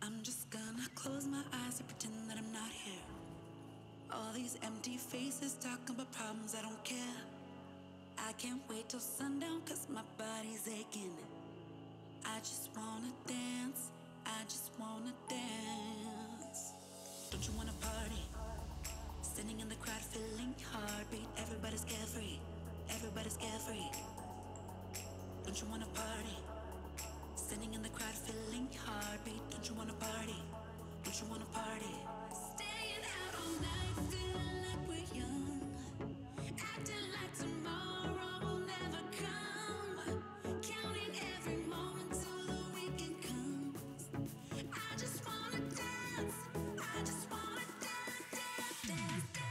I'm just gonna close my eyes and pretend that I'm not here. All these empty faces talking about problems, I don't care. I can't wait till sundown cause my body's aching. I just wanna dance, I just wanna dance. Don't you wanna party? Standing in the crowd feeling heartbeat. Everybody's carefree, everybody's carefree. Don't you wanna party? Standing in the crowd feeling heartbeat. Don't you wanna party? Don't you wanna party? Staying out all night feeling like we're young, acting like tomorrow will never come, counting every moment till the weekend comes. I just wanna dance, I just wanna dance, dance, dance, dance.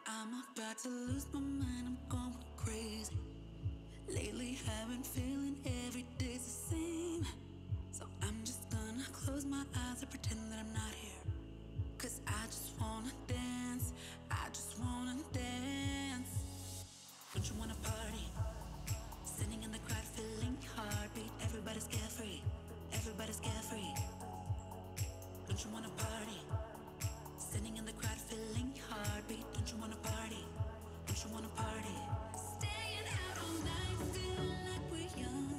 I'm about to lose my mind, I'm going crazy. Lately I've been feeling every day's the same. So I'm just gonna close my eyes and pretend that I'm not here. Cause I just wanna dance, I just wanna dance. Don't you wanna party? Standing in the crowd feeling heartbeat. Everybody's carefree, everybody's carefree. Don't you wanna party? Standing in the crowd feeling heartbeat. Don't you wanna party? Don't you wanna party? Staying out all night feeling like we're young,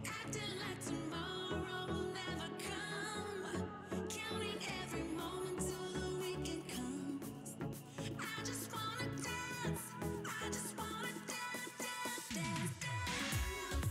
acting like tomorrow will never come, counting every moment till the weekend comes. I just wanna dance, I just wanna dance, dance, dance, dance.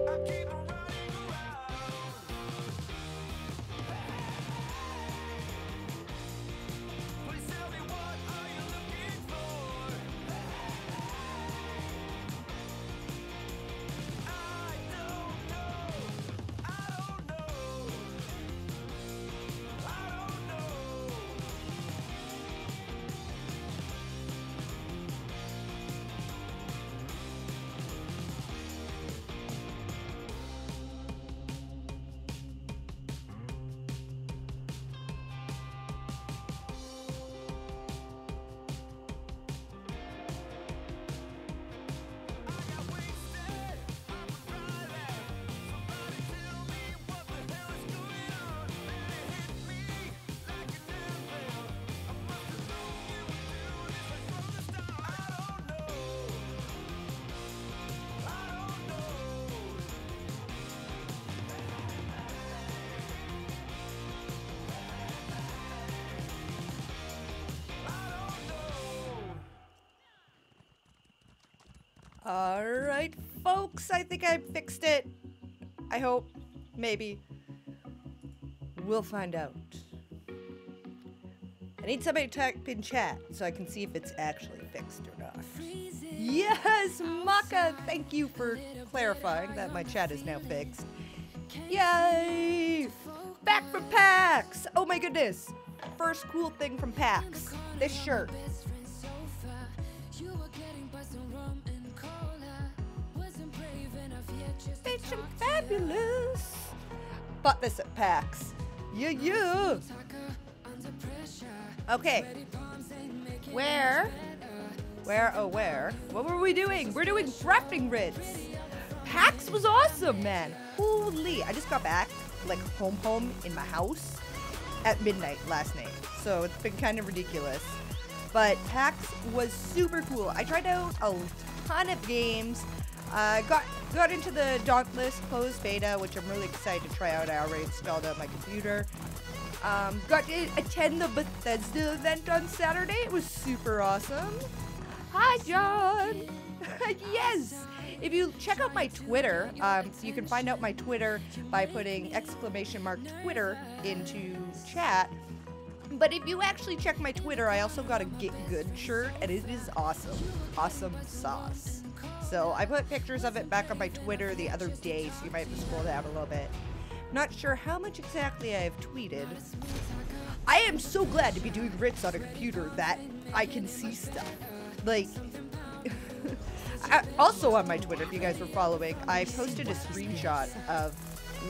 I keep on running around. Please tell me, what are you looking for? Alright, folks, I think I fixed it. I hope. Maybe. We'll find out. I need somebody to type in chat so I can see if it's actually fixed or not. Yes, Maka! Thank you for clarifying that my chat is now fixed. Yay! Back from PAX! Oh my goodness! First cool thing from PAX. This shirt. Bitch, I'm fabulous! Bought this at PAX. Yeah! Okay. Where? What were we doing? We're doing crafting rids. PAX was awesome, man. Holy. I just got back, like, home in my house at midnight last night. So it's been kind of ridiculous. But PAX was super cool. I tried out a ton of games. Got into the Dauntless closed beta, which I'm really excited to try out. I already installed it on my computer. Got to attend the Bethesda event on Saturday. It was super awesome. Hi, John. Yes. If you check out my Twitter, you can find out my Twitter by putting !Twitter into chat. But if you actually check my Twitter, I also got a Get Good shirt, and it is awesome. Awesome sauce. So I put pictures of it back on my Twitter the other day, so you might have to scroll down a little bit. Not sure how much exactly I have tweeted. I am so glad to be doing writs on a computer that I can see stuff. Like, also on my Twitter, if you guys were following, I posted a screenshot of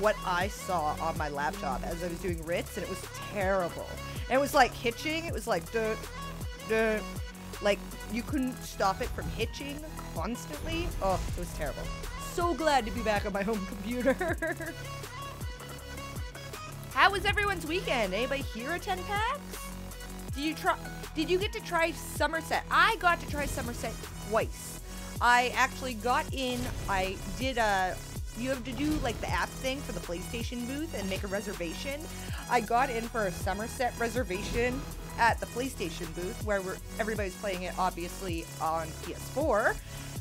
what I saw on my laptop as I was doing writs, and it was terrible. And it was like hitching. It was like, duh, duh. Like, you couldn't stop it from hitching constantly. Oh, it was terrible. So glad to be back on my home computer. How was everyone's weekend? Anybody here attend PAX? Did you get to try Somerset? I got to try Somerset twice. I actually got in, you have to do like the app thing for the PlayStation booth and make a reservation. I got in for a Somerset reservation at the PlayStation booth where everybody's playing it obviously on PS4.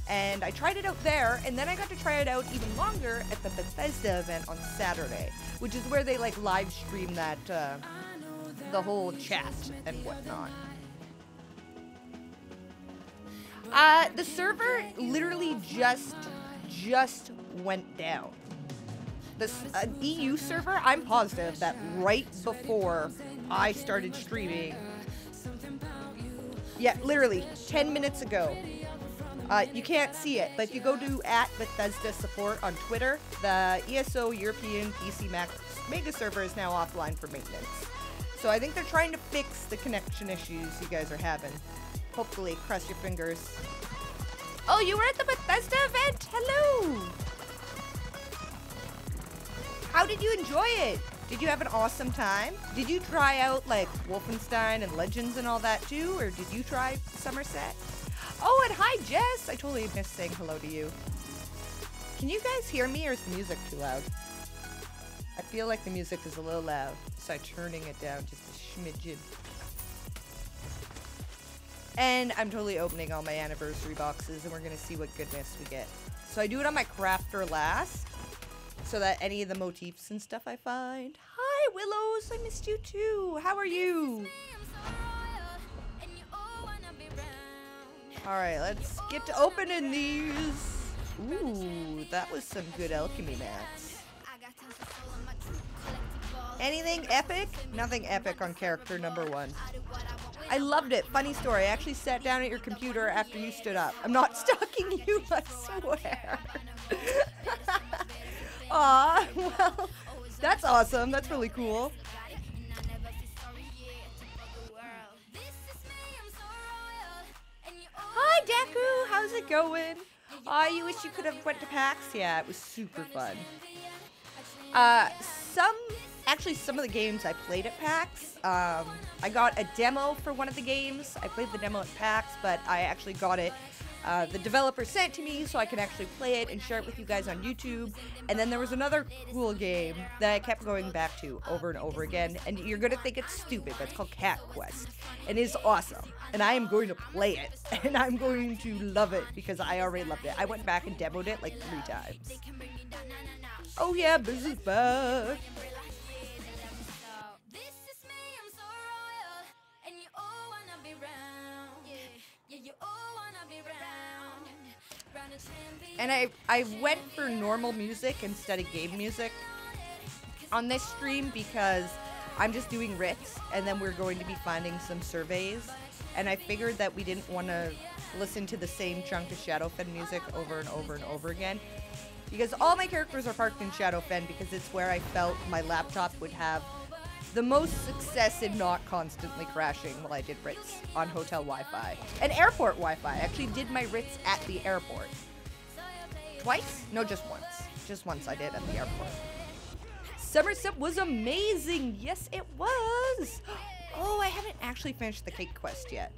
And I tried it out there, and then I got to try it out even longer at the Bethesda event on Saturday, which is where they like live stream that, the whole chat and whatnot. The server literally just went down. This EU server, I'm positive that right before I started streaming, yeah, literally 10 minutes ago. You can't see it, but if you go to @Bethesda support on Twitter, the ESO European PC Max Mega server is now offline for maintenance. So I think they're trying to fix the connection issues you guys are having. Hopefully, cross your fingers. Oh, you were at the Bethesda event? Hello! How did you enjoy it? Did you have an awesome time? Did you try out, like, Wolfenstein and Legends and all that, too? Or did you try Somerset? Oh, and hi, Jess! I totally missed saying hello to you. Can you guys hear me, or is the music too loud? I feel like the music is a little loud, so I'm turning it down just a smidgen. And I'm totally opening all my anniversary boxes, and we're gonna see what goodness we get. So I do it on my crafter last, so that any of the motifs and stuff I find. Hi, Willows! I missed you too! How are you? Alright, let's get to opening these. Ooh, that was some good alchemy mats. Anything epic? Nothing epic on character number 1. I loved it. Funny story. I actually sat down at your computer after you stood up. I'm not stalking you, I swear. Aw, well, that's awesome. That's really cool. Hi, Deku. How's it going? Aw, you wish you could have went to PAX? Yeah, it was super fun. Some of the games I played at PAX, I got a demo for one of the games. I played the demo at PAX, but I actually got it. The developer sent it to me so I can actually play it and share it with you guys on YouTube. And then there was another cool game that I kept going back to over and over again. And you're going to think it's stupid, but it's called Cat Quest. And it is awesome. and I am going to play it, and I'm going to love it because I already loved it. I went back and demoed it like 3 times. Oh yeah, this is back. And I went for normal music instead of game music on this stream because I'm just doing writs, and then we're going to be finding some surveys. And I figured that we didn't want to listen to the same chunk of Shadowfen music over and over and over again. Because all my characters are parked in Shadowfen because it's where I felt my laptop would have the most success in not constantly crashing while I did writs on hotel Wi-Fi. And airport Wi-Fi. I actually did my writs at the airport. Twice? No, just once. Just once I did at the airport. Somerset was amazing. Yes, it was. Oh, I haven't actually finished the cake quest yet.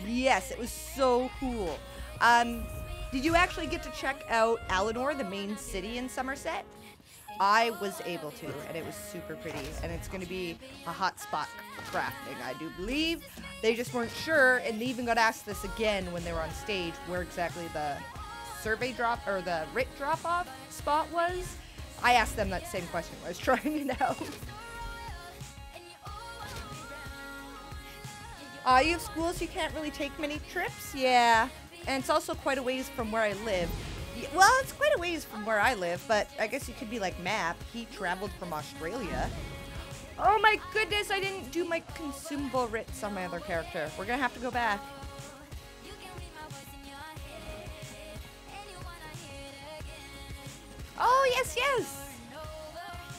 Yes, it was so cool. Did you actually get to check out Alinor, the main city in Somerset? I was able to, and it was super pretty, and it's going to be a hot spot for crafting, I do believe. They just weren't sure, and they even got asked this again when they were on stage, where exactly the survey drop, or the writ drop-off spot was. I asked them that same question when I was trying it out. You have school, so you can't really take many trips? Yeah, and it's also quite a ways from where I live. Well, it's quite a ways from where I live, but I guess you could be like Map. He traveled from Australia. Oh my goodness, I didn't do my consumable writs on my other character. We're gonna have to go back. Oh, yes, yes.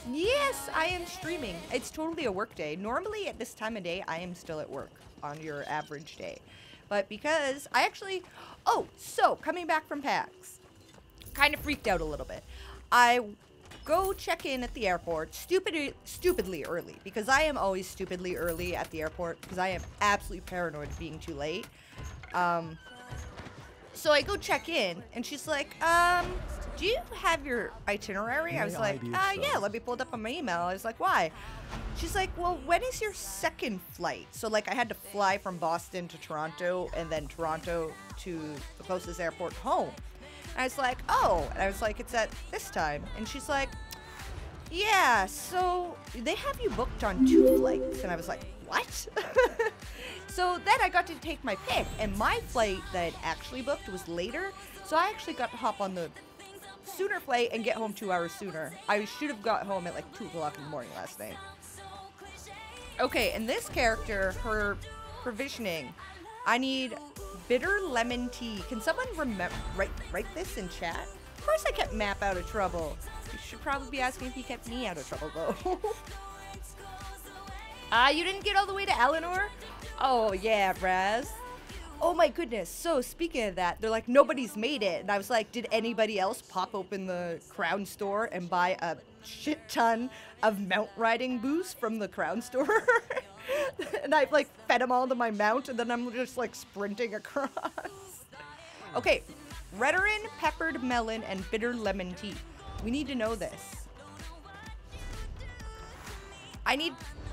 Yes, I am streaming. It's totally a work day. Normally at this time of day, I am still at work on your average day. But because I actually... Oh, so coming back from PAX. Kind of freaked out a little bit. I go check in at the airport stupidly early, because I am always stupidly early at the airport because I am absolutely paranoid of being too late. So I go check in, and she's like, do you have your itinerary? I was like, yeah, let me pull it up on my email. I was like, why? She's like, well, when is your second flight? So, like, I had to fly from Boston to Toronto, and then Toronto to the closest airport home. And I was like, oh. And I was like, it's at this time. And she's like, yeah, so they have you booked on 2 flights. And I was like, what? So then I got to take my pick. And my flight that I actually booked was later. So I actually got to hop on the sooner flight and get home 2 hours sooner. I should have got home at like 2 o'clock in the morning last night. Okay, and this character, her provisioning, I need bitter lemon tea. Can someone write this in chat? Of course I kept Map out of trouble. You should probably be asking if he kept me out of trouble, though. You didn't get all the way to Alinor? Oh, yeah, Raz. Oh, my goodness. So, speaking of that, they're like, nobody's made it. And I was like, did anybody else pop open the Crown store and buy a shit ton of mount riding booze from the Crown store? And I've, like, fed them all to my mount, and then I'm just, like, sprinting across. Okay, Redarin, peppered melon, and bitter lemon tea. We need to know this.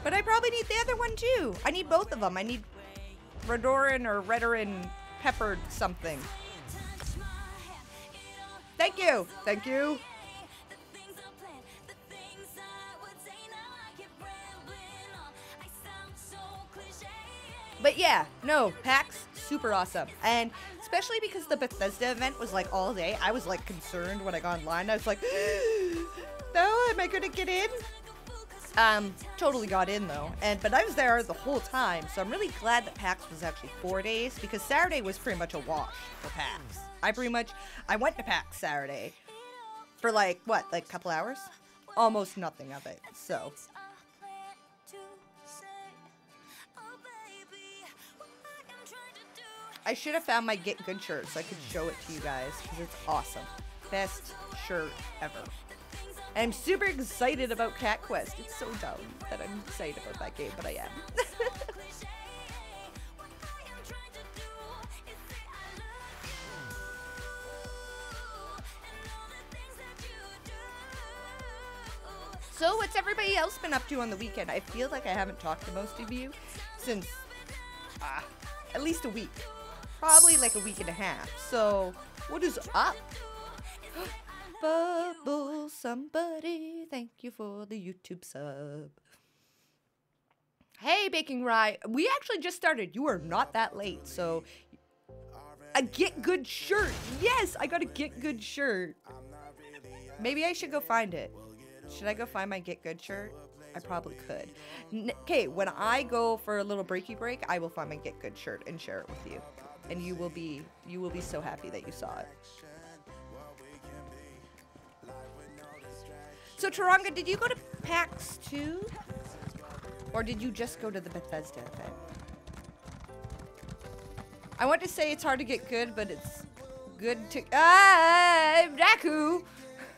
But I probably need the other one, too. I need both of them. I need Redoran or Redarin peppered something. Thank you. Thank you. But yeah, no, PAX, super awesome. And especially because the Bethesda event was like all day, I was like concerned when I got online. I was like, no, am I gonna get in? Totally got in though. But I was there the whole time, so I'm really glad that PAX was actually 4 days, because Saturday was pretty much a wash for PAX. I went to PAX Saturday for like, what, like a couple hours? Almost nothing of it, so. I should have found my Get Good shirt so I could show it to you guys, because it's awesome. Best shirt ever. And I'm super excited about Cat Quest. It's so dumb that I'm excited about that game, but I am. So what's everybody else been up to on the weekend? I feel like I haven't talked to most of you since at least a week. Probably like a week and a half. So, what is up? Bubble somebody, thank you for the YouTube sub. Hey, Baking Rye. We actually just started. You are not that late, so... A Get Good shirt. Yes, I got a Get Good shirt. Maybe I should go find it. Should I go find my Get Good shirt? I probably could. Okay, when I go for a little breaky break, I will find my Get Good shirt and share it with you. And you will be so happy that you saw it. So Taranga, did you go to PAX too? Or did you just go to the Bethesda event? I want to say it's hard to get good, but it's good to... Raku!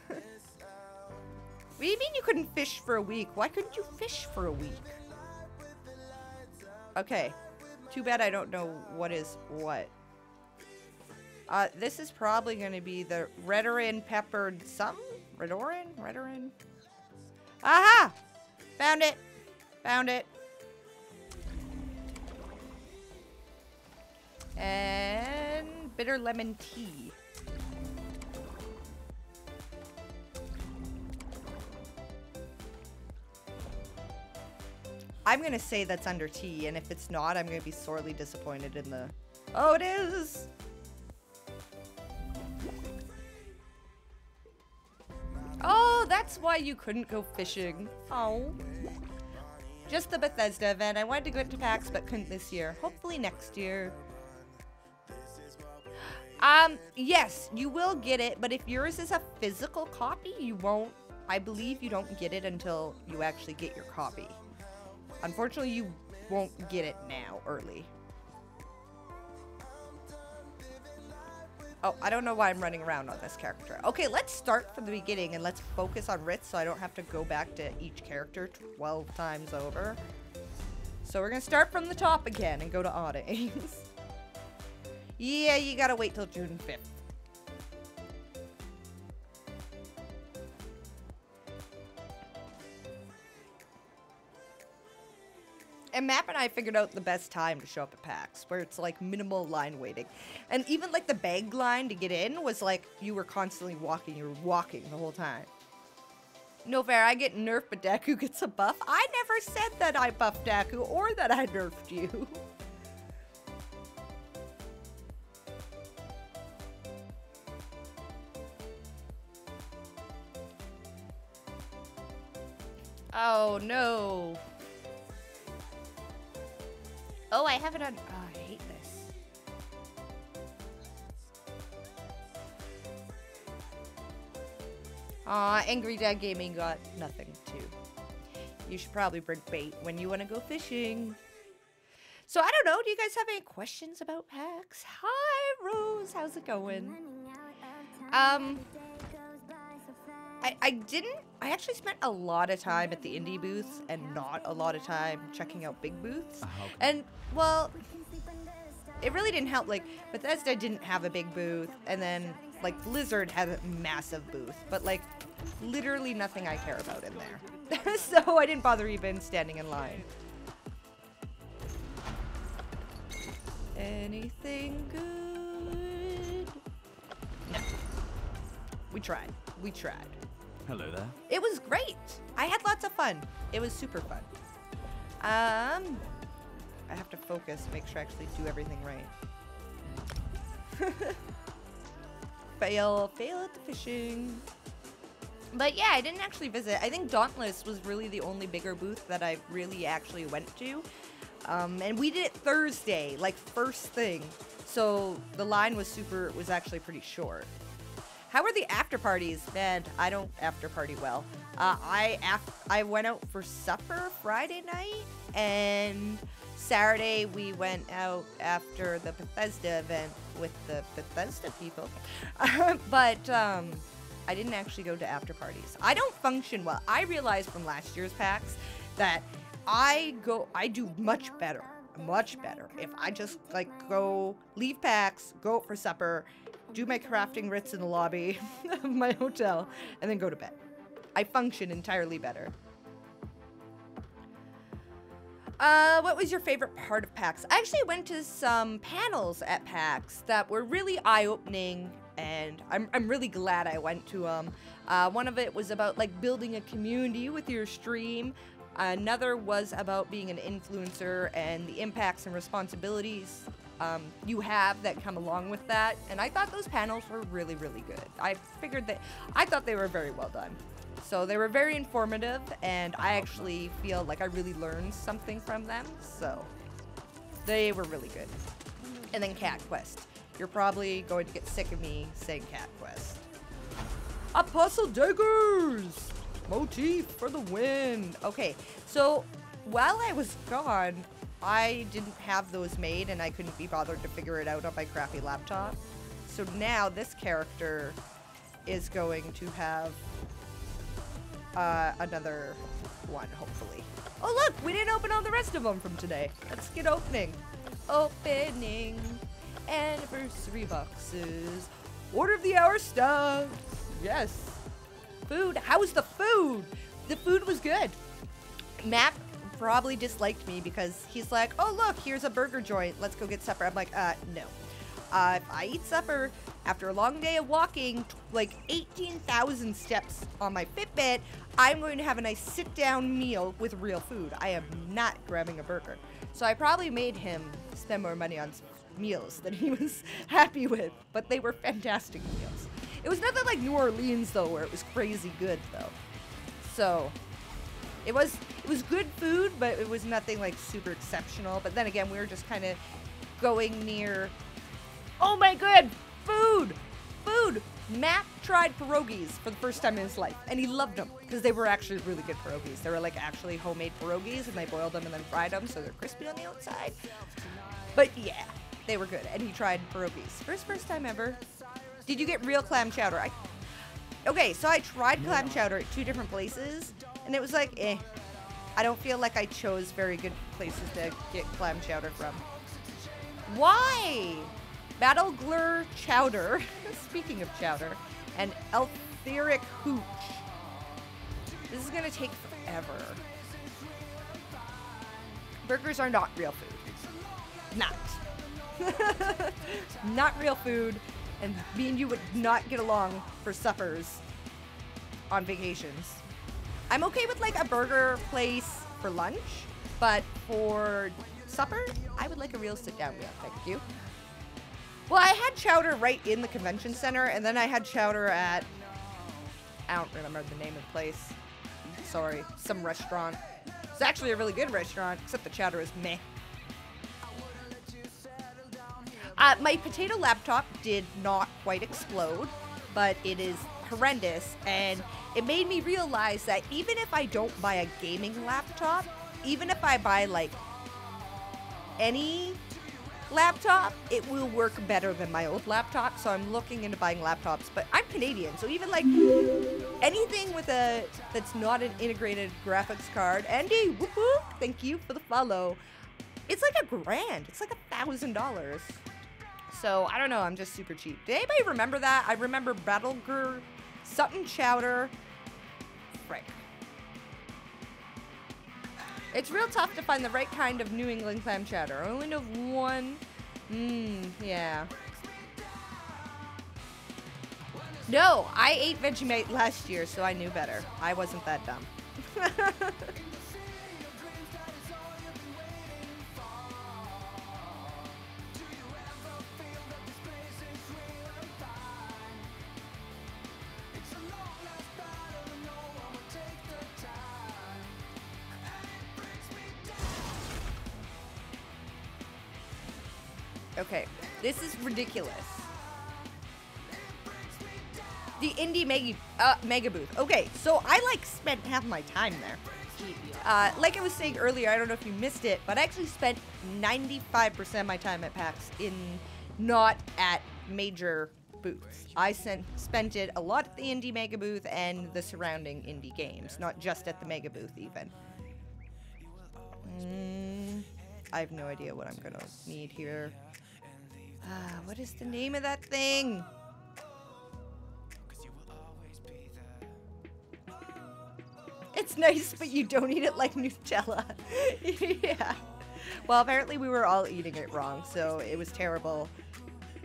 What do you mean you couldn't fish for a week? Why couldn't you fish for a week? Okay. Too bad I don't know what is what. This is probably going to be the Redoran peppered something? Redoran? Aha! Found it! Found it. And bitter lemon tea. I'm gonna say that's under tea, and if it's not, I'm gonna be sorely disappointed in the... Oh, it is! Oh, that's why you couldn't go fishing. Oh. Just the Bethesda event. I wanted to go to PAX, but couldn't this year. Hopefully next year. Yes, you will get it, but if yours is a physical copy, you won't... I believe you don't get it until you actually get your copy. Unfortunately, you won't get it now, early. Oh, I don't know why I'm running around on this character. Okay, let's start from the beginning and let's focus on Ritz so I don't have to go back to each character 12 times over. So we're gonna start from the top again and go to Audames. Yeah, you gotta wait till June 5th. And Map and I figured out the best time to show up at PAX, where it's like minimal line waiting. And even like the bag line to get in was like you were constantly walking, you were walking the whole time. No fair, I get nerfed, but Deku gets a buff. I never said that I buffed Deku or that I nerfed you. Oh no. Oh, I have it on... Oh, I hate this. Aw, Angry Dad Gaming got nothing, too. You should probably bring bait when you want to go fishing. So, I don't know. Do you guys have any questions about PAX? Hi, Rose. How's it going? I actually spent a lot of time at the indie booths and not a lot of time checking out big booths. And, well, it really didn't help. Like, Bethesda didn't have a big booth, and then, like, Blizzard had a massive booth. But, like, literally nothing I care about in there. So I didn't bother even standing in line. Anything good? No. We tried. We tried. Hello there. It was great. I had lots of fun. It was super fun. I have to focus, make sure I actually do everything right. Fail at the fishing. But yeah, I didn't actually visit. I think Dauntless was really the only bigger booth that I really actually went to. And we did it Thursday, like first thing. So the line was actually pretty short. How were the after parties? Man, I don't after party well. I went out for supper Friday night, and Saturday we went out after the Bethesda event with the Bethesda people. But I didn't actually go to after parties. I don't function well. I realized from last year's PAX that I do much better if I just like leave PAX, go out for supper, do my crafting writs in the lobby of my hotel, and then go to bed. I function entirely better. What was your favorite part of PAX? I actually went to some panels at PAX that were really eye-opening, and I'm really glad I went to them. One of it was about like building a community with your stream. Another was about being an influencer and the impacts and responsibilities you have that come along with that. And I thought those panels were really, really good. I thought they were very well done. So they were very informative, and I actually feel like I really learned something from them. So they were really good. And then Cat Quest. You're probably going to get sick of me saying Cat Quest. Apostle Daggers! Motif for the win. Okay, so while I was gone, I didn't have those made, and I couldn't be bothered to figure it out on my crappy laptop. So now this character is going to have another one, hopefully. Oh look, we didn't open all the rest of them from today. Let's get opening. Opening anniversary boxes. Order of the hour stuff. Yes. Food. How was the food? The food was good. Matt probably disliked me because he's like, oh look, here's a burger joint. Let's go get supper. I'm like, no. If I eat supper after a long day of walking, like 18,000 steps on my Fitbit, I'm going to have a nice sit-down meal with real food. I am not grabbing a burger. So I probably made him spend more money on meals than he was happy with, but they were fantastic meals. It was nothing like New Orleans, though, where it was crazy good, though. So it was good food, but it was nothing like super exceptional. But then again, we were just kind of going near. Oh my god, food! Food! Matt tried pierogies for the first time in his life, and he loved them because they were actually really good pierogies. They were like actually homemade pierogies, and they boiled them and then fried them so they're crispy on the outside. But yeah, they were good, and he tried pierogies for his first time ever. Did you get real clam chowder? Okay, so I tried clam chowder at 2 different places, and it was like, eh. I don't feel like I chose very good places to get clam chowder from. Why? Battleglur chowder, speaking of chowder, and Eltheric hooch. This is gonna take forever. Burgers are not real food. Not. Not real food, and me and you would not get along for suppers on vacations. I'm okay with like a burger place for lunch, but for supper, I would like a real sit-down meal, thank you. Well, I had chowder right in the convention center, and then I had chowder at, I don't remember the name of the place. Sorry, some restaurant. It's actually a really good restaurant, except the chowder is meh. My potato laptop did not quite explode, but it is horrendous, and it made me realize that even if I don't buy a gaming laptop, even if I buy like any laptop, it will work better than my old laptop. So I'm looking into buying laptops, but I'm Canadian, so even like anything with that's not an integrated graphics card. Andy, whoop whoop, thank you for the follow. It's like $1,000. It's like $1,000. So I don't know. I'm just super cheap. Did anybody remember that? I remember Battlegur, something chowder. Frick. It's real tough to find the right kind of New England clam chowder. I only know of one. Yeah. No, I ate Vegemite last year, so I knew better. I wasn't that dumb. Okay, this is ridiculous. The indie mega booth. Okay, so I like spent half my time there. Like I was saying earlier, I don't know if you missed it, but I actually spent 95% of my time at PAX not at major booths. I spent it a lot at the indie mega booth and the surrounding indie games, not just at the mega booth even. I have no idea what I'm gonna need here. What is the name of that thing? It's It's nice, but you don't eat it like Nutella. Yeah. Well, apparently we were all eating it wrong, so it was terrible.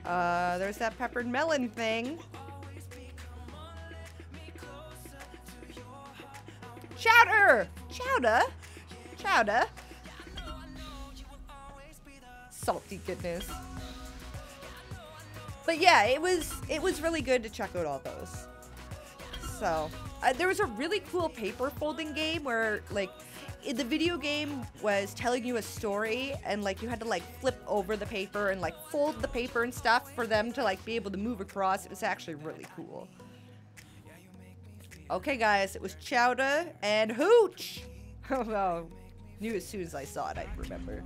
There's that peppered melon thing. Chowder! Chowder? Chowder? Salty goodness. But yeah, it was really good to check out all those. So, there was a really cool paper folding game where, like, the video game was telling you a story, and, like, you had to, like, flip over the paper and, like, fold the paper and stuff for them to, like, be able to move across. It was actually really cool. Okay, guys, it was chowder and hooch. Oh, knew as soon as I saw it, I'd remember.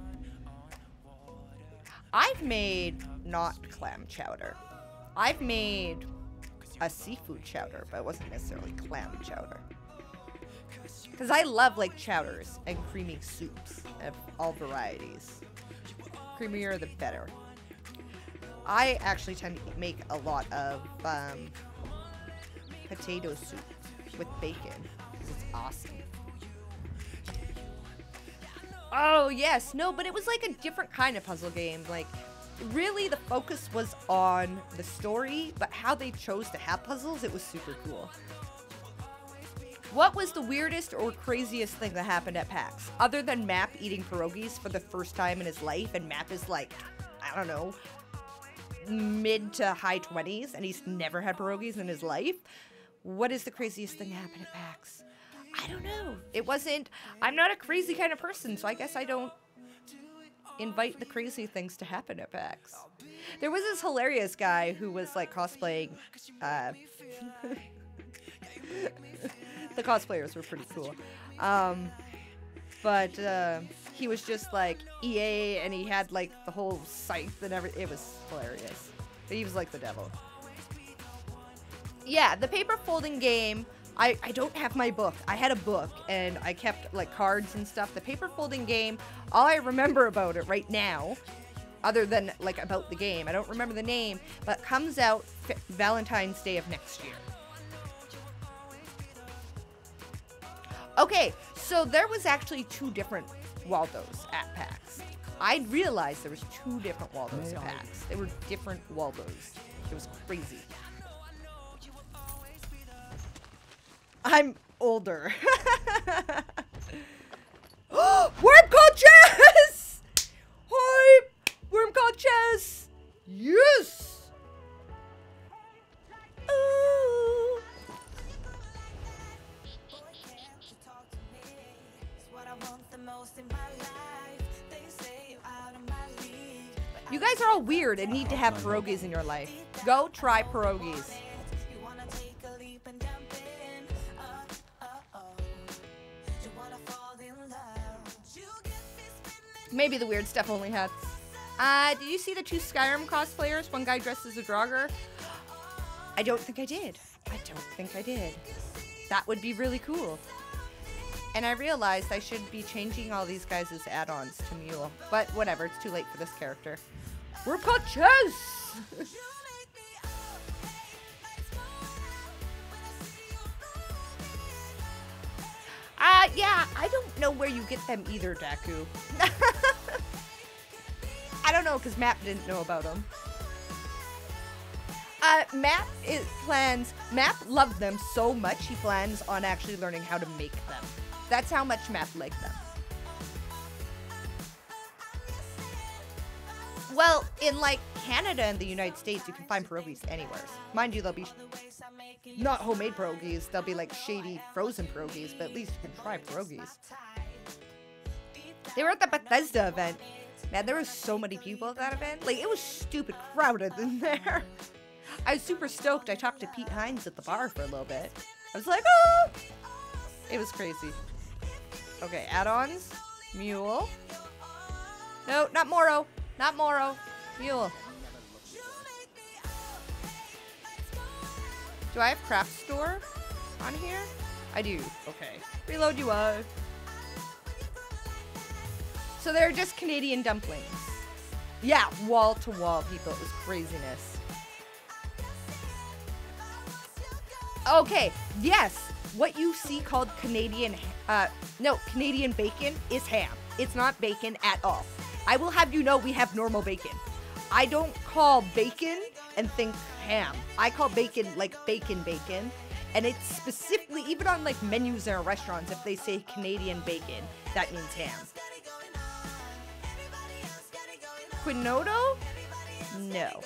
I've made not clam chowder. I've made a seafood chowder, but it wasn't necessarily clam chowder. Because I love, like, chowders and creamy soups of all varieties. Creamier, the better. I actually tend to make a lot of potato soup with bacon, because it's awesome. Oh, yes. No, but it was like a different kind of puzzle game. Like, really the focus was on the story, but how they chose to have puzzles, it was super cool. What was the weirdest or craziest thing that happened at PAX? Other than Map eating pierogies for the first time in his life, and Map is like, I don't know, mid to high 20s, and he's never had pierogies in his life. What is the craziest thing that happened at PAX? I don't know. It wasn't... I'm not a crazy kind of person, so I guess I don't invite the crazy things to happen at PAX. There was this hilarious guy who was, like, cosplaying... the cosplayers were pretty cool. But he was just, like, EA, and he had, like, the whole scythe and everything. It was hilarious. He was like the devil. Yeah, the paper folding game, I don't have my book. I had a book, and I kept, like, cards and stuff. The paper folding game, all I remember about it right now, other than, like, about the game, I don't remember the name, but comes out Valentine's Day of next year. Okay, so there was actually 2 different Waldos at PAX. I realized there was 2 different Waldos at PAX. They were different Waldos. It was crazy. I'm older. Worm called Chess! Hi! Worm called Chess! Yes! Ooh. You guys are all weird and need to have pierogies in your life. Go try pierogies. Maybe the weird stuff only had. Did you see the 2 Skyrim cosplayers? One guy dressed as a Draugr? I don't think I did. I don't think I did. That would be really cool. And I realized I should be changing all these guys as add-ons to Mule. But whatever, it's too late for this character. We're called Chess! Yeah, I don't know where you get them either, Daku. I don't know, because Map didn't know about them. Map loved them so much, he plans on actually learning how to make them. That's how much Map liked them. Well, in, like, Canada and the United States, you can find pierogies anywhere. Mind you, they'll be not homemade pierogies. They'll be, like, shady frozen pierogies, but at least you can try pierogies. They were at the Bethesda event. Man, there were so many people at that event. Like, it was stupid crowded in there. I was super stoked. I talked to Pete Hines at the bar for a little bit. I was like, oh! It was crazy. Okay, add-ons. Mule. No, not Moro. Not Moro. Mule. Do I have craft store on here? I do. Okay. Reload UI. So they're just Canadian dumplings. Yeah, wall to wall, people. It was craziness. Okay, yes. what you see called Canadian bacon is ham. It's not bacon at all. I will have you know we have normal bacon. I don't call bacon and think ham. I call bacon like bacon. And it's specifically, even on like menus in our restaurants, if they say Canadian bacon, that means ham. Quinoto? No.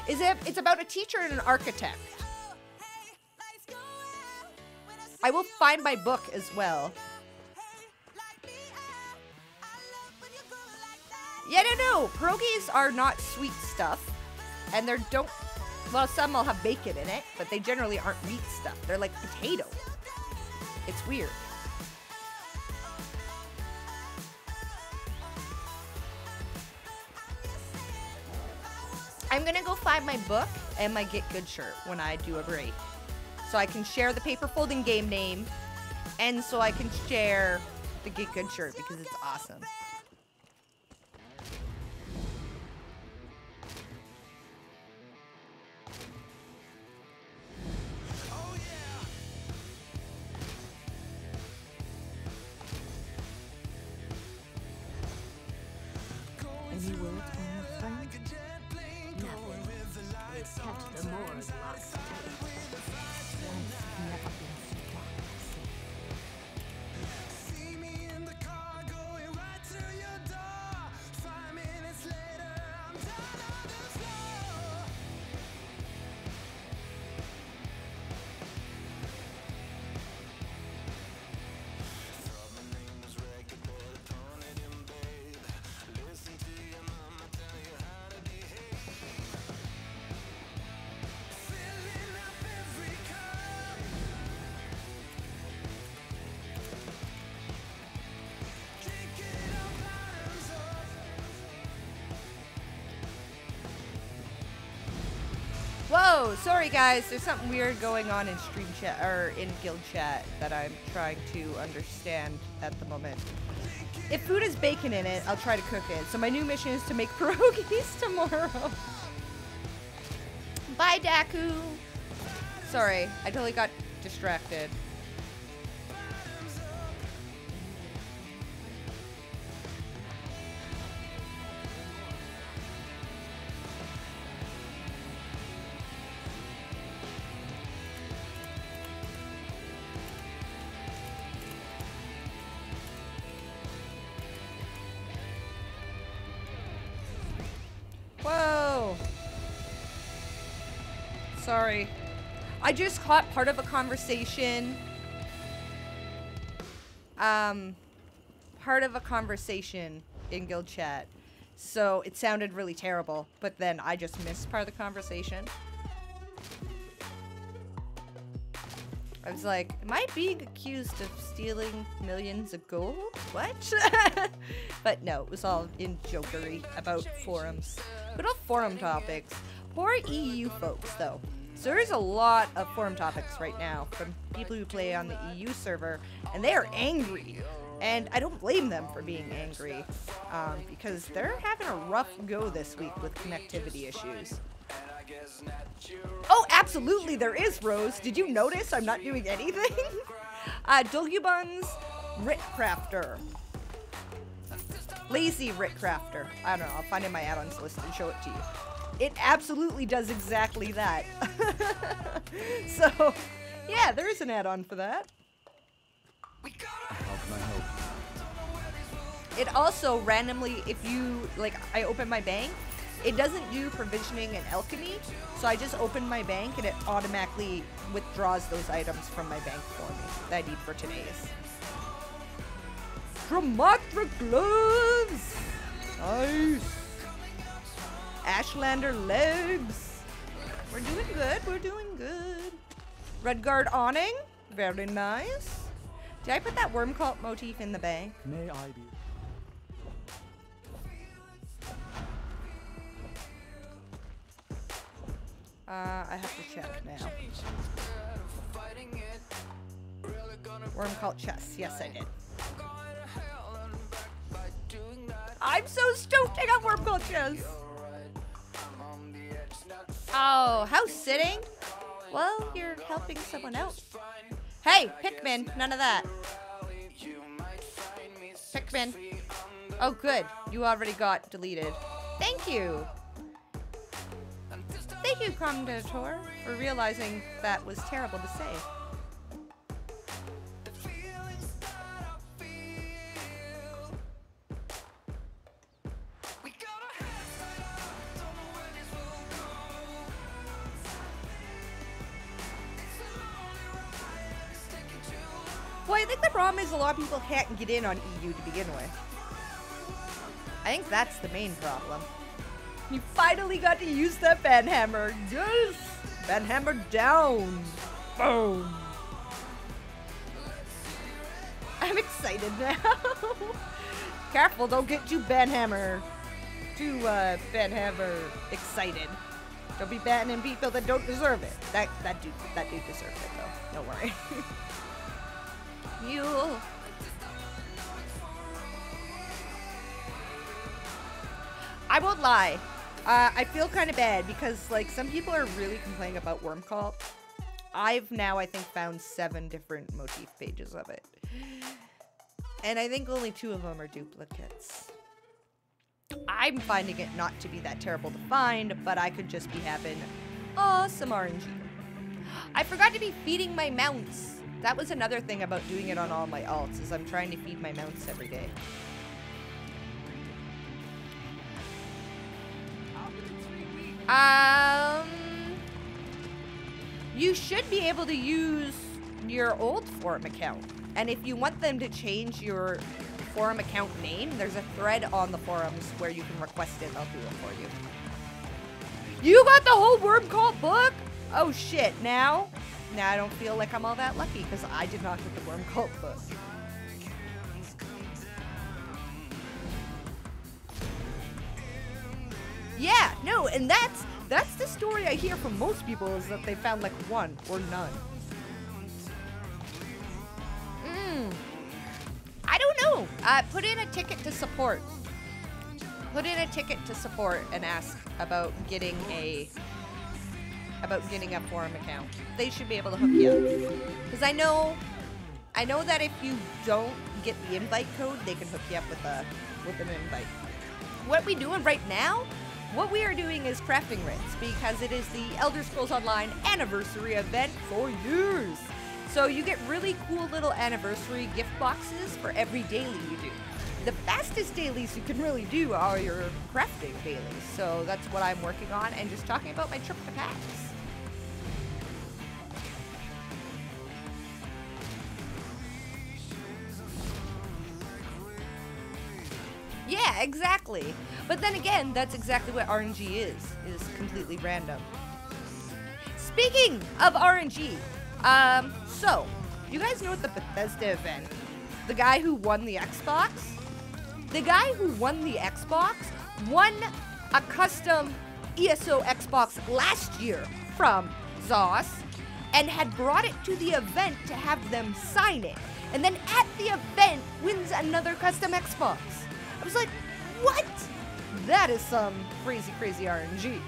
It's about a teacher and an architect. I will find my book as well. Yeah, no. Pierogies are not sweet stuff. And well, some will have bacon in it, but they generally aren't meat stuff. They're like potato. It's weird. I'm gonna go find my book and my Get Good shirt when I do a break. So I can share the paper folding game name, and so I can share the Get Good shirt because it's awesome. Any words from your friend? Nothing. It's kept the moors lost tight. Once never been so dark as this. See me in the car going right to your door. 5 minutes later, I'm down on the floor. Thought my name was record, but upon it in babe. Listen to your mama tell you how to behave. Filling up every cup. Drinking our bottoms up. Whoa, sorry guys, there's something weird going on in stream chat, or in guild chat, that I'm trying to understand at the moment. If food has bacon in it, I'll try to cook it. So my new mission is to make pierogies tomorrow. Bye, Daku. Sorry, I totally got distracted. Whoa. Sorry. I just caught part of a conversation. Part of a conversation in guild chat. So it sounded really terrible, but then I just missed part of the conversation. I was like, am I being accused of stealing millions of gold? What? But no, it was all in jokery about forums. Good old forum topics. Poor EU folks, though. So there's a lot of forum topics right now from people who play on the EU server, and they are angry. And I don't blame them for being angry, because they're having a rough go this week with connectivity issues. Oh, absolutely there is, Rose. Did you notice I'm not doing anything? Dulgubun's Rit Crafter. Lazy Rit Crafter. I don't know, I'll find it in my add-ons list and show it to you. It absolutely does exactly that. So, yeah, there is an add-on for that. How can I help? It also randomly, if you, like, I open my bank, it doesn't do provisioning and alchemy, so I just open my bank and it automatically withdraws those items from my bank for me that I need for today's. Dramatic gloves! Nice! Ashlander legs! We're doing good, we're doing good. Redguard awning, very nice. Did I put that worm cult motif in the bank? May I be? I have to check now. Worm cult chest. Yes, I did. I'm so stoked I got worm cult chest. Oh, house sitting? Well, you're helping someone out. Hey, Pikmin, none of that. Pikmin. Oh, good. You already got deleted. Thank you. Thank you, Commendator, for realizing that was terrible to say. Well, I think the problem is a lot of people can't get in on EU to begin with. I think that's the main problem. You finally got to use that banhammer. Yes! Banhammer down. Boom. I'm excited now. Careful, don't get too banhammer excited. Don't be banning people that don't deserve it. That dude deserved it though. Don't worry. Mule. I won't lie. I feel kind of bad because like some people are really complaining about worm cult. I've now I think found 7 different motif pages of it. And I think only 2 of them are duplicates. I'm finding it not to be that terrible to find, but I could just be having awesome RNG. I forgot to be feeding my mounts. That was another thing about doing it on all my alts, is I'm trying to feed my mounts every day. You should be able to use your old forum account. And if you want them to change your forum account name, there's a thread on the forums where you can request it. I'll do it for you. You got the whole Worm Cult book? Oh shit, now I don't feel like I'm all that lucky because I did not get the Worm Cult book. Yeah, no, and that's the story I hear from most people, is that they found like 1 or none. I don't know. Put in a ticket to support. Put in a ticket to support and ask about getting a forum account. They should be able to hook you up. Because I know that if you don't get the invite code, they can hook you up with an invite. What we doing right now? What we are doing is crafting writs, because it is the Elder Scrolls Online anniversary event for years. So you get really cool little anniversary gift boxes for every daily you do. The fastest dailies you can really do are your crafting dailies. So that's what I'm working on, and just talking about my trip to Pax. Yeah, exactly. But then again, that's exactly what RNG is completely random. Speaking of RNG, so, you guys know at the Bethesda event, the guy who won the Xbox? The guy who won the Xbox won a custom ESO Xbox last year from ZOS and had brought it to the event to have them sign it. And then at the event, wins another custom Xbox. I was like, what? That is some crazy, crazy RNG.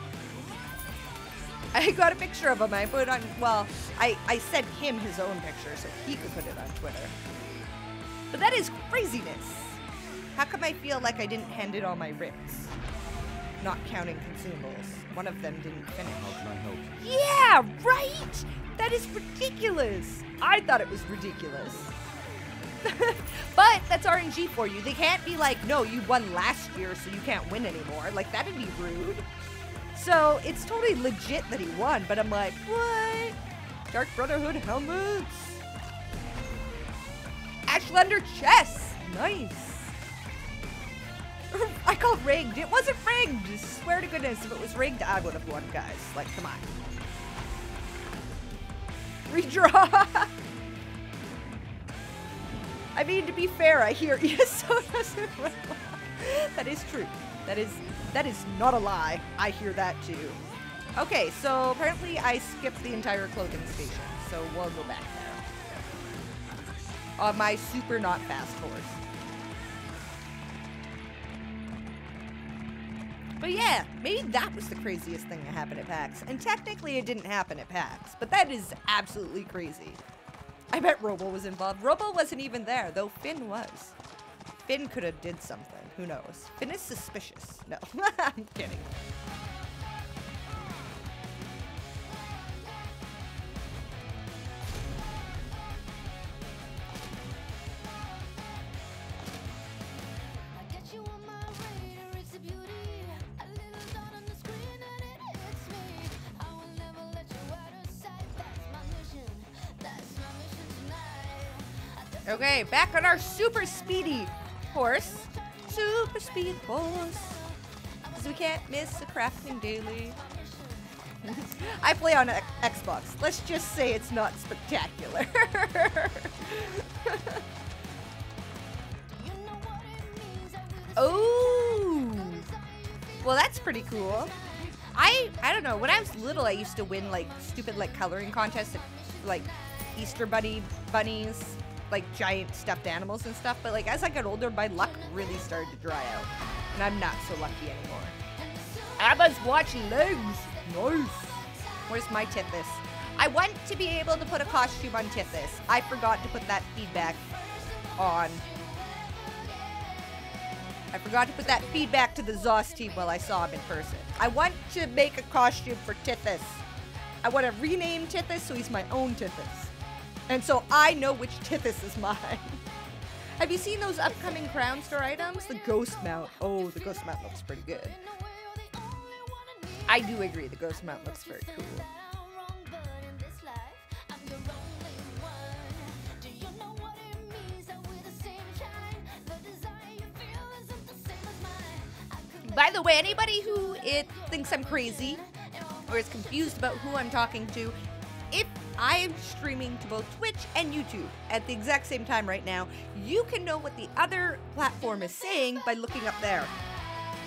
I got a picture of him. I put it on, well, I sent him his own picture so he could put it on Twitter. But that is craziness. How come I feel like I didn't hand in all my writs? Not counting consumables. One of them didn't finish. How can I help? Yeah, right? That is ridiculous. I thought it was ridiculous. But that's RNG for you. They can't be like, no, you won last year, so you can't win anymore. Like, that'd be rude. So it's totally legit that he won, but I'm like, what? Dark Brotherhood helmets. Ashlander chests. Nice. I called rigged. It wasn't rigged. Swear to goodness, if it was rigged, I would have won, guys. Like, come on. Redraw. I mean, to be fair, I hear ESO doesn't win. That is true. That is not a lie. I hear that too. Okay, so apparently I skipped the entire clothing station, so we'll go back there. On my super not fast horse. But yeah, maybe that was the craziest thing that happened at PAX. And technically it didn't happen at PAX, but that is absolutely crazy. I bet Robo was involved. Robo wasn't even there, though Finn was. Finn could have did something. Who knows? Finn is suspicious. No, I'm kidding. Okay, back on our super speedy horse. Super speed horse. Because we can't miss a crafting daily. I play on Xbox. Let's just say it's not spectacular. Oh! Well, that's pretty cool. I don't know. When I was little, I used to win, like, stupid, like, coloring contests. Like, Easter bunnies. Like giant stuffed animals and stuff, but like as I got older, my luck really started to dry out, and I'm not so lucky anymore. Abba's watching legs. Nice. Where's my Tithis? I want to be able to put a costume on Tithis. I forgot to put that feedback on. I forgot to put that feedback to the Zoss team while I saw him in person. I want to make a costume for Tithis. I want to rename Tithis so he's my own Tithis. And so I know which Tithis is mine. Have you seen those upcoming Crown Store items? The Ghost Mount. Oh, the Ghost Mount looks pretty good. I do agree, the Ghost Mount looks very cool. By the way, anybody who thinks I'm crazy or is confused about who I'm talking to, if I am streaming to both Twitch and YouTube at the exact same time right now, you can know what the other platform is saying by looking up there.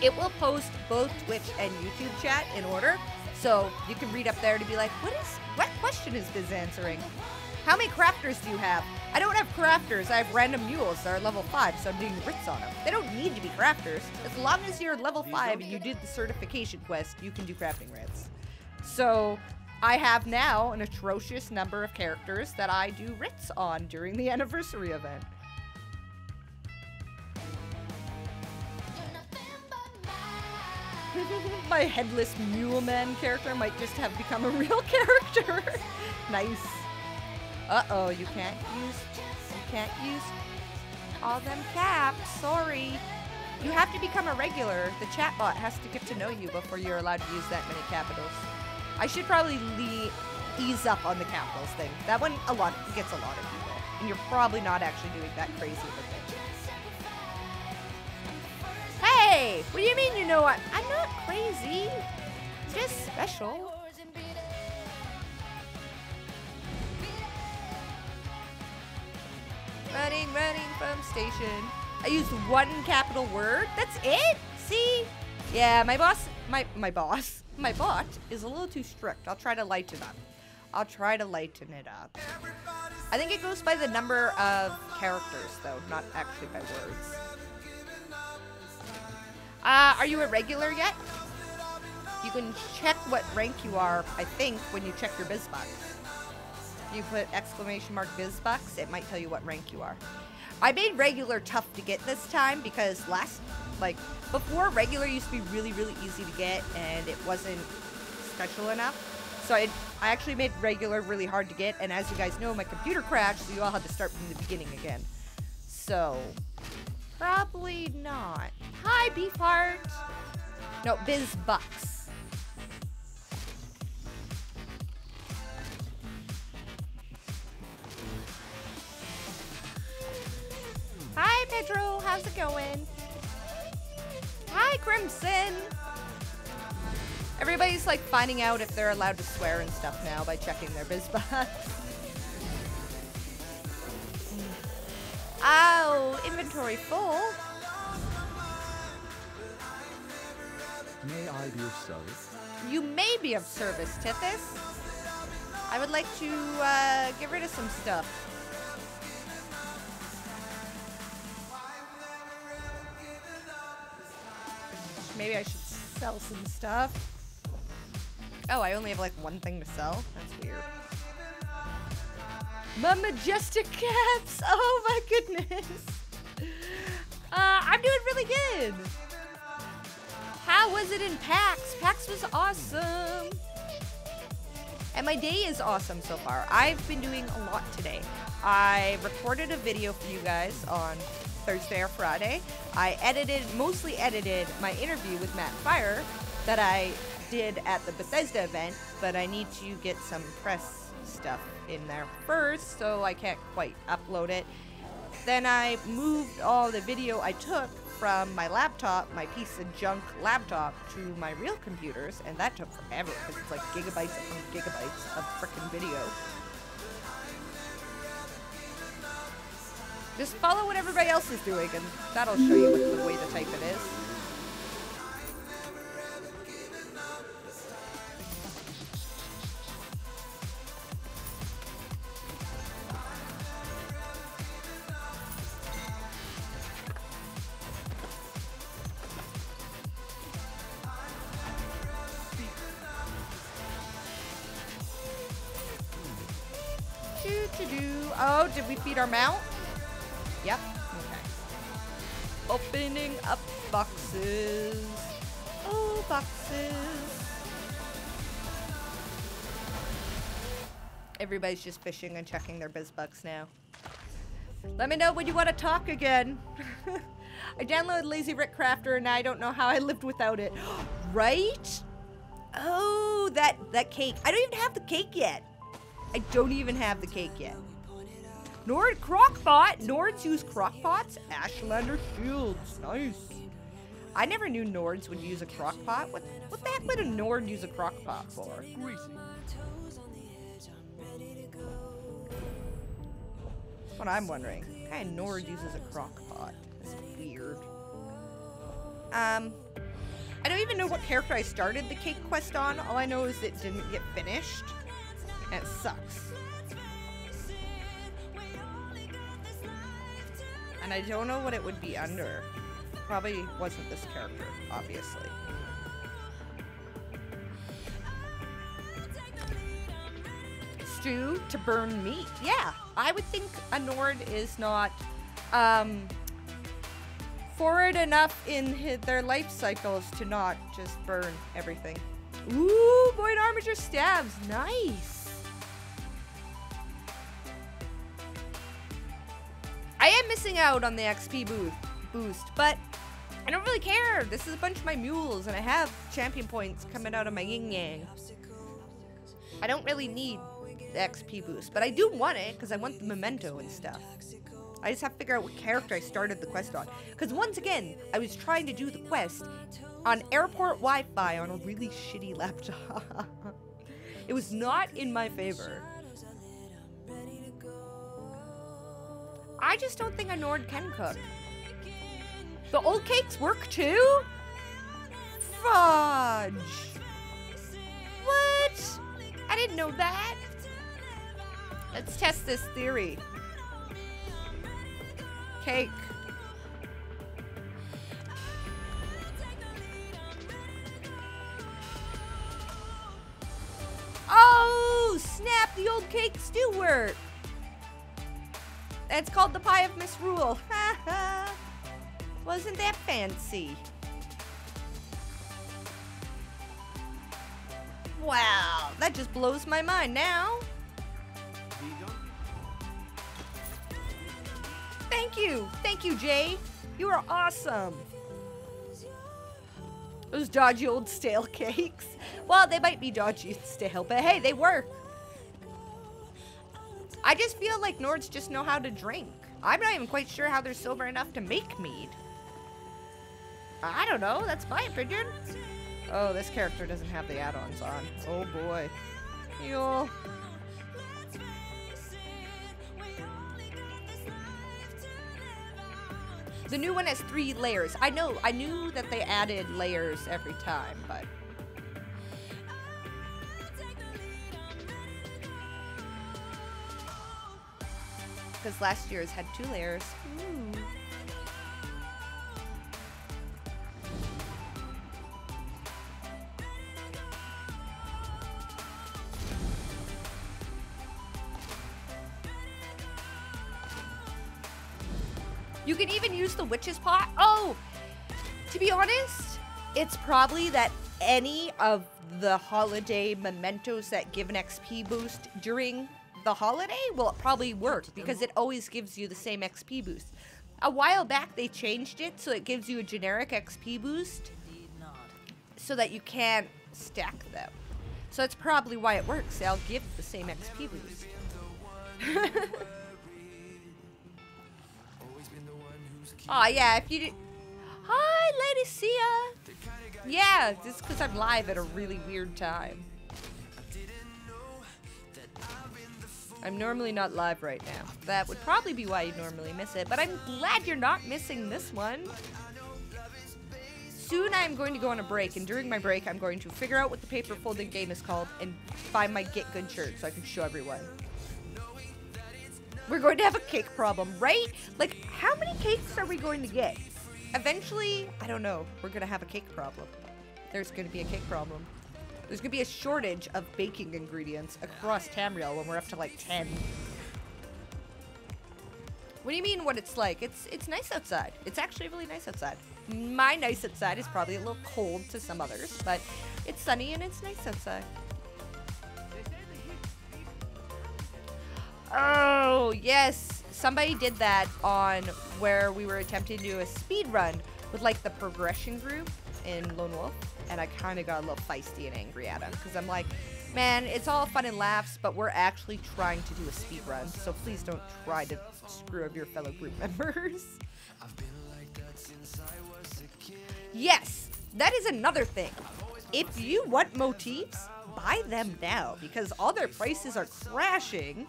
It will post both Twitch and YouTube chat in order, so you can read up there to be like, what question is Biz answering? How many crafters do you have? I don't have crafters, I have random mules that are level 5, so I'm doing writs on them. They don't need to be crafters. As long as you're level 5 and you did the certification quest, you can do crafting writs. So I have now an atrocious number of characters that I do writs on during the anniversary event. My headless mule man character might just have become a real character. Nice. Uh-oh, you can't use all them caps, sorry. You have to become a regular. The chatbot has to get to know you before you're allowed to use that many capitals. I should probably ease up on the capitals thing. That one gets a lot of people. And you're probably not actually doing that crazy of a thing. Hey! What do you mean you know what? I'm not crazy. I'm just special. Running from station. I used one capital word. That's it? See? Yeah, my bot is a little too strict. I'll try to lighten it up. I think it goes by the number of characters, though, not actually by words. Are you a regular yet? You can check what rank you are, I think, when you check your BizBucks. You put !BizBucks, it might tell you what rank you are. I made regular tough to get this time because before regular used to be really, really easy to get and it wasn't special enough. So I actually made regular really hard to get, and as you guys know, my computer crashed, so you all had to start from the beginning again. So, probably not. Hi, Beefheart! No, BizBucks. Hi, Pedro. How's it going? Hi, Crimson. Everybody's like finding out if they're allowed to swear and stuff now by checking their BizBucks. Oh, inventory full. May I be of service? You may be of service, Tithis. I would like to get rid of some stuff. Maybe I should sell some stuff. Oh, I only have like one thing to sell? That's weird. My majestic caps. Oh my goodness. I'm doing really good. How was it in PAX? PAX was awesome. And my day is awesome so far. I've been doing a lot today. I recorded a video for you guys on Thursday or Friday. I mostly edited my interview with Matt Fire that I did at the Bethesda event, but I need to get some press stuff in there first, so I can't quite upload it. Then I moved all the video I took from my laptop, my piece of junk laptop, to my real computers, and that took forever because it's like gigabytes upon gigabytes of frickin' video. Just follow what everybody else is doing, and that'll show you what the way to type it is. Oh, did we feed our mount? Yep. Okay. Opening up boxes. Oh, boxes. Everybody's just fishing and checking their BizBucks now. Let me know when you want to talk again. I downloaded Lazy Rick Crafter and I don't know how I lived without it. Right? Oh, that cake. I don't even have the cake yet. I don't even have the cake yet. Nord Crockpot. Nords use crockpots. Ashlander shields. Nice. I never knew Nords would use a crockpot. What the heck would a Nord use a crockpot for? Greasy. That's what I'm wondering. What kind of Nord uses a crockpot? That's weird. I don't even know what character I started the cake quest on. All I know is it didn't get finished. And it sucks. And I don't know what it would be under. Probably wasn't this character, obviously. Stew to burn meat. Yeah, I would think a Nord is not forward enough in their life cycles to not just burn everything. Ooh, Void Armature stabs. Nice. I am missing out on the XP boost, but I don't really care. This is a bunch of my mules, and I have champion points coming out of my yin-yang. I don't really need the XP boost, but I do want it, because I want the memento and stuff. I just have to figure out what character I started the quest on. Because once again, I was trying to do the quest on airport Wi-Fi on a really shitty laptop. It was not in my favor. I just don't think a Nord can cook. The old cakes work too? Fudge! What? I didn't know that. Let's test this theory. Cake. Oh, snap, the old cakes do work. It's called the Pie of Misrule. Wasn't that fancy? Wow, that just blows my mind now. Thank you, Jay. You are awesome. Those dodgy old stale cakes. Well, they might be dodgy and stale, but hey, they work. I just feel like Nords just know how to drink. I'm not even quite sure how they're silver enough to make mead. I don't know, that's my opinion. Oh, this character doesn't have the add-ons on. Oh boy. Yo. The new one has 3 layers. I knew that they added layers every time, but... Because last year's had 2 layers. Ooh. You can even use the witch's pot. Oh, to be honest, it's probably that any of the holiday mementos that give an XP boost during the holiday will probably work because it always gives you the same XP boost. A while back, they changed it so it gives you a generic XP boost so that you can't stack them. So that's probably why it works. They'll give the same XP boost. Oh yeah, if you did. Hi, Lady Sia. Yeah, just because I'm live at a really weird time. I'm normally not live right now. That would probably be why you normally miss it, but I'm glad you're not missing this one. Soon I'm going to go on a break, and during my break I'm going to figure out what the paper folding game is called and find my Get Good shirt so I can show everyone. We're going to have a cake problem, right? Like, how many cakes are we going to get? Eventually, I don't know, we're going to have a cake problem. There's going to be a cake problem. There's going to be a shortage of baking ingredients across Tamriel when we're up to like 10. What do you mean what it's like? It's nice outside. It's actually really nice outside. My nice outside is probably a little cold to some others, but it's sunny and it's nice outside. Oh, yes. Somebody did that on where we were attempting to do a speed run with like the progression group in Lone Wolf, and I kind of got a little feisty and angry at him because I'm like, man, it's all fun and laughs, but we're actually trying to do a speed run, so please don't try to screw up your fellow group members. Yes, that is another thing. If you want motifs, buy them now because all their prices are crashing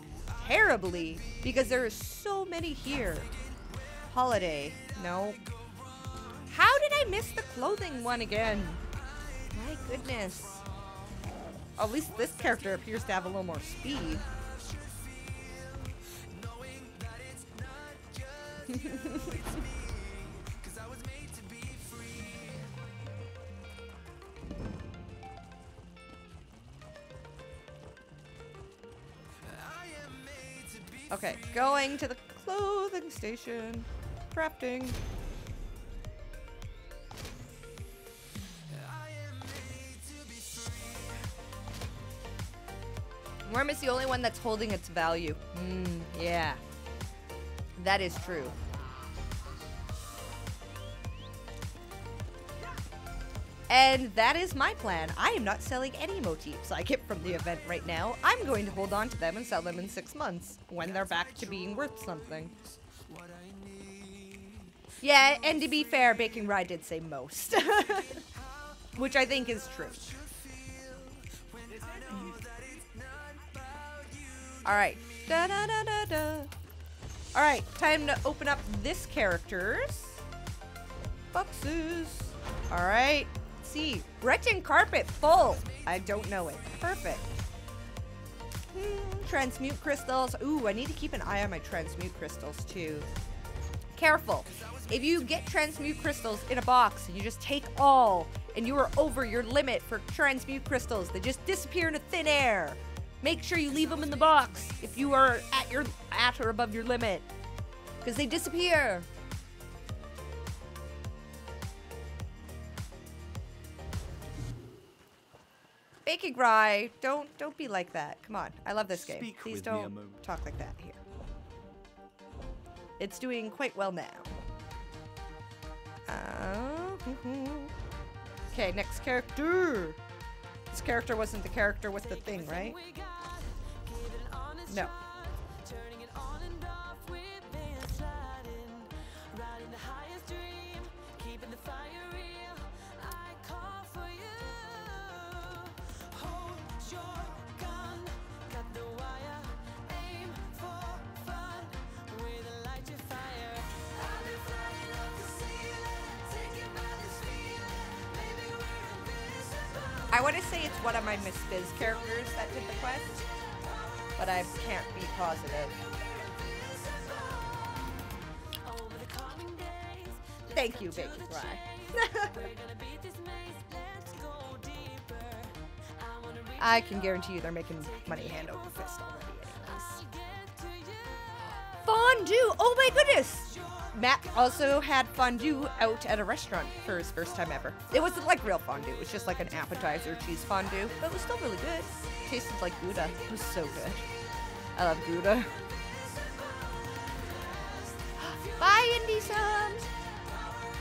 terribly because there are so many here. Holiday, no. How did I miss the clothing one again? My goodness. At least this character appears to have a little more speed. Okay, going to the clothing station. Crafting. Worm is the only one that's holding its value. Yeah. That is true. And that is my plan. I am not selling any motifs I get from the event right now. I'm going to hold on to them and sell them in 6 months when they're back to being worth something. Yeah, and to be fair, Baking Rye did say most. Which I think is true. Alright. Alright, time to open up this character's boxes. Alright. See, Gretchen carpet full. I don't know it. Perfect. Transmute crystals. Ooh, I need to keep an eye on my transmute crystals too. Careful. If you get transmute crystals in a box and you just take all and you are over your limit for transmute crystals, they just disappear into thin air. Make sure you leave them in the box if you are at or above your limit, because they disappear. Baking Rye, don't be like that. Come on, I love this game. Please don't talk like that here. It's doing quite well now. Okay, next character. This character wasn't the character with the thing, right? No. I want to say it's one of my Miss Biz characters that did the quest, but I can't be positive. Thank you, Baking Rye. I can guarantee you they're making money hand over fist already anyways. Fondue! Oh my goodness! Matt also had fondue out at a restaurant for his first time ever. It wasn't like real fondue. It was just like an appetizer cheese fondue. But it was still really good. It tasted like Gouda. It was so good. I love Gouda. Bye, Indie Sums!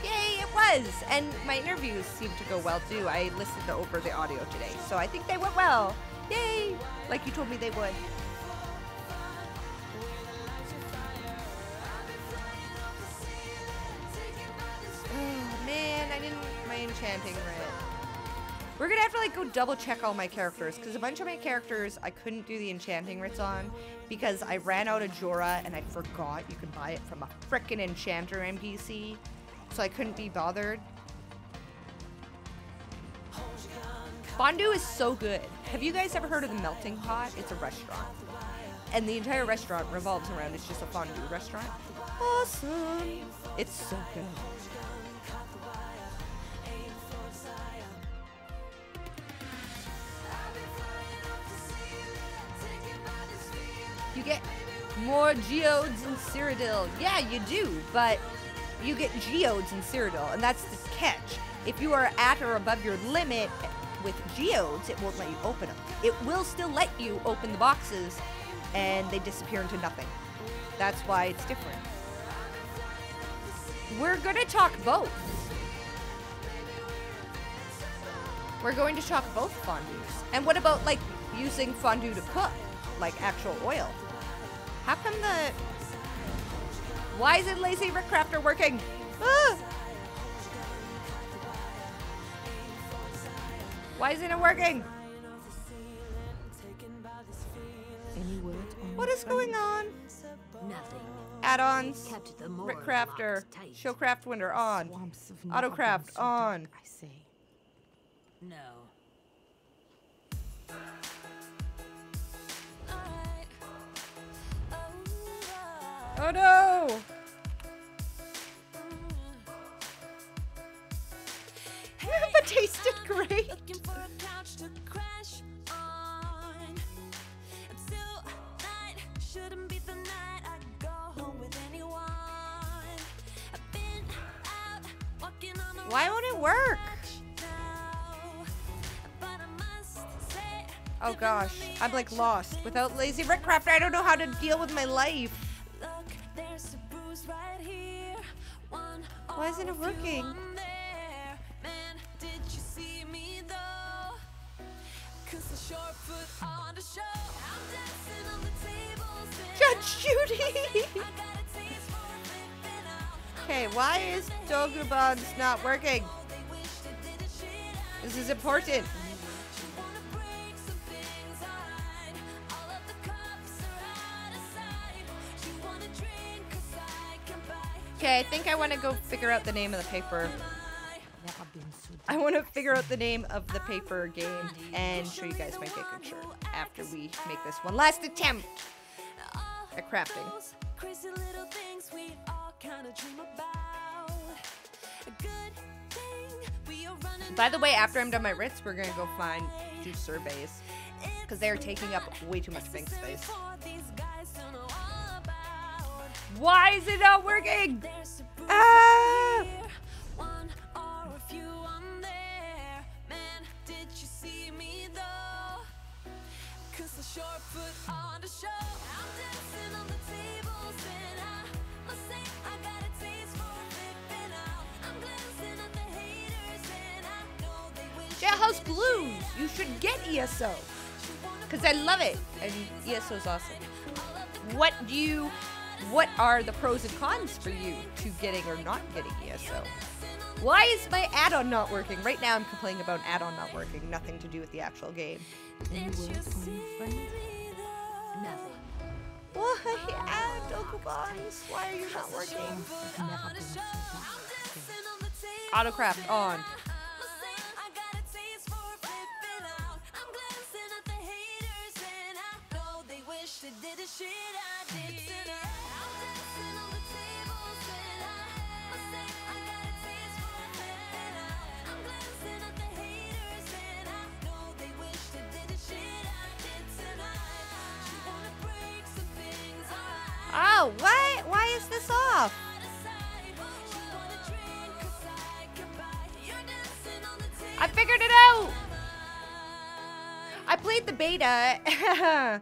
Yay, it was! And my interviews seemed to go well, too. I listened over the audio today, so I think they went well. Yay! Like you told me they would. Oh, man, I didn't... my enchanting writ. We're gonna have to, like, go double check all my characters, because a bunch of my characters I couldn't do the enchanting writs on, because I ran out of Jorah, and I forgot you can buy it from a frickin' enchanter NPC, so I couldn't be bothered. Fondue is so good. Have you guys ever heard of the Melting Pot? It's a restaurant. And the entire restaurant revolves around, it's just a fondue restaurant. Awesome. It's so good. You get more geodes in Cyrodiil. Yeah, you do, but you get geodes in Cyrodiil, and that's the catch. If you are at or above your limit with geodes, it won't let you open them. It will still let you open the boxes, and they disappear into nothing. That's why it's different. We're gonna talk both. We're going to talk both fondues. And what about, like, using fondue to cook? Like actual oil? How come the... Why isn't Lazy Rickcrafter working? Ah! Why isn't it working? Any words on What is going on? Nothing. Add-ons. Kept the more Rickcrafter. locked tight. Showcraft Window on. Swamps have never been Autocraft so on. dark, I say. No. Oh no! That tasted great. Looking for a couch to crash on. Until night shouldn't be the night I go home with anyone. I've been out walking on the Why won't it work? now, but I must say, Oh gosh, I'm like lost. Without Lazy Rickcrafter, I don't know how to deal with my life. look, there's a bruise right here. One Why isn't it working? on there. Man, did you see me though? 'Cause the short foot on the show. I'm dancing on the tables and Judge Judy! I got a taste for flipping out. Okay, why is Dogobon's not working? They wish they did the shit I This is important. wanna break some things I hide. All of the cups are out of sight. You wanna drink 'cause I can buy. Okay, I think I want to go figure out the name of the paper. Never been so I want to figure out the name of the paper game and show you guys my picture after we make this one last attempt at crafting. Those crazy little things we all kind of dream about. A good thing we are running. By the way, after I'm done my writs, we're gonna go do surveys because they're taking up way too much bank space. For these guys to know all about. Why is it not working? There's a bruise Ah! here, one or a few on there. Man, did you see me though? 'Cause the short foot on the show. I'm dancing on the tables and I must say I got a taste for flipping out. I'm glancing at the haters and I know they wish Jailhouse Blues. You should get ESO because I love it and ESO is awesome. What are the pros and cons for you to getting or not getting ESO? Why is my add-on not working? Right now I'm complaining about an add-on not working. Nothing to do with the actual game. Any words on your friend? Nothing. Why add Dogobons? Why are you not working? Swamps have never been so dark, I say. Autocraft on. They did the shit I did tonight. I'm dancing on the tables and I must say I got a taste for flipping out. I'm glancing at the haters and I know they wish they did the shit I did tonight. You wanna break some things, alright. Oh, what? Why is this off? Out of sight. figured it out! I played the beta.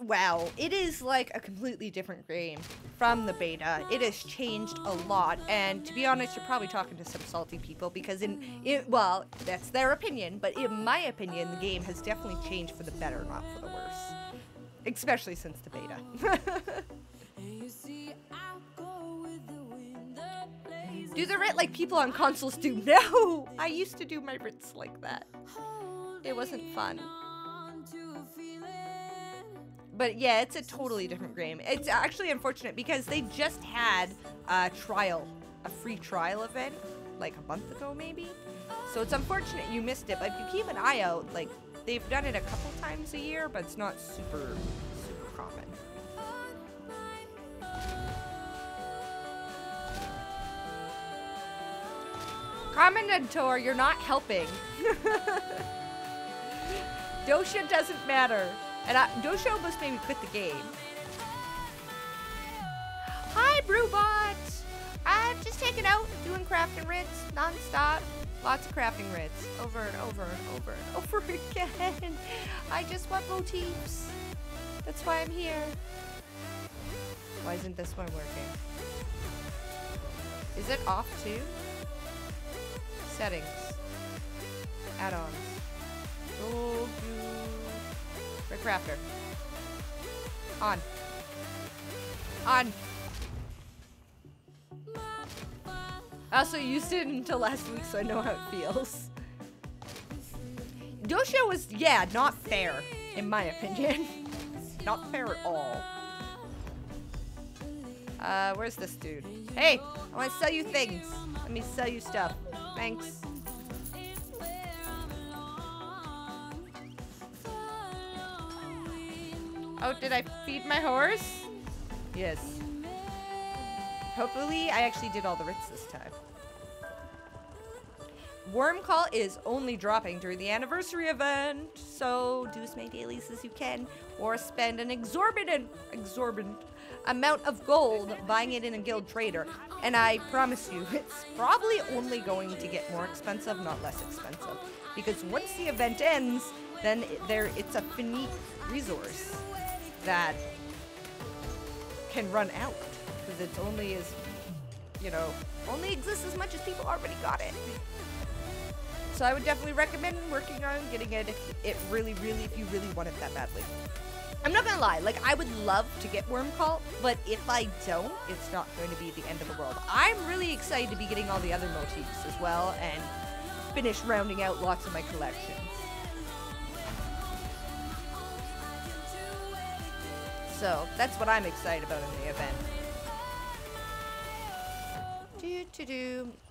Wow, it is like a completely different game from the beta. It has changed a lot, and to be honest, you're probably talking to some salty people because well, that's their opinion, but in my opinion, the game has definitely changed for the better, not for the worse. Especially since the beta. Do the writ like people on consoles do? No! I used to do my writs like that. It wasn't fun. But yeah, it's a totally different game. It's actually unfortunate because they just had a free trial event, like a month ago maybe. So it's unfortunate you missed it, but if you keep an eye out, like, they've done it a couple times a year, but it's not super common. Commentator, you're not helping. Dosha doesn't matter. And Dosha almost made me quit the game. Hi, Brewbot! I'm just hanging out, doing crafting writs, non-stop. Lots of crafting writs, over and over and over and over again. I just want motifs. That's why I'm here. Why isn't this one working? Is it off too? Settings. Add-ons. Go do... Red Crafter. On. On. I also used it until last week, so I know how it feels. Dosha was, yeah, not fair, in my opinion. Not fair at all. Where's this dude? Hey, I want to sell you things. Let me sell you stuff. Thanks. Oh, did I feed my horse? Yes. Hopefully, I actually did all the writs this time. Worm Call is only dropping during the anniversary event, so do as many dailies as you can, or spend an exorbitant amount of gold buying it in a guild trader. And I promise you, it's probably only going to get more expensive, not less expensive. Because once the event ends, then it's a finite resource that can run out. Because it's only as, only exists as much as people already got it. So I would definitely recommend working on getting it if you really want it that badly. I'm not gonna lie, like, I would love to get Worm Call, but if I don't, it's not going to be the end of the world. I'm really excited to be getting all the other motifs as well and finish rounding out lots of my collections. So that's what I'm excited about in the event.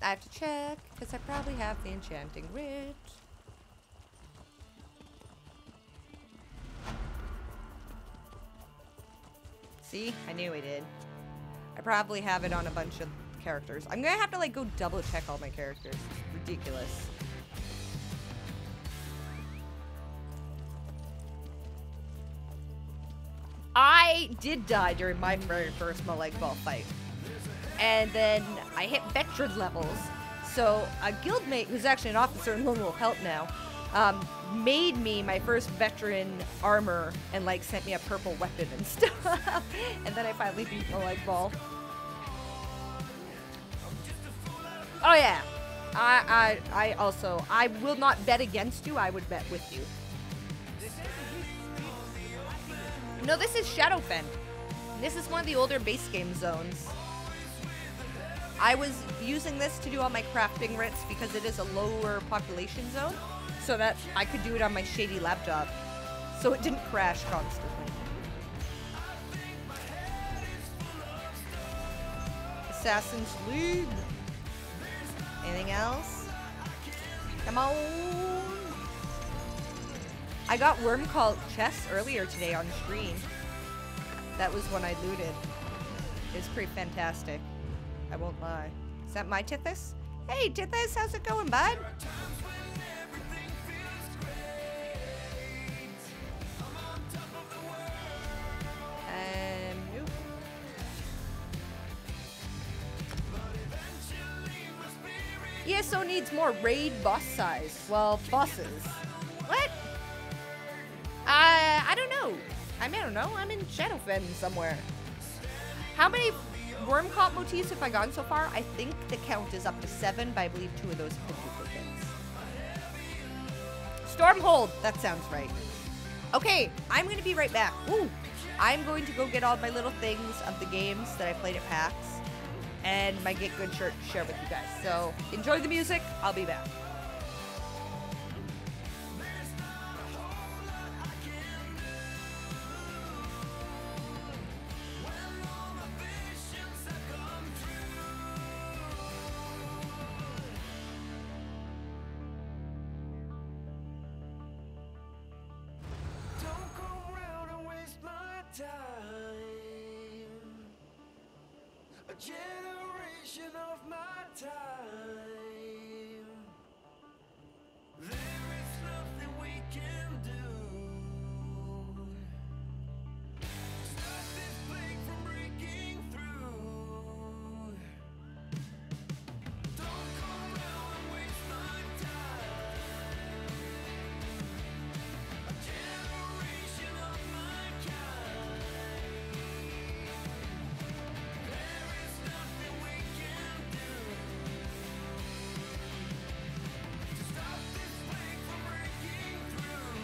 I have to check, because I probably have the enchanting writ. See? I knew I did. I probably have it on a bunch of characters. I'm gonna have to, like, go double check all my characters. It's ridiculous. I did die during my very first Maleg Ball fight. And then I hit veteran levels. So a guildmate, who's actually an officer in Lone Wolf Help now, made me my first veteran armor and, like, sent me a purple weapon and stuff. And then I finally beat Maleg Ball. Oh yeah. I also, I will not bet against you, I would bet with you. No, this is Shadowfen. This is one of the older base game zones. I was using this to do all my crafting writs because it is a lower population zone, so that I could do it on my shady laptop, so it didn't crash constantly. Assassin's League. Anything else? Come on. I got Worm Call chests earlier today on stream. That was when I looted. It's pretty fantastic. I won't lie. Is that my Tithys? Hey, Tithys, how's it going, bud? Nope. ESO needs more raid bus size. Well, buses. What? I don't know. I don't know. I'm in Shadowfen somewhere. How many worm caught motifs have I gotten so far? I think the count is up to 7, but I believe 2 of those have been duplicates. Stormhold. That sounds right. Okay, I'm going to be right back. Ooh. I'm going to go get all my little things of the games that I played at PAX and my Get Good shirt to share with you guys. So enjoy the music. I'll be back. Generation of my time. There is nothing we can do. Stop this plague from breaking through. Don't come around and waste my time. A generation of my kind. Nothing we can do to stop this plague from breaking through.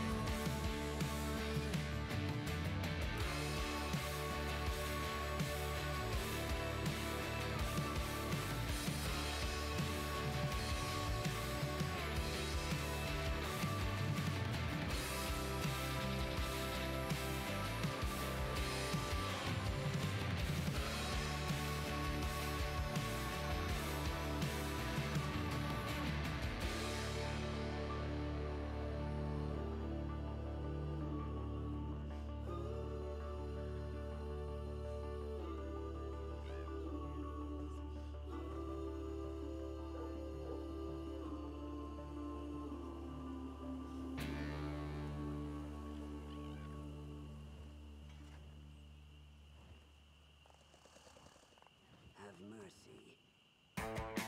Have mercy.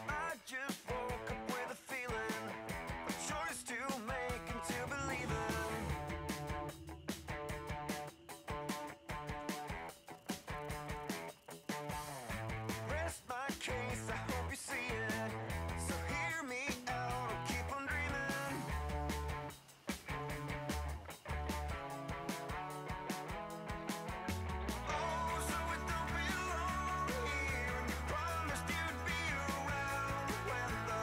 I just woke up with a feeling, a choice to make and to believe in. Rest my case, I hope you see it. So hear me out, I'll keep on dreaming. Oh, so it don't belong here. Promised you'd be around when the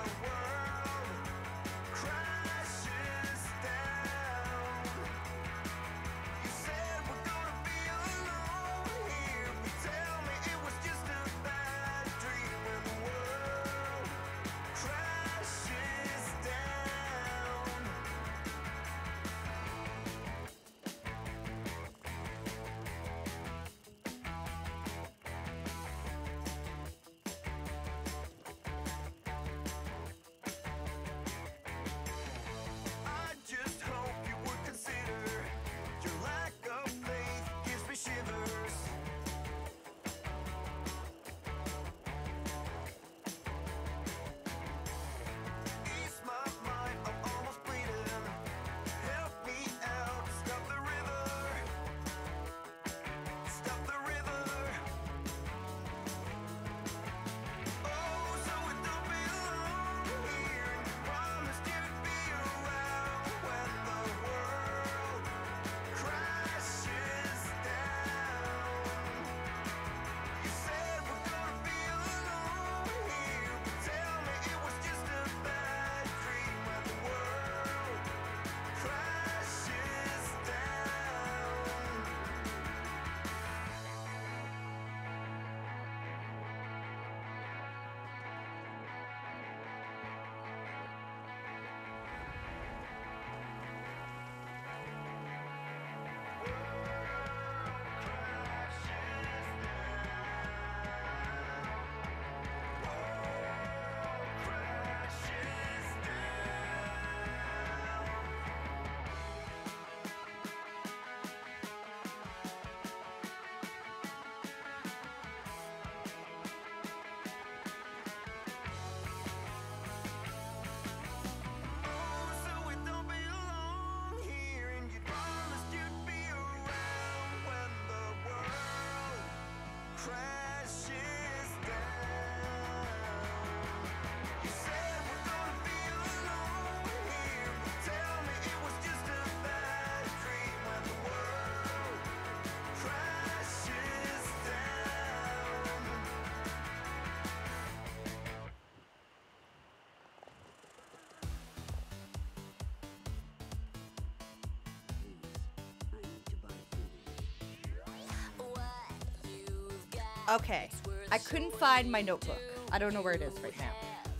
Okay, I couldn't find my notebook. I don't know where it is right now.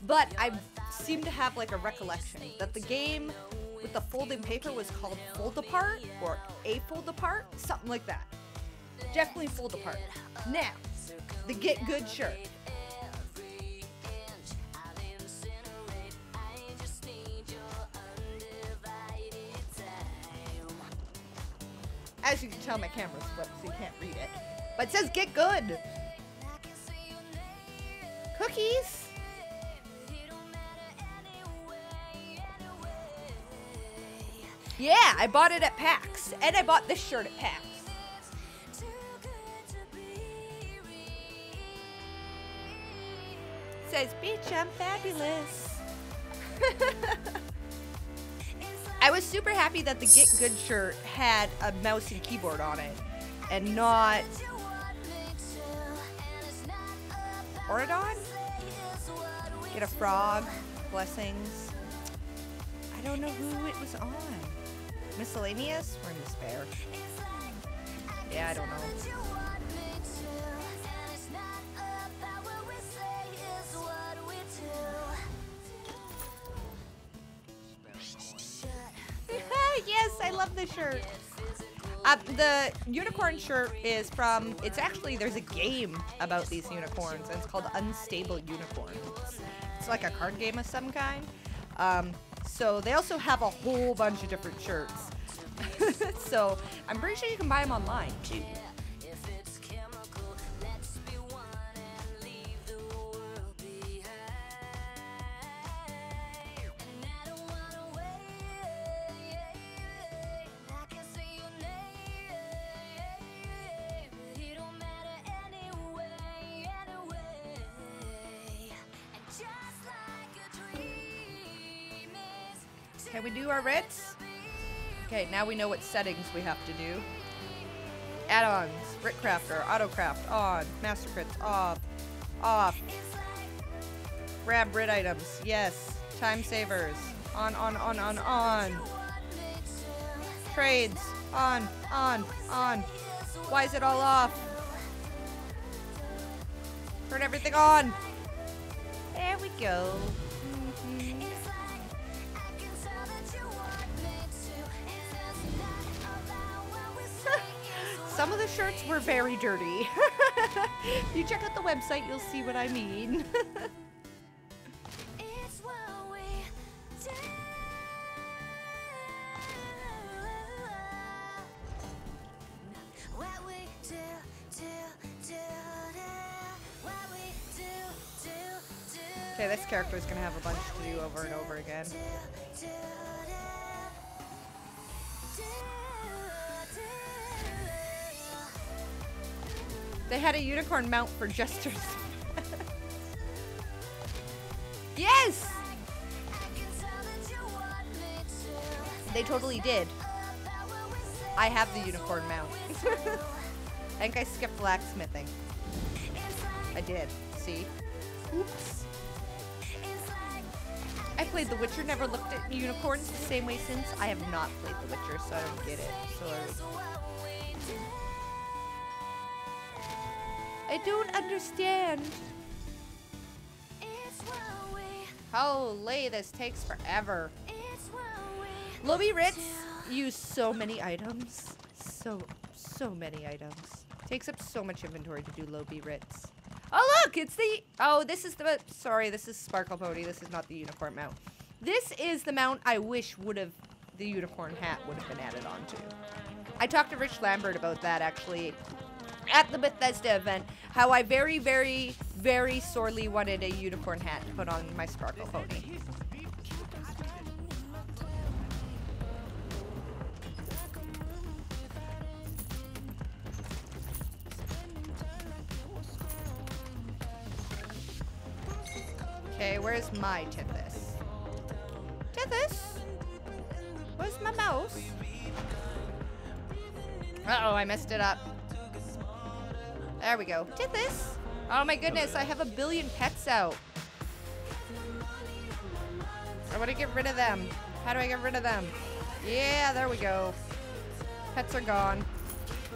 But I seem to have like a recollection that the game with the folding paper was called Fold Apart or A Fold Apart, something like that. Definitely Fold Apart. Now, the Get Good shirt. As you can tell, my camera's flipped, so you can't read it. But it says Get Good. Cookies. Yeah, I bought it at Pax. And I bought this shirt at Pax. It says, bitch, I'm fabulous. I was super happy that the Get Good shirt had a mouse and keyboard on it. And not... Oradon? Get a frog. Blessings. I don't know who it was on. Miscellaneous? We're in despair. Yeah, I don't know. Yes, I love this shirt. The unicorn shirt is from, it's actually, there's a game about these unicorns, and it's called Unstable Unicorns. It's like a card game of some kind. So they also have a whole bunch of different shirts. So I'm pretty sure you can buy them online too. Can we do our writs? Okay, now we know what settings we have to do. Add-ons, Writ Crafter, Autocraft, on, Master Crits, off, off. Grab Writ items, yes. Time savers, on. Trades, on. Why is it all off? Turn everything on. There we go. Some of the shirts were very dirty. If you check out the website, you'll see what I mean. Okay, this character is gonna have a bunch to do over and over again. They had a unicorn mount for jesters. Yes! They totally did. I have the unicorn mount. I think I skipped blacksmithing. I did. See? Oops. I played The Witcher, never looked at unicorns the same way since. I have not played The Witcher, so I don't get it. Sorry. I don't understand. Holy, this takes forever. Lobby Ritz use so many items. So many items. Takes up so much inventory to do Lobby Ritz. Oh look, it's the, oh this is the, sorry, this is Sparkle Pony. This is not the unicorn mount. This is the mount I wish would have, the unicorn hat would have been added onto. I talked to Rich Lambert about that actually at the Bethesda event, how I very, very, very sorely wanted a unicorn hat to put on my Sparkle Pony. Okay, where's my Tithys? Tithys? Where's my mouse? Uh-oh, I messed it up. There we go. Tithys! Oh my goodness, I have a billion pets out. I want to get rid of them. How do I get rid of them? Yeah, there we go. Pets are gone.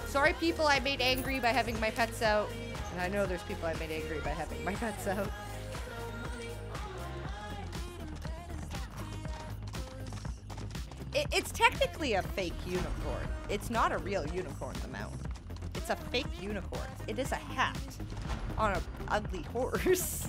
Sorry people I made angry by having my pets out. And I know there's people I made angry by having my pets out. It's technically a fake unicorn. It's not a real unicorn, the mount. It's a fake unicorn. It is a hat on an ugly horse.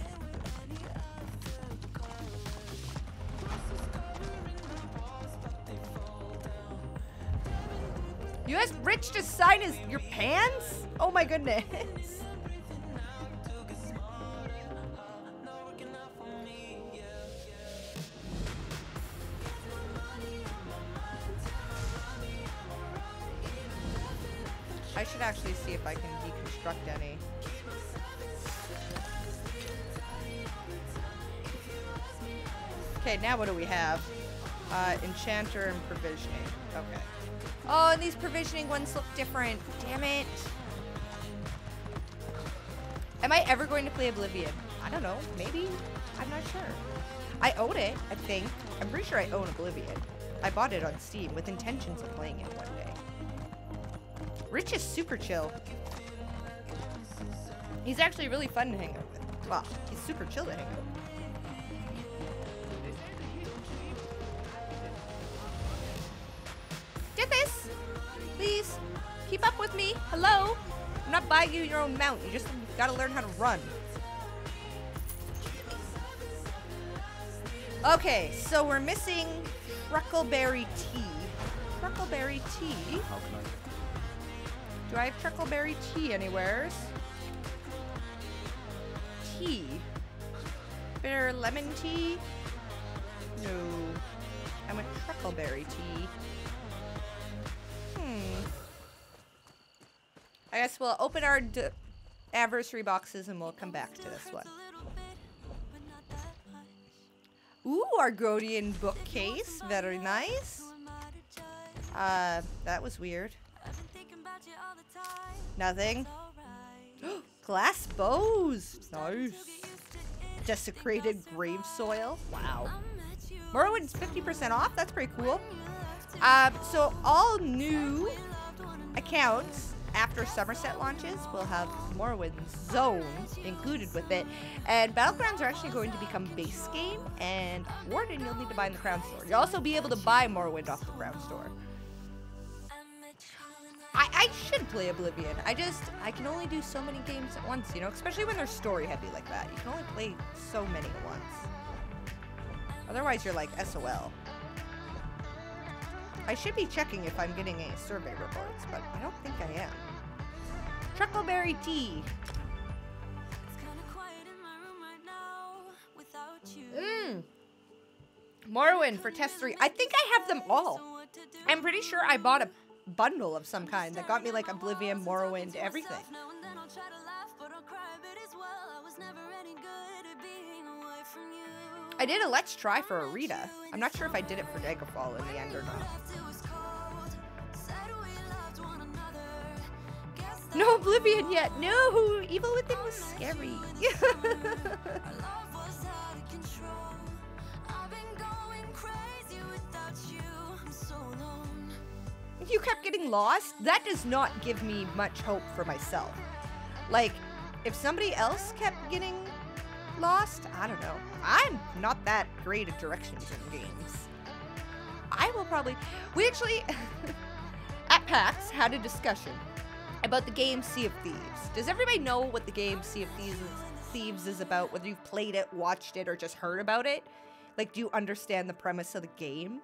You asked Rich to sign your pants? Oh my goodness. I should actually see if I can deconstruct any. Okay, now what do we have? Enchanter and provisioning. Okay. Oh, and these provisioning ones look different. Damn it. Am I ever going to play Oblivion? I don't know. Maybe. I'm not sure. I own it, I think. I'm pretty sure I own Oblivion. I bought it on Steam with intentions of playing it one day. Rich is super chill. He's actually really fun to hang out with. Well, he's super chill to hang out with. Get this! Please, keep up with me. Hello? I'm not buying you your own mount. You just gotta learn how to run. Okay, so we're missing Truckleberry tea. Truckleberry tea? Do I have Truckleberry tea anywheres? Tea. Bitter lemon tea? No. I want Truckleberry tea. I guess we'll open our anniversary boxes and we'll come back to this one. Ooh, Argonian bookcase. Very nice. That was weird. Nothing. Glass bows. Nice. Desecrated grave soil. Wow. Morrowind's 50% off. That's pretty cool. So all new accounts after Somerset launches will have Morrowind's zones included with it, and Battlegrounds are actually going to become base game, and Warden you'll need to buy in the Crown Store. You'll also be able to buy Morrowind off the Crown Store. I should play Oblivion. I can only do so many games at once, you know, especially when they're story heavy like that. You can only play so many at once. Otherwise you're like SOL. I should be checking if I'm getting any survey reports, but I don't think I am. Truckleberry tea. Morrowind for test 3. I think I have them all. I'm pretty sure I bought a bundle of some kind that got me like Oblivion, Morrowind, everything. I did a Let's Try for Arita. I'm not sure if I did it for Daggerfall in the end or not. No Oblivion yet. No, Evil Within was scary. You kept getting lost? That does not give me much hope for myself. Like, if somebody else kept getting lost, I don't know. I'm not that great at directions in games. I will probably... We actually, at PAX, had a discussion about the game Sea of Thieves. Does everybody know what the game Sea of Thieves is about? Whether you've played it, watched it, or just heard about it? Like, do you understand the premise of the game?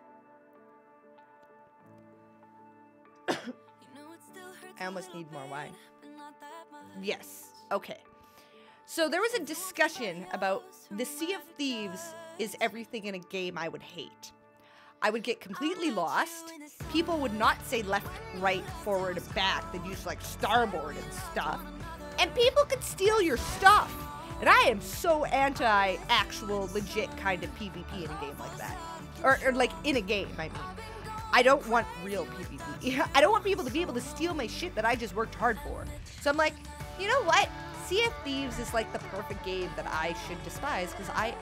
I almost need more wine. Yes. Okay. So there was a discussion about the Sea of Thieves is everything in a game I would hate. I would get completely lost. People would not say left, right, forward, and back. They'd use like starboard and stuff. And people could steal your stuff. And I am so anti-actual, legit kind of PvP in a game like that. Or like in a game, I mean. I don't want real PvP. I don't want people to be able to steal my shit that I just worked hard for. So I'm like, you know what? Sea of Thieves is like the perfect game that I should despise because I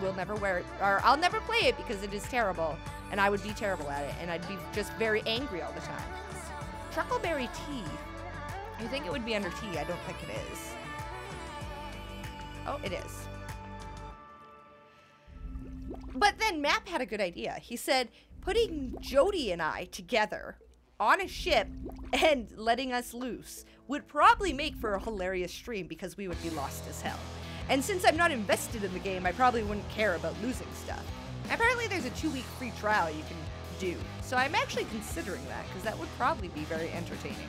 will never wear it, or I'll never play it because it is terrible, and I would be terrible at it, and I'd be just very angry all the time. Truckleberry tea. You think it would be under T? I don't think it is. Oh, it is. But then Map had a good idea. He said putting Jody and I together on a ship and letting us loose would probably make for a hilarious stream because we would be lost as hell. And since I'm not invested in the game, I probably wouldn't care about losing stuff. Apparently there's a 2-week free trial you can do. So I'm actually considering that because that would probably be very entertaining.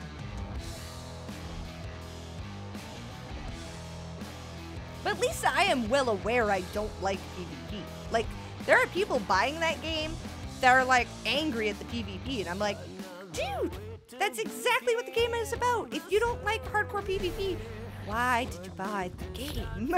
But at least I am well aware I don't like PvP. Like, there are people buying that game that are, like, angry at the PvP. And I'm like, dude, that's exactly what the game is about. If you don't like hardcore PvP, why did you buy the game?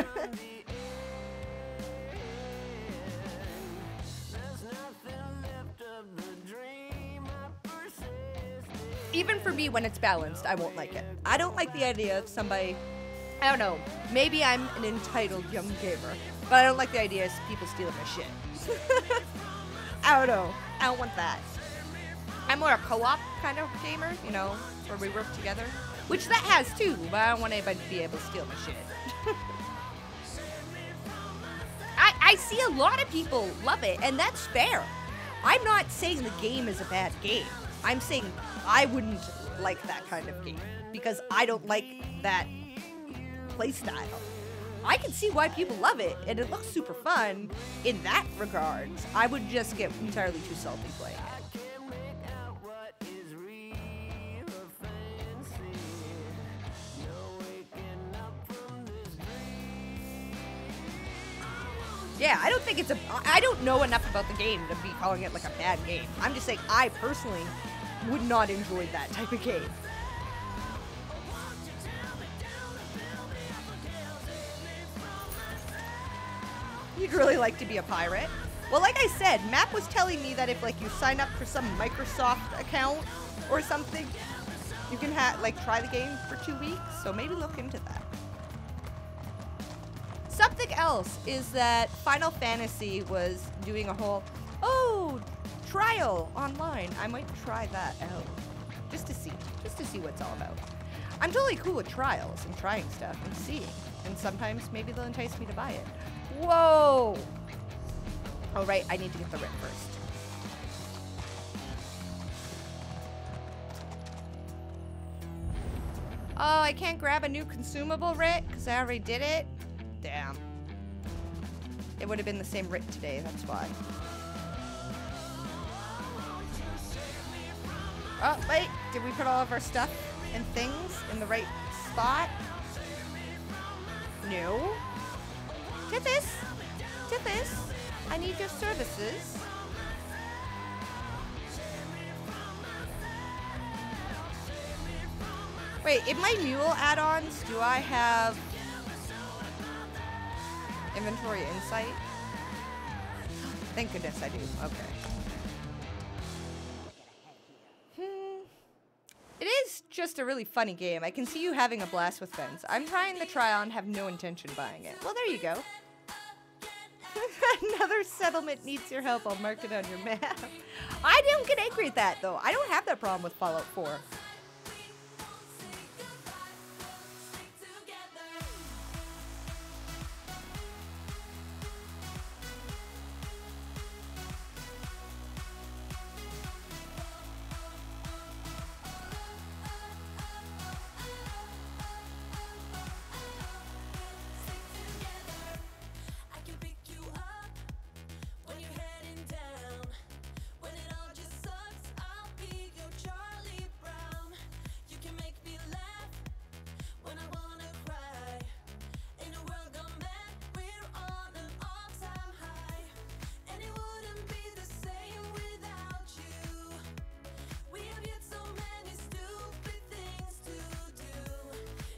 Even for me, when it's balanced, I won't like it. I don't like the idea of somebody... I don't know, maybe I'm an entitled young gamer, but I don't like the idea of people stealing my shit. I don't know, I don't want that. I'm more a co-op kind of gamer, you know, where we work together, which that has too, but I don't want anybody to be able to steal my shit. I see a lot of people love it, and that's fair. I'm not saying the game is a bad game. I'm saying I wouldn't like that kind of game, because I don't like that playstyle. I can see why people love it, and it looks super fun in that regard. I would just get entirely too salty playing it. Yeah, I don't think it's I don't know enough about the game to be calling it like a bad game. I'm just saying I personally would not enjoy that type of game. You'd really like to be a pirate? Well, like I said, Map was telling me that if like you sign up for some Microsoft account or something, you can try the game for 2 weeks. So maybe look into that. Something else is that Final Fantasy was doing a whole trial online. I might try that out just to see what it's all about. I'm totally cool with trials and trying stuff and seeing, and sometimes maybe they'll entice me to buy it. Whoa! Oh, right, I need to get the writ first. Oh, I can't grab a new consumable writ because I already did it? Damn. It would have been the same writ today, that's why. Oh, wait, did we put all of our stuff and things in the right spot? No. Tiffis, I need your services. Wait, in my mule add-ons, do I have inventory insight? Thank goodness I do. Okay. It is just a really funny game. I can see you having a blast with friends. I'm trying the trial and have no intention of buying it. Well, there you go. Another settlement needs your help. I'll mark it on your map. I don't get angry at that, though. I don't have that problem with Fallout 4.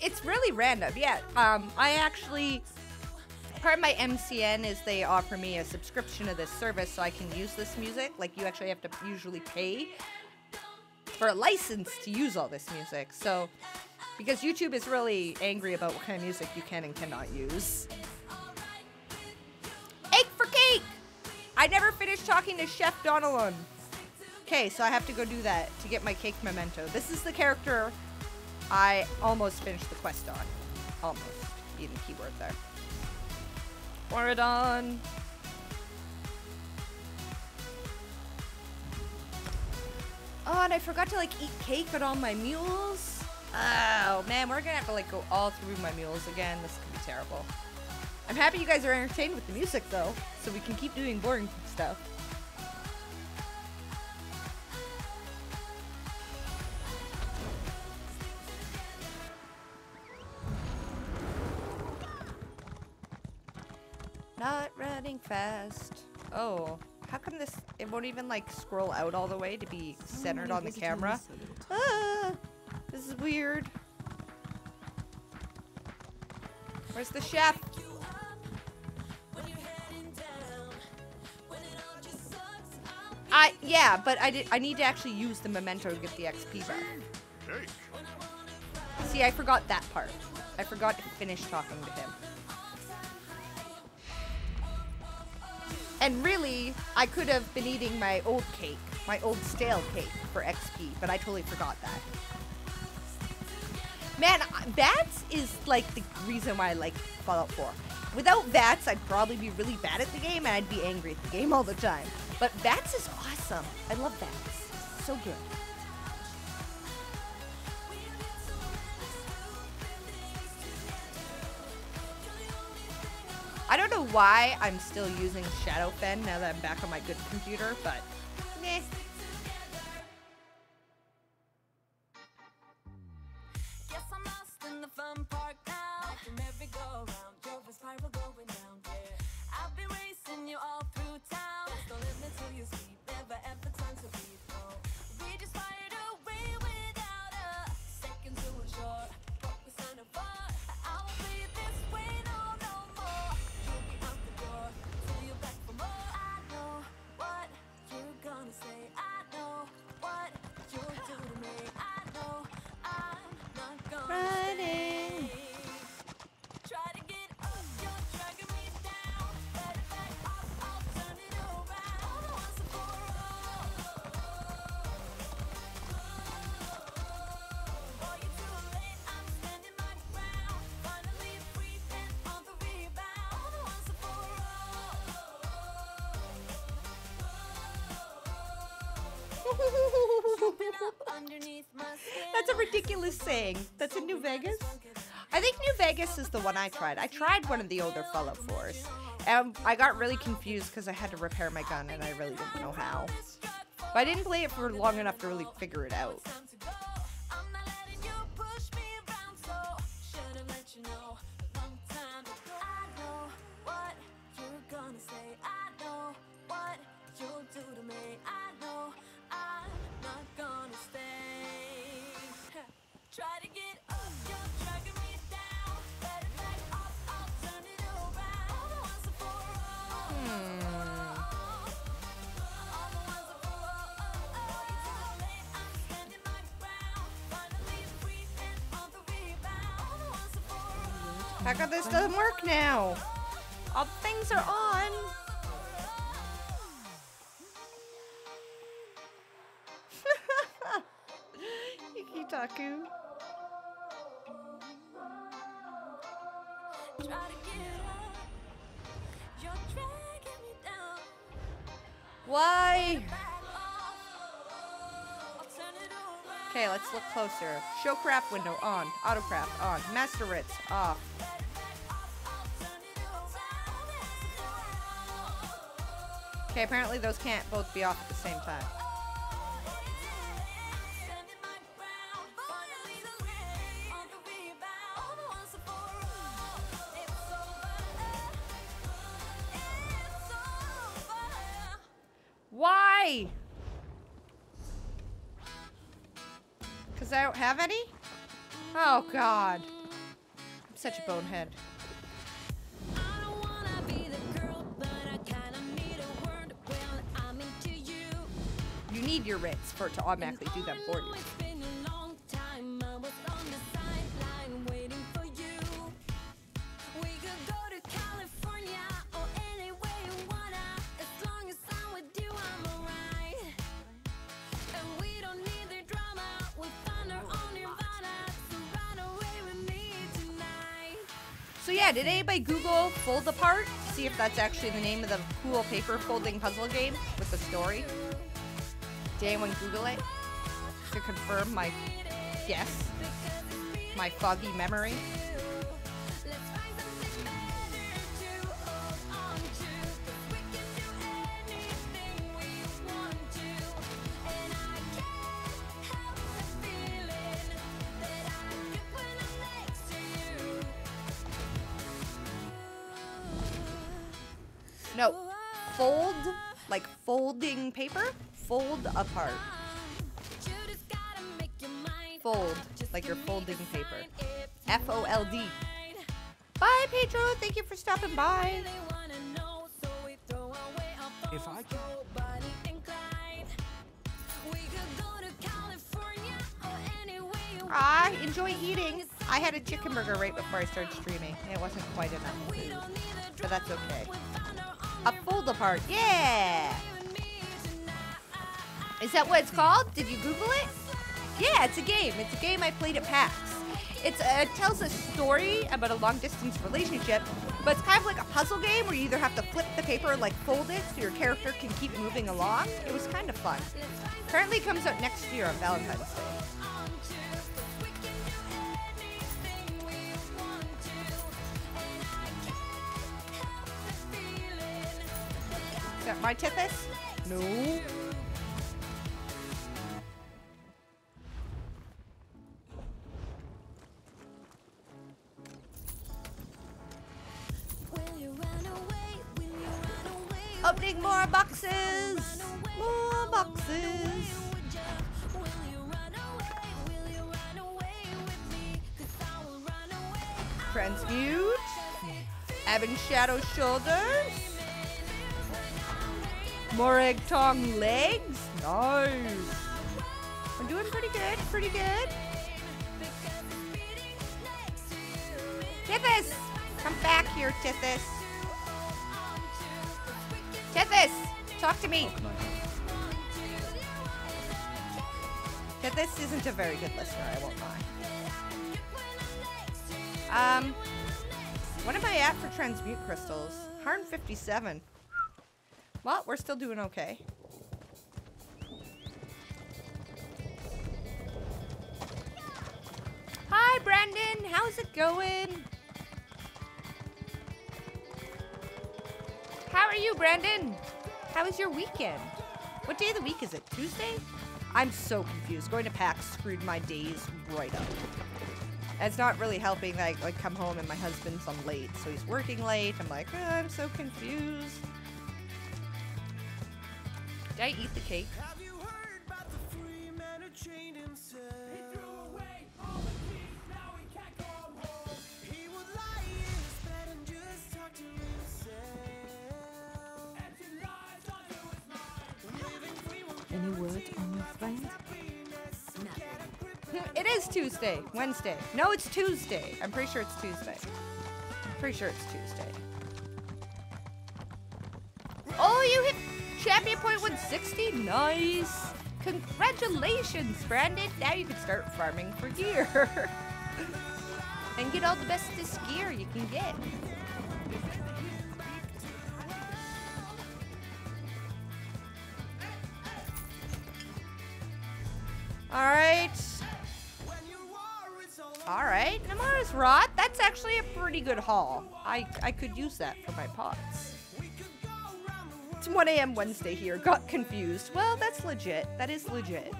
It's really random, yeah. I actually, part of my MCN is they offer me a subscription to this service so I can use this music. Like, you actually have to usually pay for a license to use all this music. So, because YouTube is really angry about what kind of music you can and cannot use. Egg for cake! I never finished talking to Chef Donalon. Okay, so I have to go do that to get my cake memento. This is the character I almost finished the quest on. Almost. Being the keyword there. Moradon. Oh, and I forgot to like eat cake on all my mules. Oh man, we're gonna have to like go all through my mules again. This could be terrible. I'm happy you guys are entertained with the music though, so we can keep doing boring stuff. Not running fast. Oh, how come this, it won't even like scroll out all the way to be centered on the camera? Ah, this is weird. Where's the chef? Yeah, but I need to actually use the memento to get the XP back. See, I forgot that part. I forgot to finish talking to him. And really, I could have been eating my old cake, my old stale cake for XP, but I totally forgot that. Man, bats is like the reason why I like Fallout 4. Without bats, I'd probably be really bad at the game and I'd be angry at the game all the time. But bats is awesome. I love bats. So good. I don't know why I'm still using Shadowfen now that I'm back on my good computer, but meh. Guess I'm lost in the fun park now. Like a merry-go-round, drove a spiral going down, yeah. I've been racing you all through town. Don't let me till you sleep, never ever time to be no. We just fired away without a second to ensure what we signed up for. I won't be this way, no more. You'll be out the door till you're back for more. I know what you're gonna say. I know what you'll do to me. I know I'm not gonna Running. try to get up, you're dragging me down. Better back off, I'll turn it around once and for all. Boy, you're too late, I'm standing my ground. Finally free and on the rebound once and for all. Jumping up underneath my skin. That's a ridiculous saying. That's in New Vegas? I think New Vegas is the one I tried. I tried one of the older Fallout 4s. And I got really confused because I had to repair my gun and I really didn't know how. But I didn't play it for long enough to really figure it out. Time to go. I'm not letting you push me around, so should've let you know a long time ago. I know what you're gonna say. I know what you'll do to me. I know I'm not gonna stay. Try to get up, you're dragging me down. Better back off, I'll turn it around once and for all. All the ones that for all. You're too late, I'm standing my ground. Finally free and on the rebound once and for all. How come this doesn't work now? All the things are on. Yukitaku. Try to get up, you're dragging me down. Why? Back off, I'll turn it around. Okay, let's look closer. Show craft window on. Autocraft on. Master writs off. Okay, apparently those can't both be off at the same time. Why? Because I don't have any? Oh, God. I'm such a bonehead. I don't wanna be the girl, but I kinda need a word when I'm into you. You need your writs for it to automatically do them for you. It's been a long time. I was on the sideline waiting for you. We could go to California or anywhere you wanna. As long as I'm with you, I'm alright. And we don't need the drama. We'll find our own Nirvana. So So yeah, did anybody Google Fold Apart? See if that's actually the name of the cool paper folding puzzle game with the story. Did anyone Google it to confirm my guess? My foggy memory? No, fold, like folding paper, fold apart. Fold, like you're folding paper. F-O-L-D. Bye, Pedro. Thank you for stopping by. If I can. Ah, enjoy eating. I had a chicken burger right before I started streaming. It wasn't quite enough food, but that's okay. A fold apart, yeah! Is that what it's called? Did you Google it? Yeah, it's a game. It's a game I played at PAX. It tells a story about a long-distance relationship, but it's kind of like a puzzle game where you either have to flip the paper, like fold it, so your character can keep moving along. It was kind of fun. Apparently it comes out next year on Valentine's Day. Is that my Tithis? No. Opening more boxes! More boxes! Transmute. Ebon Shadow Shoulders. Morag Tong Legs. Nice. We're doing pretty good, pretty good. Tithis! Come back here, Tithis. Tithis! Talk to me. Tithis isn't a very good listener, I won't lie. What am I at for transmute crystals? 157. Well, we're still doing okay. Hi, Brandon. How's it going? How are you, Brandon? How was your weekend? What day of the week is it? Tuesday? I'm so confused. Going to PAX screwed my days right up. And it's not really helping that I come home and my husband's on late, so he's working late. I'm like, oh, I'm so confused. Did I eat the cake? Have you heard about the free man who chained himself? He threw away all the keys, now he can't go home. He would lie in his bed and just talk to himself. Empty lies onto his mind. Living free will Any word on your friend? It is Tuesday. Wednesday. No, it's Tuesday. I'm pretty sure it's Tuesday. Pretty sure it's Tuesday. Oh, you hit champion point 160. Nice. Congratulations, Brandon. Now you can start farming for gear. And get all the bestest gear you can get. Alright. Alright, Namara's Rot. That's actually a pretty good haul. I could use that for my pots. It's 1 a.m. Wednesday here. Got confused. Well, that's legit. That is legit.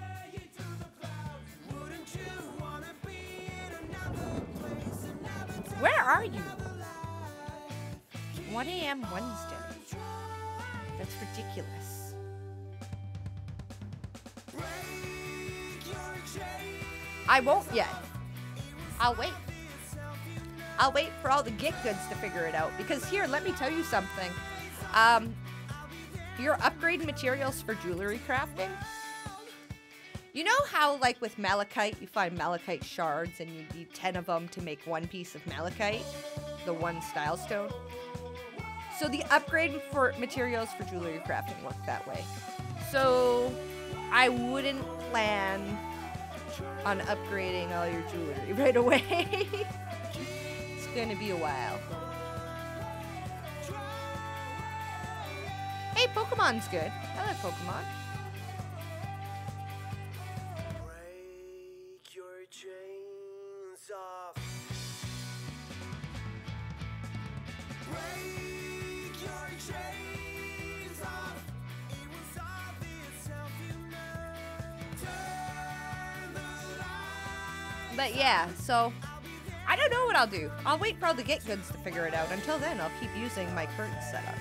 Where are you? 1 a.m. Wednesday. That's ridiculous. I won't yet. I'll wait. I'll wait for all the get goods to figure it out. Because here, let me tell you something. Your upgrade materials for jewelry crafting. You know how, like, with malachite, you find malachite shards and you need 10 of them to make one piece of malachite? The one style stone? So the upgrade for materials for jewelry crafting work that way. So I wouldn't plan on upgrading all your jewelry right away. gonna be a while. Hey, Pokemon's good. I like Pokemon. Break your chains off. Break your chains off. It was obvious self you know. Turn the light. But yeah, so I don't know what I'll do. I'll wait for all the get goods to figure it out. Until then, I'll keep using my current setup.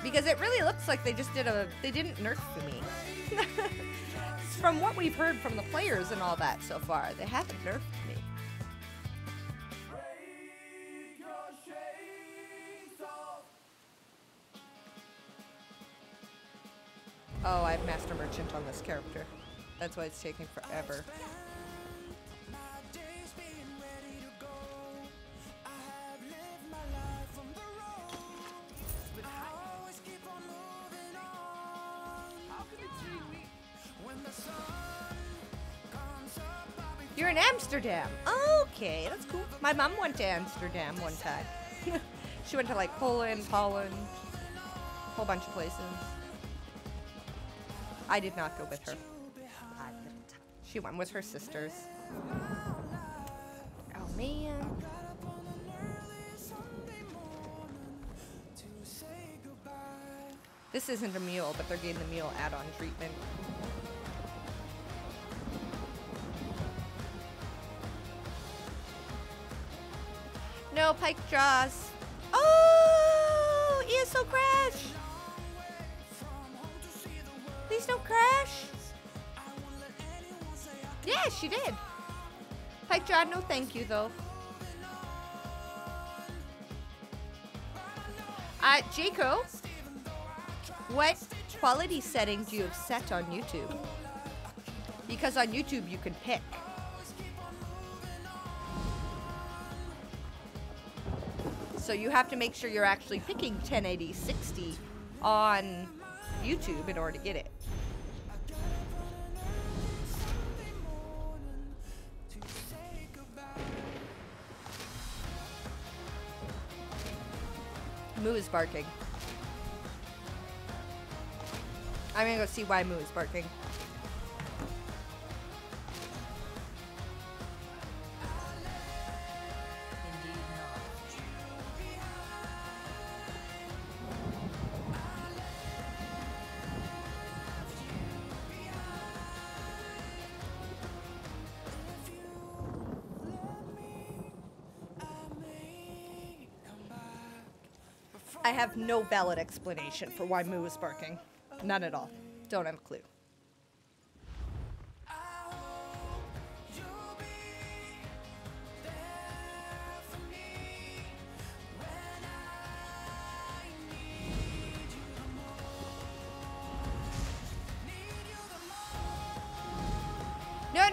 Because it really looks like they just they didn't nerf me. From what we've heard from the players and all that so far, they haven't nerfed me. Oh, I have Master Merchant on this character. That's why it's taking forever. You're in Amsterdam. Okay, that's cool. My mom went to Amsterdam one time. She went to like Poland, Holland, a whole bunch of places. I did not go with her. I didn't. She went with her sisters. Oh man. This isn't a meal, but they're getting the meal add-on treatment. No, Pike Jaws. Oh, ESO crash. Please don't crash. Yeah, she did. Pike Jaw, no thank you, though. Jaco, what quality setting do you have set on YouTube? Because on YouTube, you can pick. So you have to make sure you're actually picking 1080 60 on YouTube in order to get it. Moo is barking. I'm gonna go see why Moo is barking. I have no valid explanation for why Moo is barking. None at all. Don't have a clue.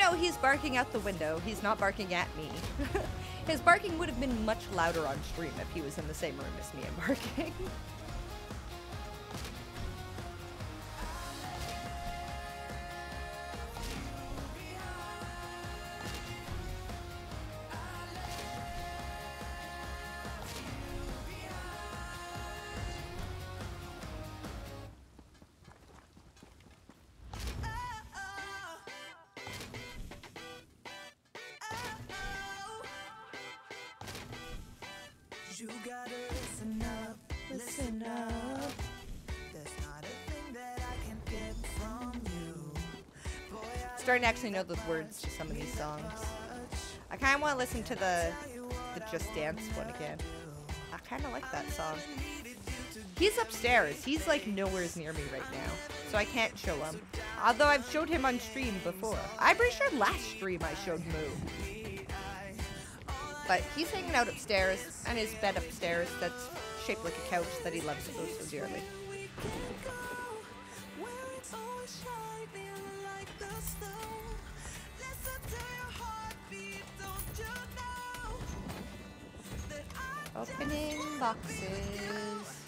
No, he's barking out the window. He's not barking at me. His barking would have been much louder on stream if he was in the same room as me and barking. You gotta listen up, listen up. There's not a thing that I can get from you. Boy, Starting to actually know the words to some of these songs. I kind of want to listen to the Just Dance one again. I kind of like that song. He's upstairs. He's like nowhere near me right now, so I can't show him. Although I've showed him on stream before. I'm pretty sure last stream I showed Moo. But he's hanging out upstairs, and his bed upstairs that's shaped like a couch that he loves so dearly. Opening boxes.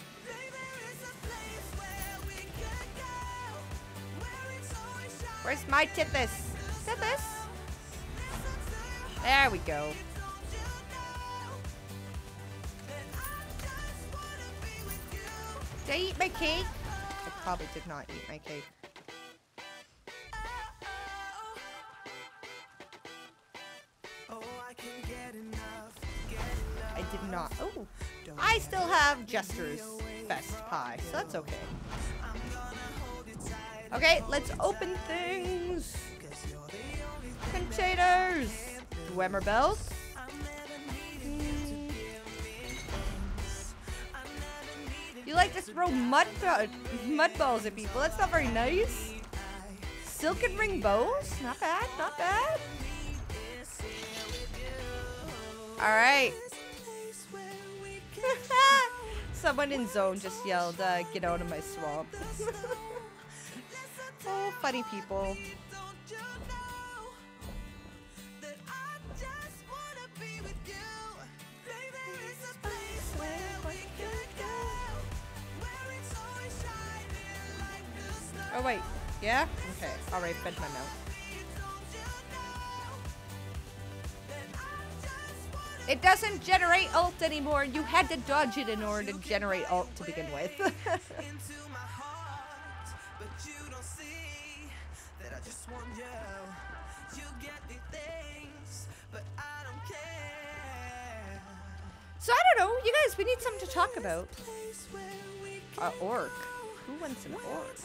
Where's my Tithis? Tithis? There we go. I eat my cake? I probably did not eat my cake. I did not. Oh, I still have Jester's Fest pie, so that's okay. Okay, let's open things. Containers. Dwemer bells. You like to throw mud balls at people. That's not very nice. Silken ring bows. Not bad, not bad. Alright. Someone in zone just yelled, get out of my swamp. Oh, funny people. Oh wait, yeah? Okay, alright, fed my mouth. It doesn't generate ult anymore. You had to dodge it in order to generate ult to begin with. So I don't know, you guys, we need something to talk about. Orc. Who wants an orc?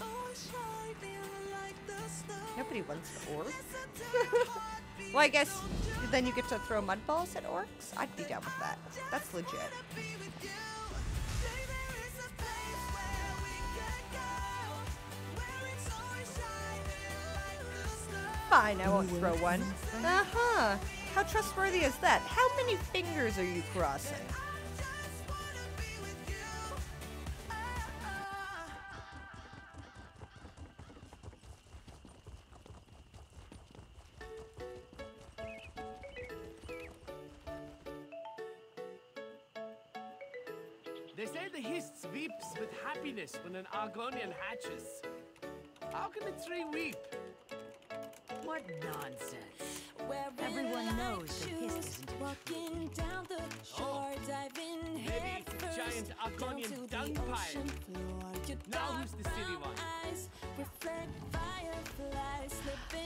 Nobody wants an orc. Well, I guess then you get to throw mud balls at orcs? I'd be down with that. That's legit. Fine, I won't throw one. Uh-huh. How trustworthy is that? How many fingers are you crossing? They say the Hist weeps with happiness when an Argonian hatches. How can a tree weep? What nonsense. Everyone knows the Hist isn't Walking down the shore, diving Maybe it's a giant Argonian dung pile. Now who's the silly one?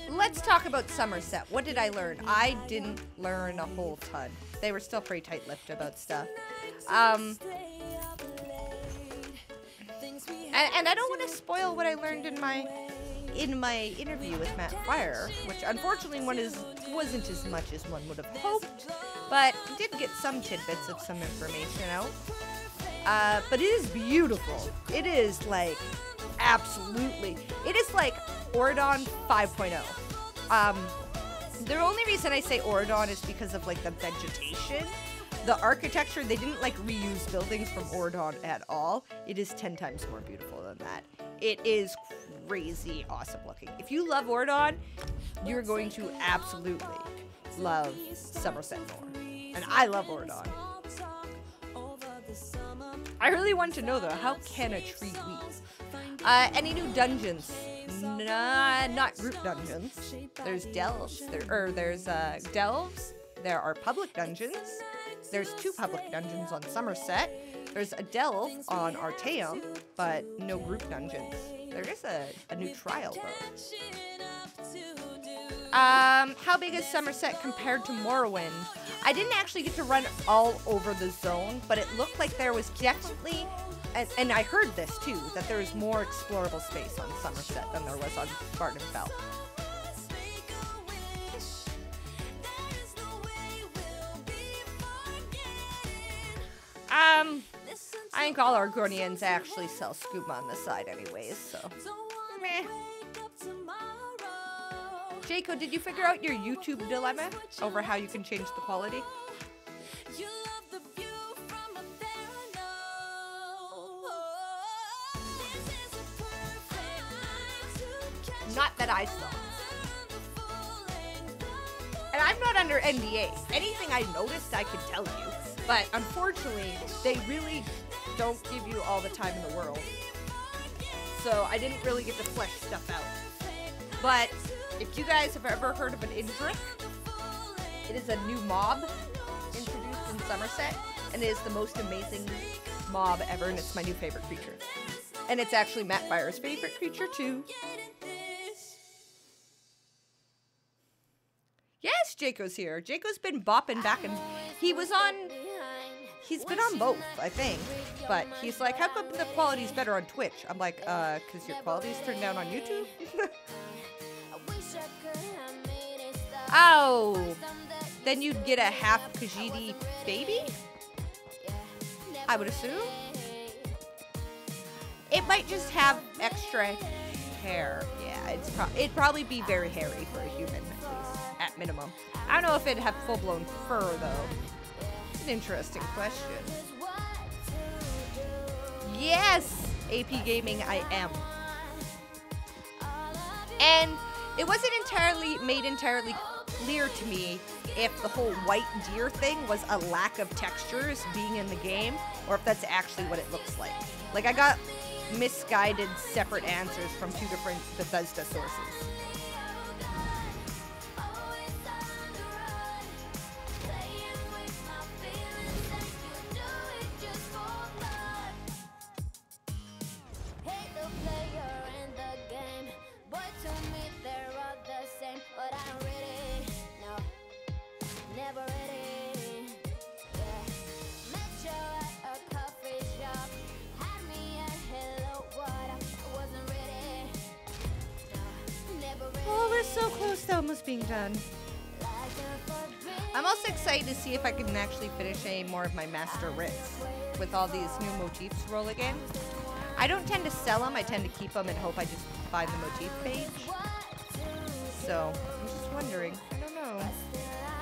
Let's talk about Somerset. What did I learn? I didn't learn a whole ton. They were still pretty tight-lipped about stuff. And I don't want to spoil what I learned in my interview with Matt Fire, which unfortunately wasn't as much as one would have hoped, but did get some tidbits of some information out. But it is beautiful. It is like absolutely. It is like Oridon 5.0. The only reason I say Oridon is because of like the vegetation. The architecture, they didn't like reuse buildings from Oridon at all. It is 10 times more beautiful than that. It is crazy awesome looking. If you love Oridon, you're going to absolutely love Somerset more. And I love Oridon. I really want to know though, how can a tree weep? Any new dungeons? Not group dungeons. There's delves. There's delves. There are public dungeons. There's 2 public dungeons on Somerset. There's a delve on Artaeum, but no group dungeons. There is a new trial though. How big is Somerset compared to Morrowind? I didn't actually get to run all over the zone, but it looked like there was definitely, and I heard this too, that there was more explorable space on Somerset than there was on Garden Fell. I think all Argonians actually sell skooma on the side anyways, so. Meh. Jaco, did you figure out your YouTube dilemma over how you can change the quality? Not that I saw. And I'm not under NDA. Anything I noticed, I could tell you. But unfortunately, they really don't give you all the time in the world. So I didn't really get to flesh stuff out. But if you guys have ever heard of an Indrik, it is a new mob introduced in Somerset. And it is the most amazing mob ever, and it's my new favorite creature. And it's actually Matt Fire's favorite creature too. Yes, Jaco's here. Jaco's been bopping back and he's been on both, I think. But he's like, how come the quality's better on Twitch? I'm like, cause your quality's turned down on YouTube? Oh, then you'd get a half Khajiit baby? I would assume. It might just have extra hair. Yeah, it'd probably be very hairy for a human, at least, at minimum. I don't know if it'd have full-blown fur, though. It's an interesting question. Yes! AP Gaming, I am. And it wasn't made entirely clear to me if the whole white deer thing was a lack of textures being in the game, or if that's actually what it looks like. Like, I got misguided separate answers from 2 different Bethesda sources. Oh, we're so close to almost being done. I'm also excited to see if I can actually finish any more of my master writs with all these new motifs rolling in. I don't tend to sell them, I tend to keep them and hope I just buy the motif page. So, I'm just wondering. I don't know.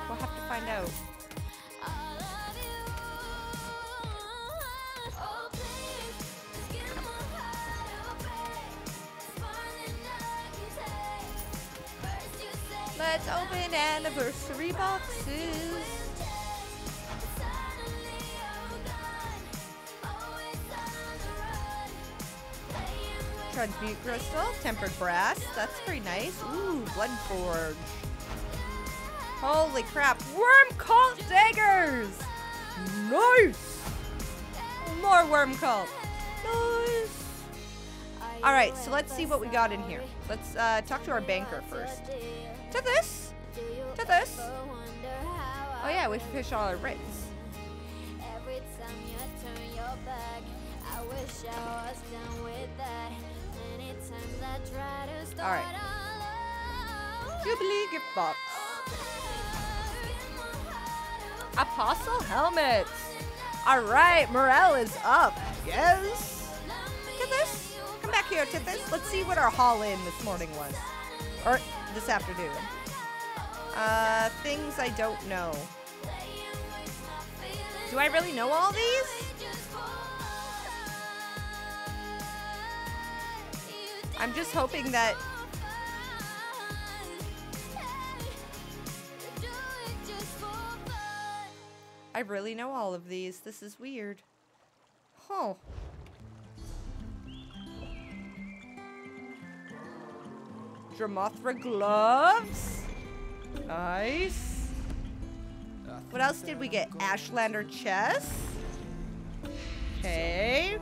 We'll have to find out. Let's open anniversary boxes. Transmute crystal, tempered brass. That's pretty nice. Ooh, Bloodforge. Holy crap. Worm cult daggers. Nice. More worm cult. Nice. All right, so let's see what we got in here. Let's talk to our banker first. To this. To this. Oh yeah, we fish all our writs. Every time you turn your back, I wish I was done with that. Many times I try to start All right. Jubilee gift box. Apostle helmets. All right, morale is up. Yes. To this. Come back here, to this. Let's see what our haul in this morning was. Or this afternoon. Things I don't know. Do I really know all these? I'm just hoping that... I really know all of these. This is weird. Huh. Dramothra gloves. Nice. What else did we get? Ashlander chest. Okay.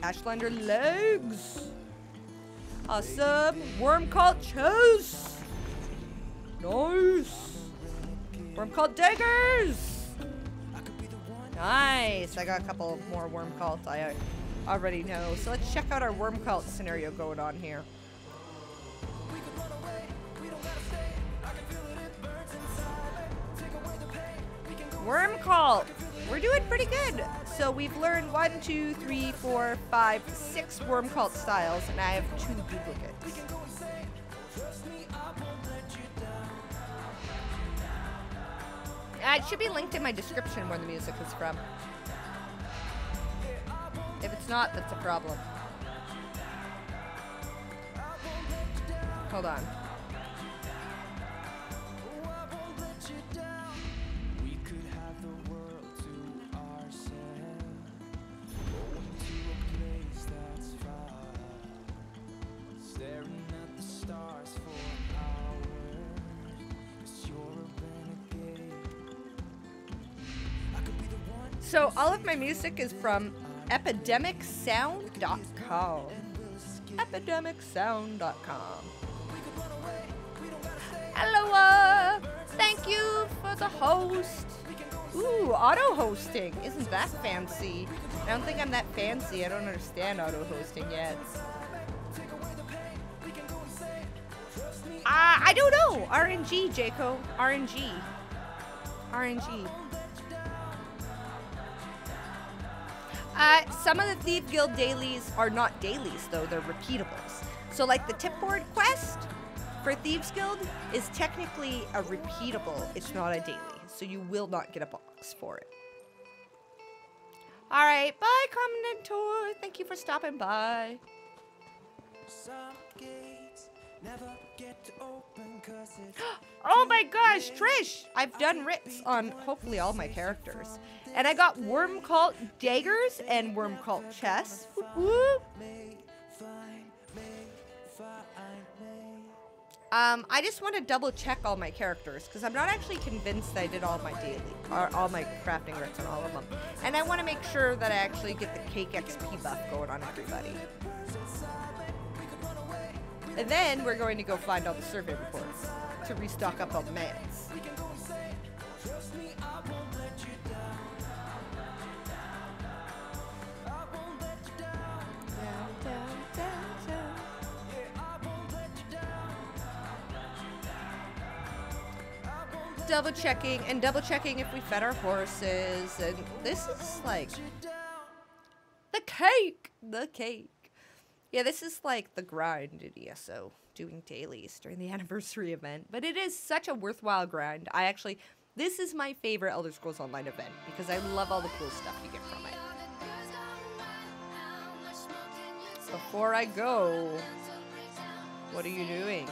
Ashlander legs. Awesome. Worm cult chest. Nice. Worm cult daggers. Nice. I got a couple more worm cults I already know. So let's check out our worm cult scenario going on here. Worm cult. We're doing pretty good. So we've learned 1, 2, 3, 4, 5, 6 worm cult styles, and I have 2 duplicates. It should be linked in my description where the music is from. If it's not, that's a problem. Hold on. So all of my music is from epidemicsound.com. epidemicsound.com. Hello, thank you for the host. Ooh, auto-hosting. Isn't that fancy? I don't think I'm that fancy. I don't understand auto-hosting yet. I don't know. RNG, Jaco. RNG. RNG. Some of the Thief Guild dailies are not dailies, though. They're repeatables. So, like, the tipboard quest for Thieves Guild is technically a repeatable. It's not a daily. So you will not get a box for it. Alright, bye, Commentator. Thank you for stopping by. Some gates never get to open 'cause it's Oh my gosh, Trish! I've done writs on hopefully all my characters. And I got Worm Cult daggers and Worm Cult chests. Whoop, whoop. I just want to double check all my characters because I'm not actually convinced that I did all my daily or all my crafting writs on all of them. And I want to make sure that I actually get the cake XP buff going on everybody. And then we're going to go find all the survey reports to restock up on the mans. Double checking if we fed our horses, and this is like the cake. Yeah, this is like the grind in ESO, doing dailies during the anniversary event, but it is such a worthwhile grind. This is my favorite Elder Scrolls Online event because I love all the cool stuff you get from it. Before I go, what are you doing?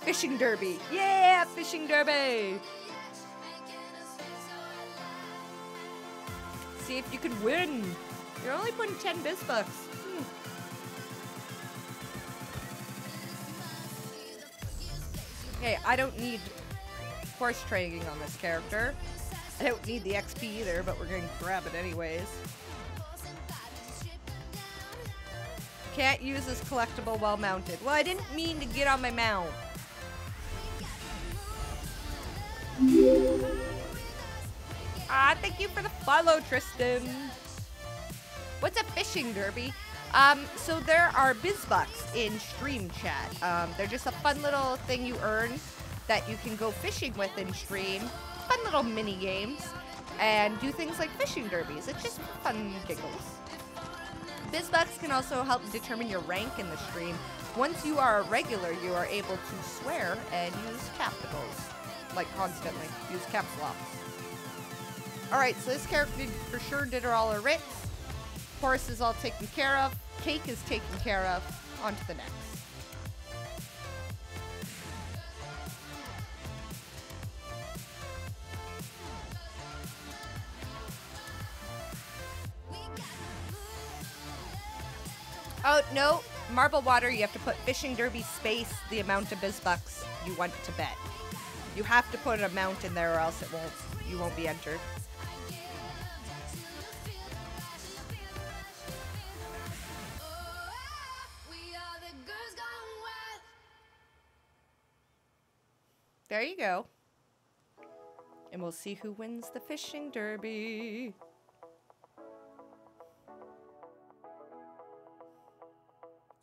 Fishing derby. Yeah, fishing derby. See if you can win. You're only putting 10 biz bucks. Okay, I don't need horse training on this character. I don't need the XP either, but we're going to grab it anyways. Can't use this collectible while mounted. Well, I didn't mean to get on my mount. Thank you for the follow, Tristan. What's a fishing derby? So there are bizbucks in stream chat. They're just a fun little thing you earn that you can go fishing with in stream. Fun little mini games and do things like fishing derbies. It's just fun giggles. Bizbucks can also help determine your rank in the stream. Once you are a regular, you are able to swear and use capitals. Like constantly. Use caps locks. Alright, so this character for sure did all her writs. Horse is all taken care of. Cake is taken care of. On to the next. Oh, no. Marble Water, you have to put fishing derby space the amount of bizbucks you want to bet. You have to put an amount in there or else you won't be entered. There you go. And we'll see who wins the fishing derby.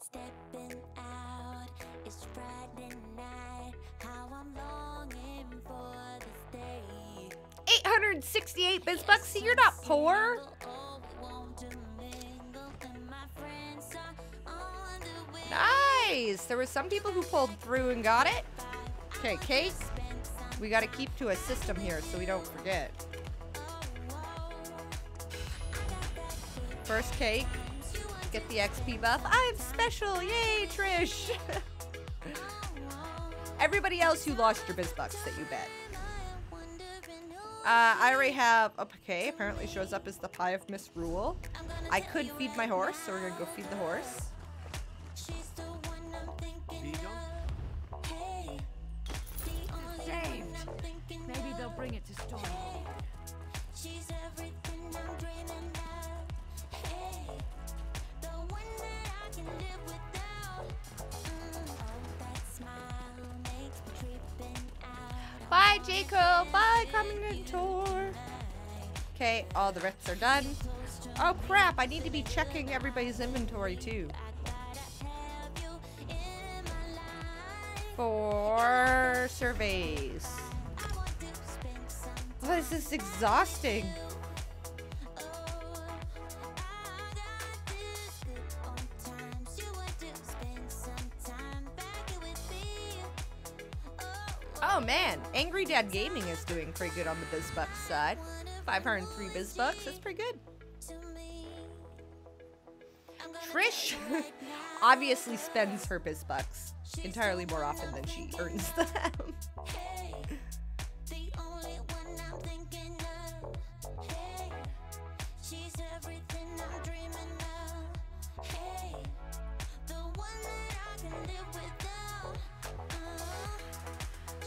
Stepping out, it's Friday night. How I'm longing for this day. 868 bizbucks. See, you're not poor. Nice. There were some people who pulled through and got it. Okay, Kate. We got to keep to a system here so we don't forget. First cake. Get the XP buff. I'm special. Yay, Trish. Everybody else, you lost your bizbucks that you bet. I already have... Okay, apparently shows up as the Pie of Misrule. I could feed my horse, so we're going to go feed the horse. Maybe they'll bring it to store. She's everything I'm dreaming about. Jacob. Bye, commentator. Okay, all the writs are done. Oh crap, I need to be checking everybody's inventory too. For surveys. Oh, this is exhausting. Oh man, Angry Dad Gaming is doing pretty good on the BizBucks side. 503 BizBucks, that's pretty good. Trish obviously spends her BizBucks entirely more often than she earns them.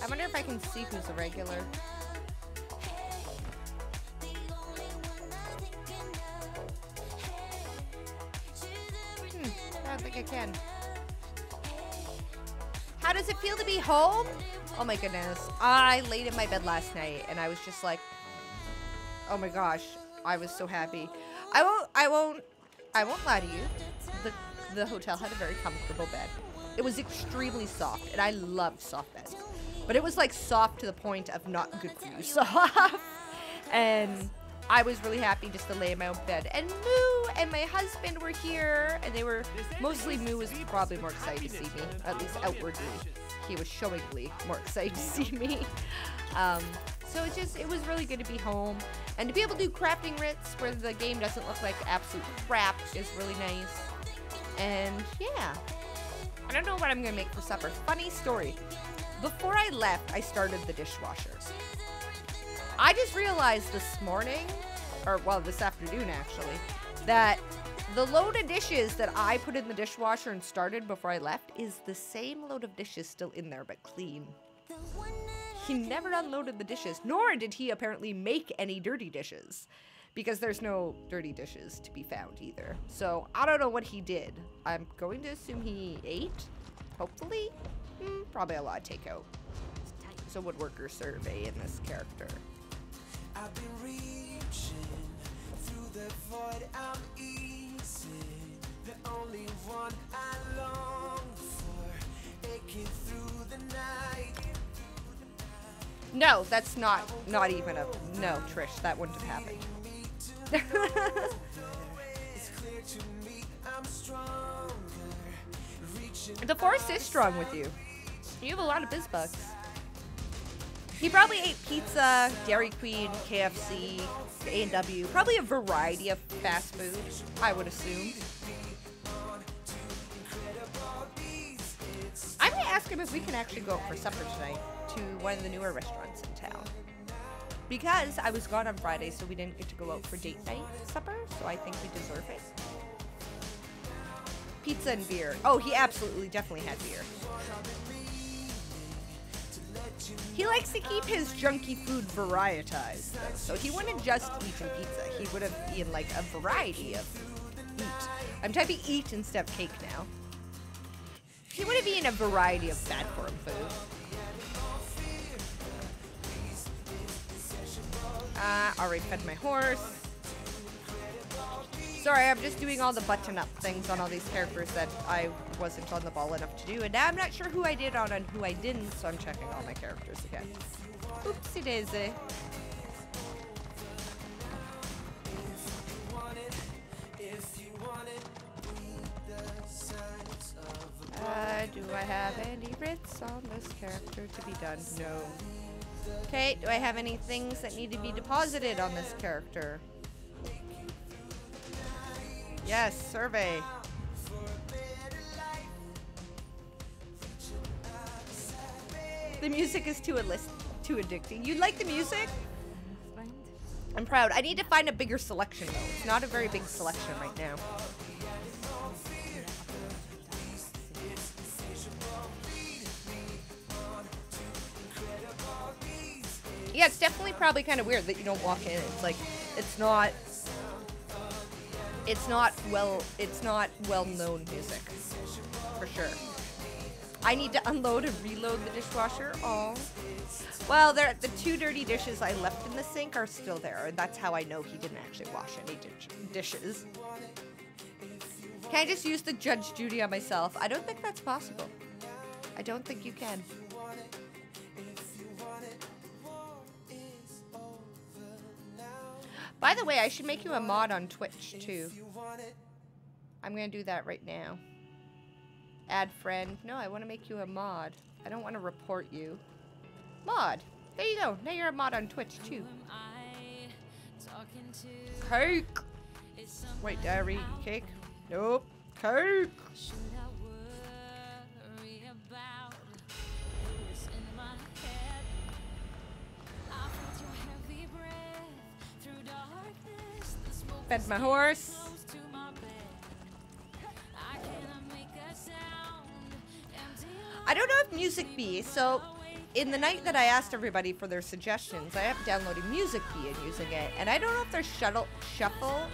I wonder if I can see who's a regular. I don't think I can. How does it feel to be home? Oh my goodness. I laid in my bed last night and I was just like, oh my gosh, I was so happy. I won't lie to you. The hotel had a very comfortable bed. It was extremely soft and I love soft beds. But it was like soft to the point of not good for you soft. And I was really happy just to lay in my own bed. And Moo and my husband were here, and they were, mostly Moo was probably more excited to see me, at least outwardly. He was showingly more excited to see me. So it was really good to be home. And to be able to do crafting writs where the game doesn't look like absolute crap is really nice. And yeah, I don't know what I'm gonna make for supper. Funny story. Before I left, I started the dishwasher. I just realized this morning, or well, this afternoon actually, that the load of dishes that I put in the dishwasher and started before I left is the same load of dishes still in there, but clean. He never unloaded the dishes, nor did he apparently make any dirty dishes, because there's no dirty dishes to be found either. So I don't know what he did. I'm going to assume he ate, hopefully. Probably a lot of takeout. So woodworker survey in this character. I've been reaching through the void, I'm easy. The only one I long for, aching through the night. No, that's not even a, no, Trish, that wouldn't have happened. It's clear to me I'm stronger. The force is strong with you. You have a lot of BizBucks. He probably ate pizza, Dairy Queen, KFC, A&W, probably a variety of fast food, I would assume. I'm gonna ask him if we can actually go out for supper tonight to one of the newer restaurants in town. Because I was gone on Friday, so we didn't get to go out for date night supper, so I think we deserve it. Pizza and beer. Oh, he absolutely, definitely had beer. He likes to keep his junky food varietized, though. So he wouldn't just eaten pizza. He would have eaten, like, a variety of eat. I'm typing eat instead of cake now. He would have eaten a variety of bad-for-him food. Already fed my horse. Sorry, I'm just doing all the button-up things on all these characters that I wasn't on the ball enough to do. And now I'm not sure who I did on and who I didn't, so I'm checking all my characters again. Oopsie daisy. Do I have any writs on this character to be done? No. Okay, do I have any things that need to be deposited on this character? Yes, survey. The music is too addicting. You like the music? I'm proud. I need to find a bigger selection though. It's not a very big selection right now. Yeah, it's definitely probably kind of weird that you don't walk in. It's like, it's not well-known music, for sure. I need to unload and reload the dishwasher. Oh. Well, the 2 dirty dishes I left in the sink are still there. And that's how I know he didn't actually wash any dishes. Can I just use the Judge Judy on myself? I don't think that's possible. I don't think you can. By the way, I should make you a mod on Twitch, too. I'm going to do that right now. Add friend. No, I want to make you a mod. I don't want to report you. Mod. There you go. Now you're a mod on Twitch, too. Cake. Wait, dairy cake? Nope. Cake. Fed my horse. I don't know if Music Bee, so in the night that I asked everybody for their suggestions, I am downloading Music Bee and using it, and I don't know if their shuffle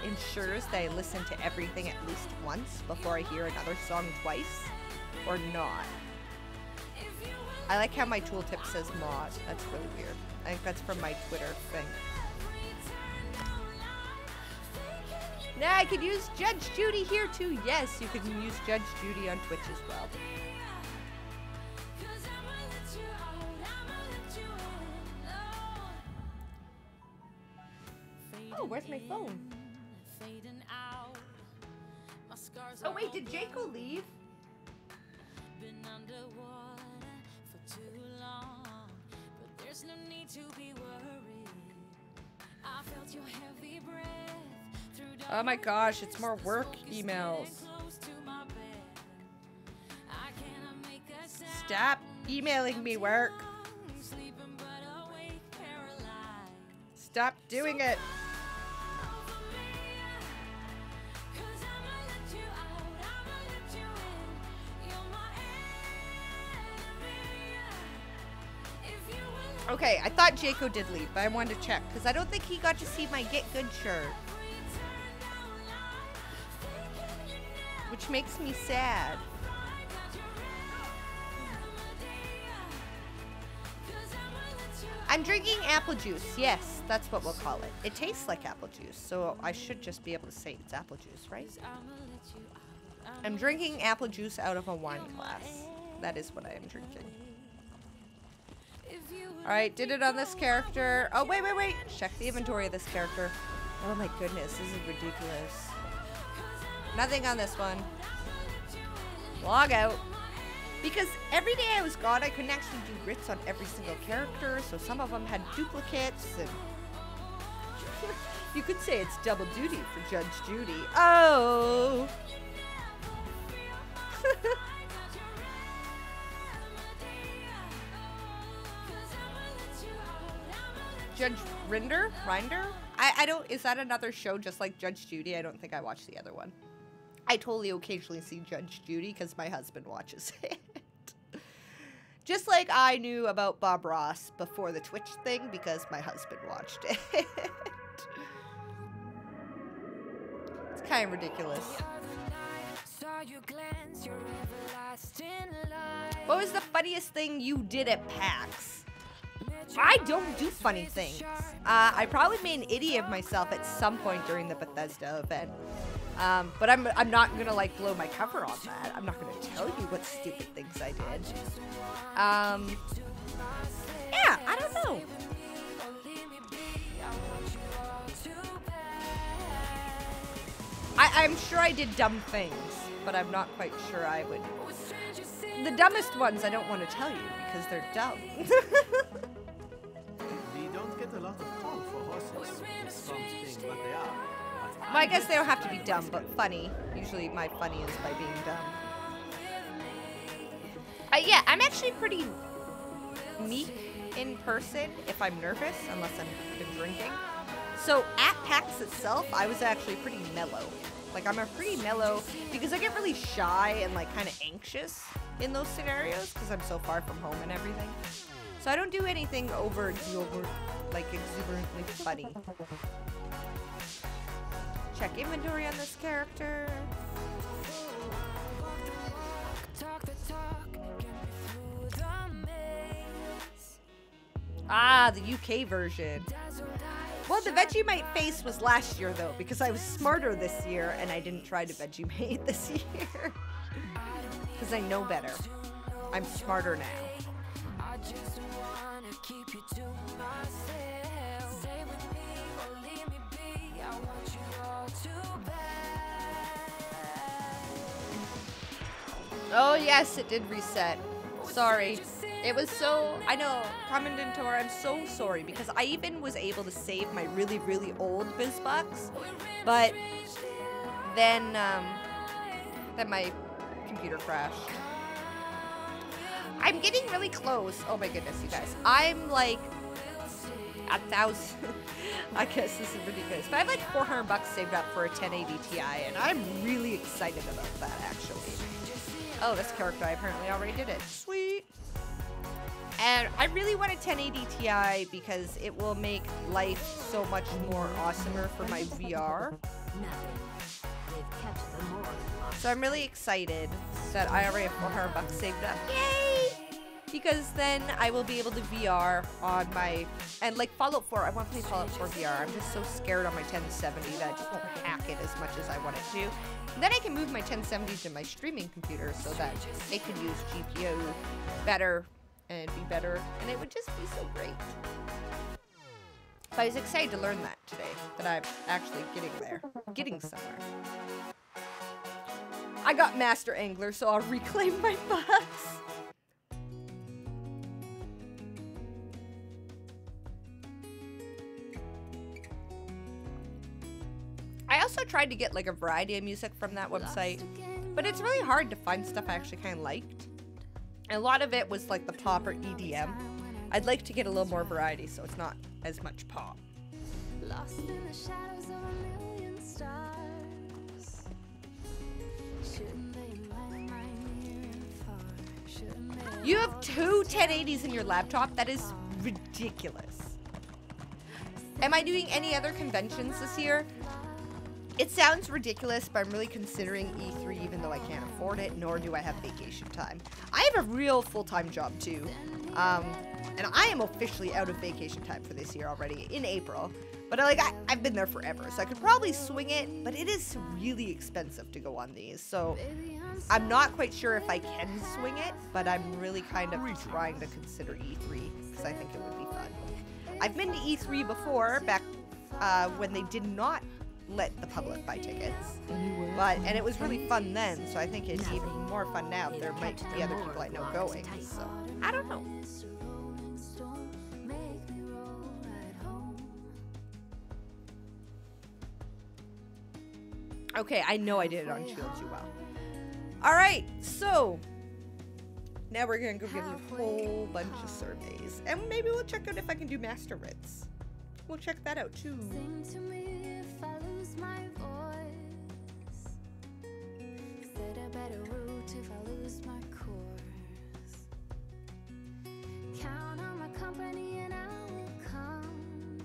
ensures that I listen to everything at least once before I hear another song twice, or not. I like how my tooltip says mod. That's really weird. I think that's from my Twitter thing. Now I could use Judge Judy here too. Yes, you can use Judge Judy on Twitch as well. Oh, where's my phone? Oh wait, did Jaco leave? Been underwater for too long, but there's no need to be worried. I felt your heavy breath. Oh my gosh, it's more work emails. Stop emailing me, work. Stop doing it. Okay, I thought Jaco did leave, but I wanted to check because I don't think he got to see my Get Good shirt. Which makes me sad. I'm drinking apple juice. Yes, that's what we'll call it. It tastes like apple juice, so I should just be able to say it's apple juice, right? I'm drinking apple juice out of a wine glass. That is what I am drinking. Alright, did it on this character. Oh, wait. Check the inventory of this character. Oh my goodness, this is ridiculous. Nothing on this one. Log out. Because every day I was gone, I couldn't actually do writs on every single character, so some of them had duplicates, and you could say it's double duty for Judge Judy. Oh! Judge Rinder? I don't, is that another show just like Judge Judy? I don't think I watched the other one. I totally occasionally see Judge Judy because my husband watches it. Just like I knew about Bob Ross before the Twitch thing because my husband watched it. It's kind of ridiculous. What was the funniest thing you did at PAX? I don't do funny things. I probably made an idiot of myself at some point during the Bethesda event. But I'm not gonna like blow my cover on that. I'm not gonna tell you what stupid things I did. Yeah, I don't know. I'm sure I did dumb things, but I'm not quite sure I would. The dumbest ones I don't want to tell you because they're dumb. We don't get a lot of call for horses. It's something, but they are. Well, I guess they don't have to be dumb, but funny. Usually my funny is by being dumb. Yeah, I'm actually pretty meek in person if I'm nervous, unless I've been drinking. So at PAX itself, I was actually pretty mellow. Like, I'm a pretty mellow, because I get really shy and, like, kind of anxious in those scenarios, because I'm so far from home and everything. So I don't do anything exuberantly funny. Check inventory on this character. Ah, the UK version. Well, the Vegemite face was last year, though, because I was smarter this year, and I didn't try to Vegemite this year. Because I know better. I'm smarter now. I just wanna keep you to myself. Stay with me or leave me be. I want you all too bad. Oh, yes, it did reset. Sorry. It was so, I know, Commendator, I'm so sorry, because I even was able to save my really, really old BizBox, but then my computer crashed. I'm getting really close. Oh my goodness, you guys. I'm like 1,000. I guess this is ridiculous, but I have like $400 saved up for a 1080 Ti, and I'm really excited about that, actually. Oh, this character, I apparently already did it. Sweet. And I really want a 1080 Ti because it will make life so much more awesomer for my VR. So I'm really excited that I already have $400 saved up. Yay! Because then I will be able to VR on my, and like Fallout 4, I want to play Fallout 4 VR. I'm just so scared on my 1070 that I just won't hack it as much as I want it to. And then I can move my 1070 to my streaming computer so that it can use GPU better and be better, and it would just be so great. So I was excited to learn that today, that I'm actually getting there, getting somewhere. I got Master Angler, so I'll reclaim my bucks. I also tried to get like a variety of music from that website, but it's really hard to find stuff I actually kind of liked. And a lot of it was like the pop or EDM. I'd like to get a little more variety so it's not as much pop. Lost in the shadows of a million stars. Shouldn't they light my near and far? Shouldn't they? You have two 1080s in your laptop? That is ridiculous. Am I doing any other conventions this year? It sounds ridiculous, but I'm really considering E3 even though I can't afford it, nor do I have vacation time. I have a real full-time job too, and I am officially out of vacation time for this year already in April. But I've been there forever, so I could probably swing it, but it is really expensive to go on these. So I'm not quite sure if I can swing it, but I'm really kind of trying to consider E3 because I think it would be fun. I've been to E3 before, back when they did not let the public buy tickets, and it was really fun then, so I think it's even more fun now. There might be other people I know going, so I don't know. Okay, I know I did it on Shield too well. Alright, so now we're gonna go get a whole bunch of surveys, and maybe we'll check out if I can do master writs. We'll check that out too. Sing to me if I lose my voice. Set a better route if I lose my course. Count on my company and I will come.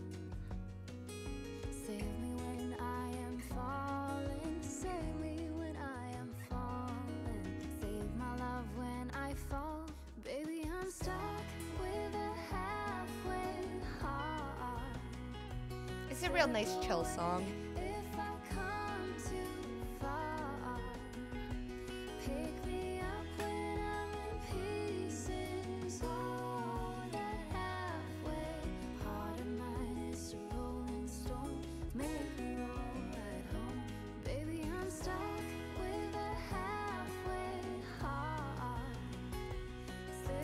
Save me when I am falling. Save me when I am falling. Save my love when I fall. Baby, I'm stuck with a halfway heart. It's a real nice chill song. If I come too far, pick me up when I'm in pieces. Oh, that halfway heart of mine is a rolling stone. Make me roll at home. Baby, I'm stuck with a halfway heart.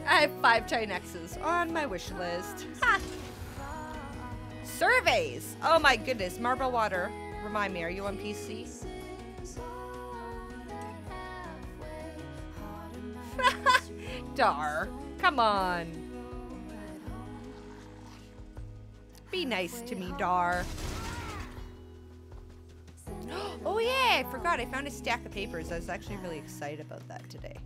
I have 5 Titan X's on my wish list. Ha! Surveys! Oh my goodness, Marble Water. Remind me, are you on PC? Dar, come on. Be nice to me, Dar. Oh yeah, I forgot. I found a stack of papers. I was actually really excited about that today.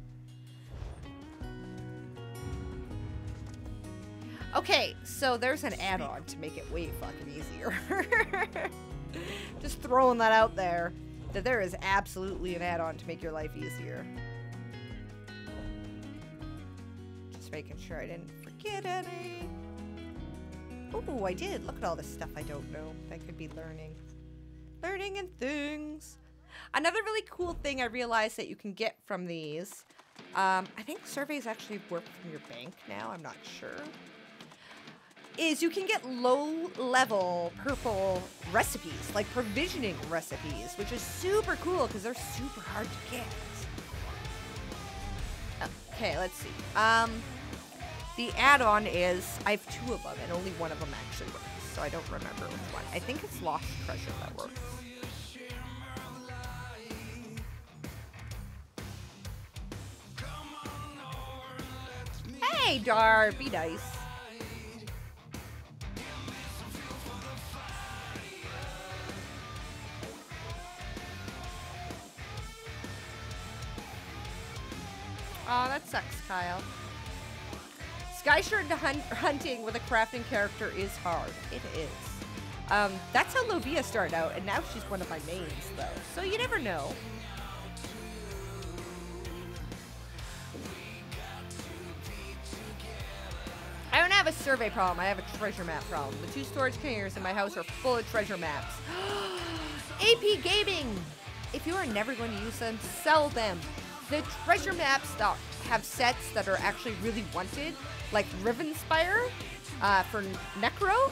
Okay, so there's an add-on to make it way fucking easier. Just throwing that out there, that there is absolutely an add-on to make your life easier. Just making sure I didn't forget any. Oh, I did. Look at all this stuff I don't know that could be learning. Learning and things. Another really cool thing I realized that you can get from these, I think surveys actually work from your bank now, I'm not sure, is you can get low-level purple recipes, like provisioning recipes, which is super cool because they're super hard to get. Okay, let's see. The add-on is, I have 2 of them, and only one of them actually works, so I don't remember which one. I think it's Lost Treasure that works. Hey, Dar, be nice. Oh, that sucks, Kyle. Skyshard hunting with a crafting character is hard. It is. That's how Lovia started out, and now she's one of my mains, though. So you never know. I don't have a survey problem. I have a treasure map problem. The 2 storage containers in my house are full of treasure maps. AP Gaming! If you are never going to use them, sell them. The treasure maps that have sets that are actually really wanted, like Rivenspire for Necro,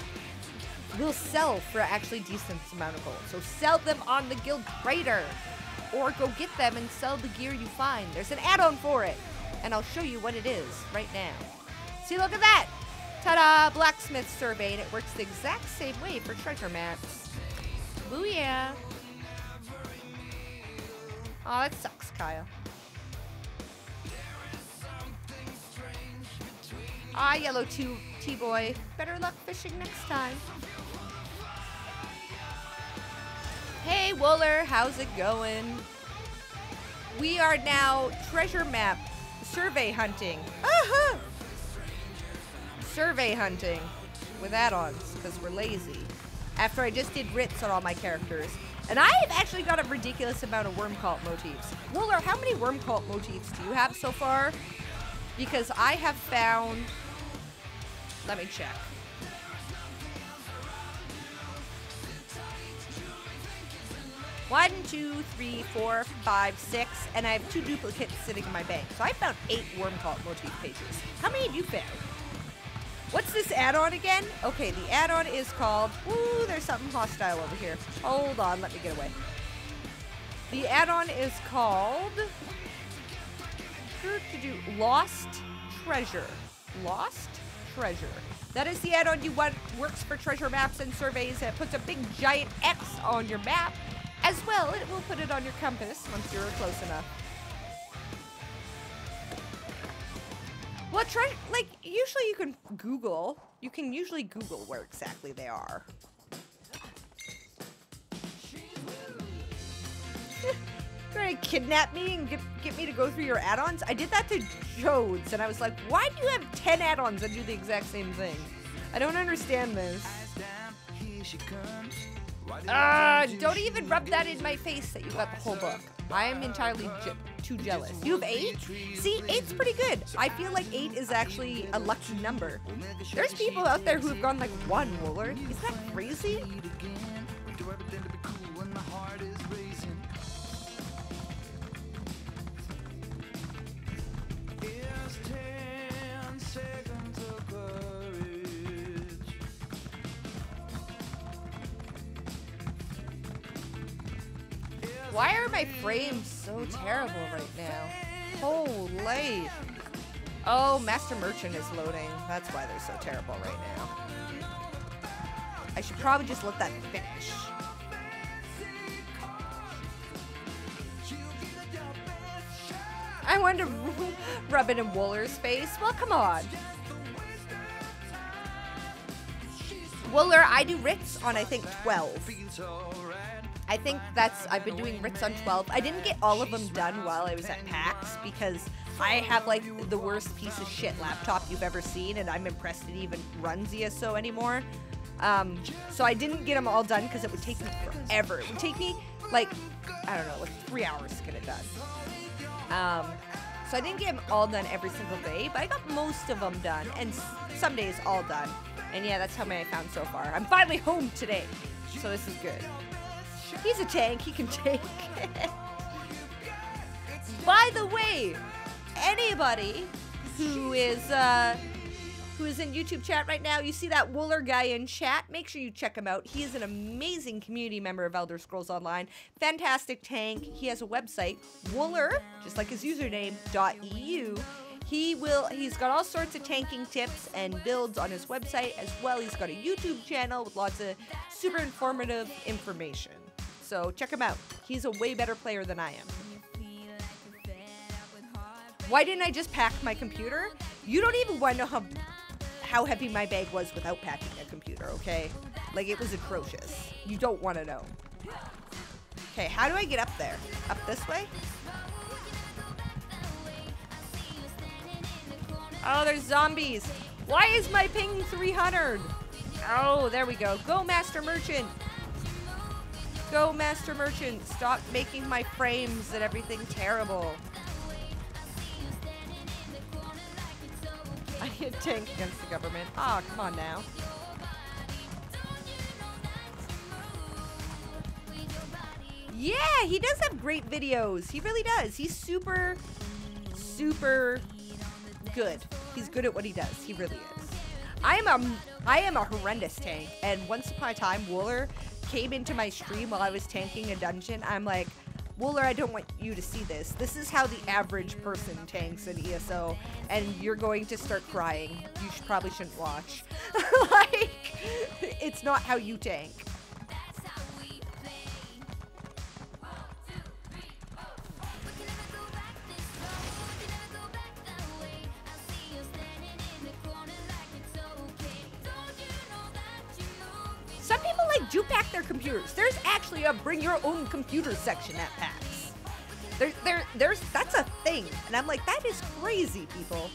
will sell for actually decent amount of gold. So sell them on the Guild Trader. Or go get them and sell the gear you find. There's an add-on for it. And I'll show you what it is right now. See, look at that! Ta-da! Blacksmith survey, and it works the exact same way for treasure maps. Booyah! Oh, that sucks, Kyle. Ah, yellow T-boy. Better luck fishing next time. Hey, Wooler, how's it going? We are now treasure map survey hunting. Aha! Survey hunting with add-ons because we're lazy. After I just did writs on all my characters. And I've actually got a ridiculous amount of worm cult motifs. Wooler, how many worm cult motifs do you have so far? Because I have found... Let me check. One, 2, 3, 4, 5, 6, and I have 2 duplicates sitting in my bank. So I found 8 worm cult motif pages. How many have you found? What's this add-on again? Okay, the add-on is called... Ooh, there's something hostile over here. Hold on, let me get away. The add-on is called... Lost Treasure. Lost Treasure. That is the add-on you want. Works for treasure maps and surveys. And it puts a big giant X on your map. As well, it will put it on your compass once you're close enough. Well, like, usually you can Google. You can usually Google where exactly they are. Trying to kidnap me and get me to go through your add-ons? I did that to Jodes, and I was like, why do you have 10 add-ons that do the exact same thing? I don't understand this. Don't even rub that in my face that you got the whole book. I am entirely too jealous. You have 8? See, 8's pretty good. I feel like 8 is actually a lucky number. There's people out there who have gone like 1, Wooler. Isn't that crazy? Why are my frames so terrible right now? Holy. Oh, Master Merchant is loading. That's why they're so terrible right now. I should probably just let that finish. I wanted to rub it in Wooler's face. Well, come on. Wooler, I do writs on, I think, 12. I think I've been doing writs on 12. I didn't get all of them done while I was at PAX because I have like the worst piece of shit laptop you've ever seen, and I'm impressed it even runs ESO anymore. So I didn't get them all done because it would take me forever. It would take me like, I don't know, like 3 hours to get it done. So I didn't get them all done every single day, but I got most of them done, and some days all done. And yeah, that's how many I found so far. I'm finally home today, so this is good. He's a tank. He can tank. By the way, anybody who is in YouTube chat right now, you see that Wooler guy in chat, make sure you check him out. He is an amazing community member of Elder Scrolls Online. Fantastic tank. He has a website, Wooler, just like his username, .eu. He's got all sorts of tanking tips and builds on his website as well. He's got a YouTube channel with lots of super informative information. So check him out. He's a way better player than I am. Why didn't I just pack my computer? You don't even want to know how heavy my bag was without packing a computer, okay? Like, it was atrocious. You don't want to know. Okay, how do I get up there? Up this way? Oh, there's zombies. Why is my ping 300? Oh, there we go. Go, Master Merchant. Go, Master Merchant. Stop making my frames and everything terrible. I need a tank against the government. Oh, come on now. Yeah, he does have great videos. He really does. He's super, super good. He's good at what he does. He really is. I am a horrendous tank. And once upon a time, Wooler came into my stream while I was tanking a dungeon. I'm like, Wooler, I don't want you to see this. This is how the average person tanks in ESO, and you're going to start crying. You probably shouldn't watch. Like, it's not how you tank. Some people do pack their computers. There's actually a bring your own computer section at PAX. That's a thing. And I'm like, that is crazy, people.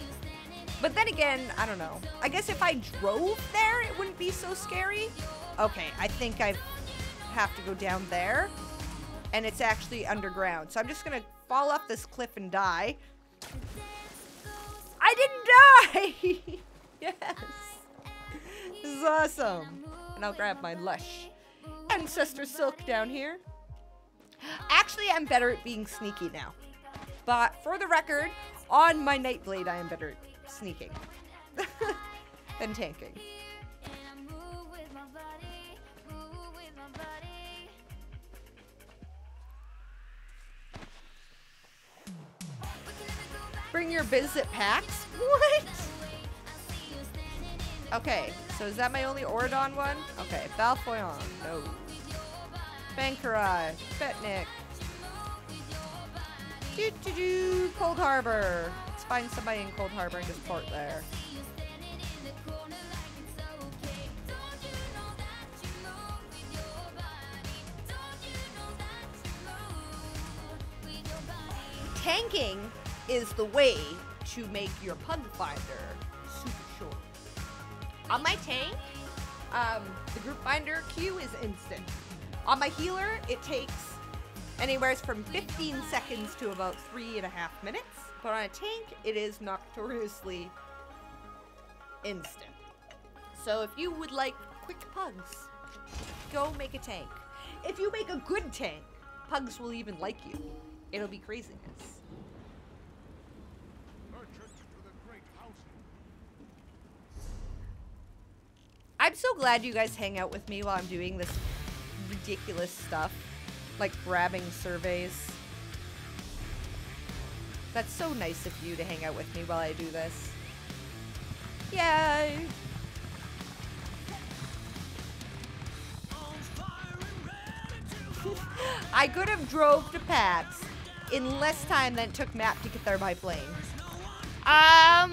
But then again, I don't know. I guess if I drove there, it wouldn't be so scary. Okay, I think I have to go down there. And it's actually underground. So I'm just gonna fall off this cliff and die. I didn't die! Yes. This is awesome. And I'll grab my lush ancestor silk down here. Actually, I'm better at being sneaky now. But for the record, on my Nightblade, I am better at sneaking than tanking. Bring your biz at PAX? What? Okay, so is that my only Oridon one? Okay, Balfoyon, no. Bankarai, Betnik. Cold Harbor. Let's find somebody in Cold Harbor and just port there. Tanking is the way to make your pug finder super short. On my tank, the group finder queue is instant. On my healer, it takes anywhere from 15 seconds to about 3.5 minutes. But on a tank, it is notoriously instant. So if you would like quick pugs, go make a tank. If you make a good tank, pugs will even like you. It'll be craziness. I'm so glad you guys hang out with me while I'm doing this ridiculous stuff, like grabbing surveys. That's so nice of you to hang out with me while I do this. Yay! I could have drove to PAX in less time than it took Matt to get there by plane. Yeah.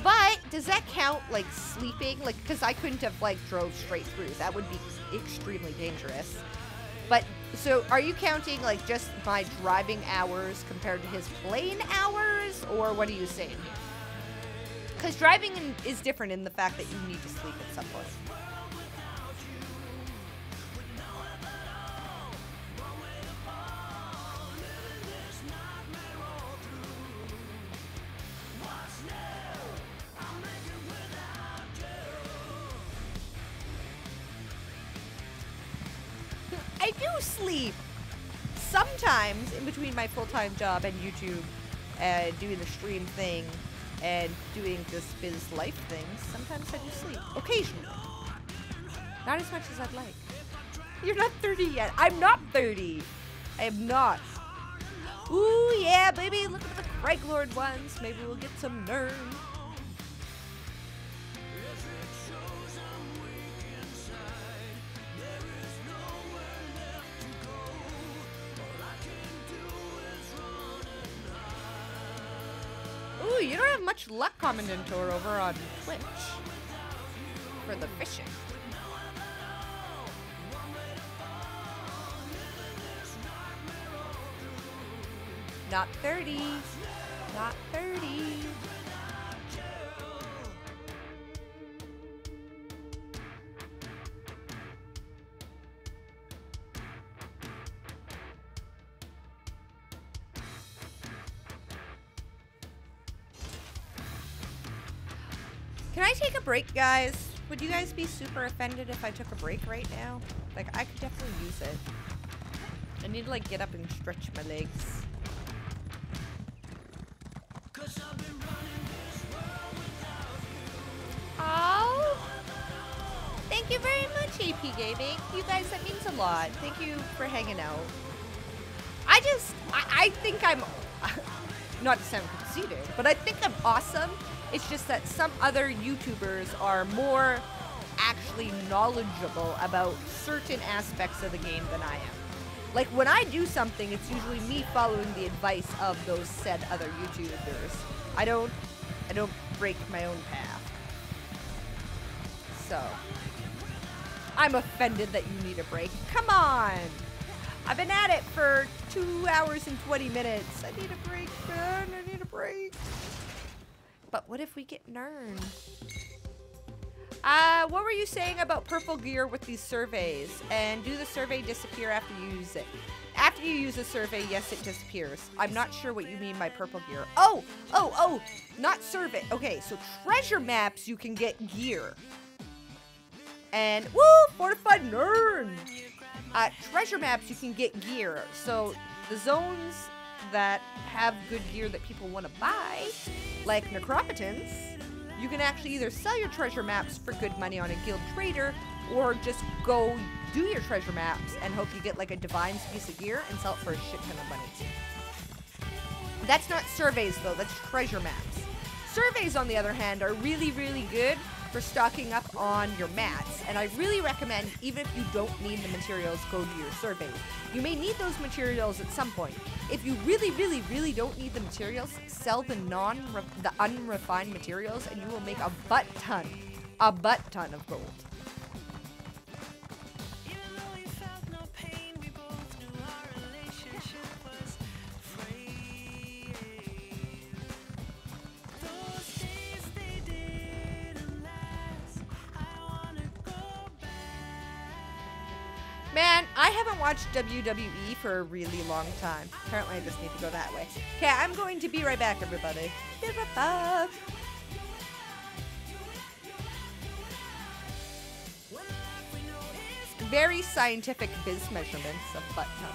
But does that count, like, sleeping? Like, because I couldn't have, like, drove straight through. That would be extremely dangerous. But, so, are you counting, like, just my driving hours compared to his plane hours? Or what are you saying here? Because driving is different in the fact that you need to sleep at some point. do sleep. Sometimes, in between my full-time job and YouTube, and doing the stream thing, and doing this biz life thing, sometimes I do sleep. Occasionally. Not as much as I'd like. You're not 30 yet. I'm not 30. I am not. Ooh, yeah, baby. Look at the Craig Lord ones. Maybe we'll get some Nern. Ooh, you don't have much luck, Commendator, over on Twitch for the fishing. Not 30. Not 30. Can I take a break, guys? Would you guys be super offended if I took a break right now? Like, I could definitely use it. I need to, like, get up and stretch my legs. Oh, thank you very much, AP Gaming. You guys, that means a lot. Thank you for hanging out. I think I'm, not to sound conceited, but I think I'm awesome. It's just that some other YouTubers are more actually knowledgeable about certain aspects of the game than I am. Like, when I do something, it's usually me following the advice of those said other YouTubers. I don't break my own path. So, I'm offended that you need a break. Come on! I've been at it for 2 hours and 20 minutes. I need a break, man. I need a break. But what if we get Nern? What were you saying about purple gear with these surveys? And do the survey disappear after you use it? After you use a survey, yes, it disappears. I'm not sure what you mean by purple gear. Oh, not survey. Okay, so treasure maps, you can get gear. And, woo, fortified Nern. Treasure maps, you can get gear. So the zones that have good gear that people want to buy, like Necropotence, you can actually either sell your treasure maps for good money on a guild trader, or just go do your treasure maps and hope you get like a divine piece of gear and sell it for a shit ton of money. That's not surveys though, that's treasure maps. Surveys, on the other hand, are really, really good for stocking up on your mats, and I really recommend, even if you don't need the materials, go to your surveys. You may need those materials at some point. If you really, really, really don't need the materials, sell the unrefined materials, and you will make a butt ton of gold. Man, I haven't watched WWE for a really long time. Apparently, I just need to go that way. Okay, I'm going to be right back, everybody. Be right back. Very scientific biz measurements of butt tons.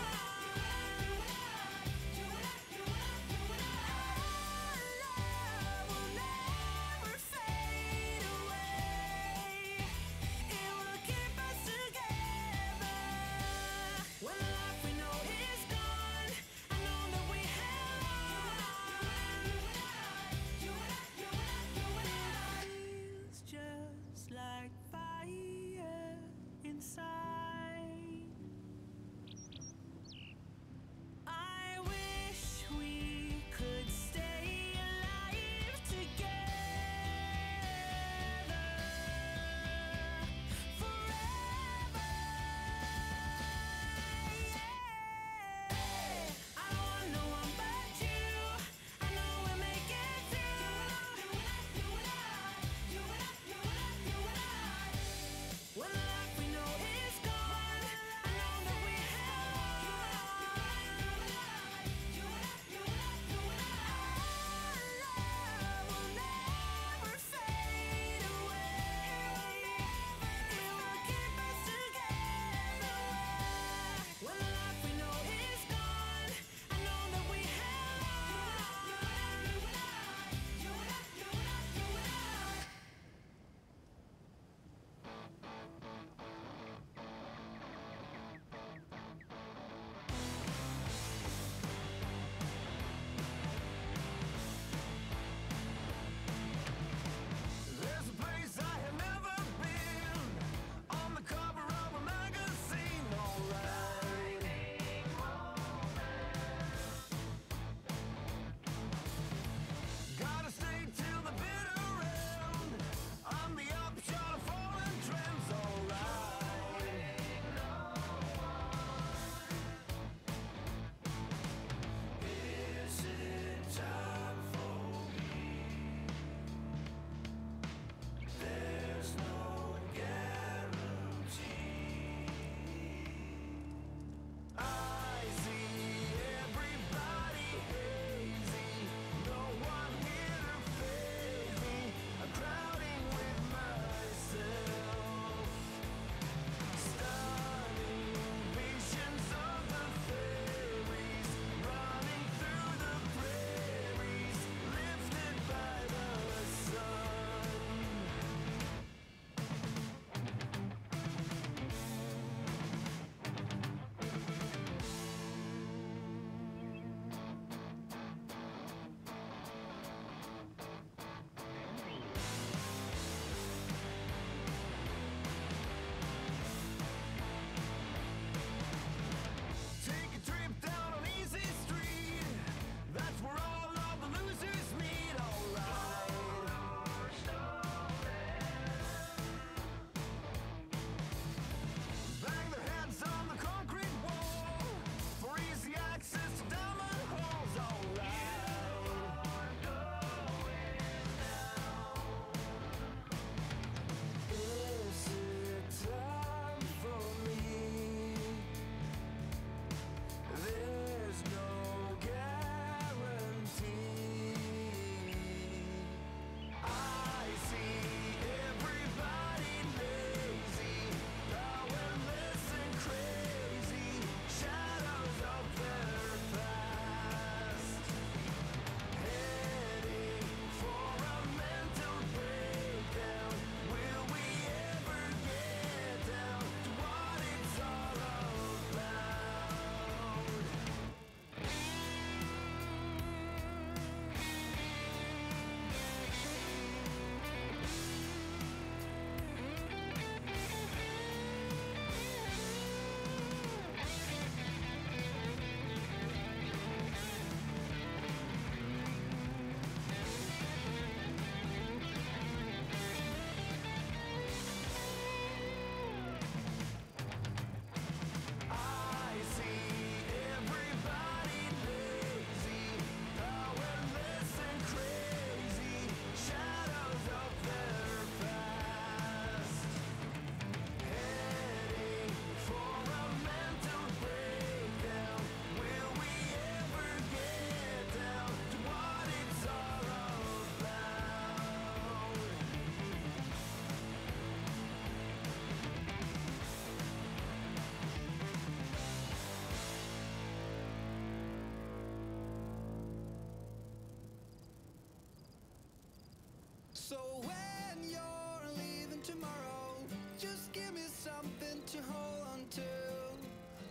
So when you're leaving tomorrow, just give me something to hold on to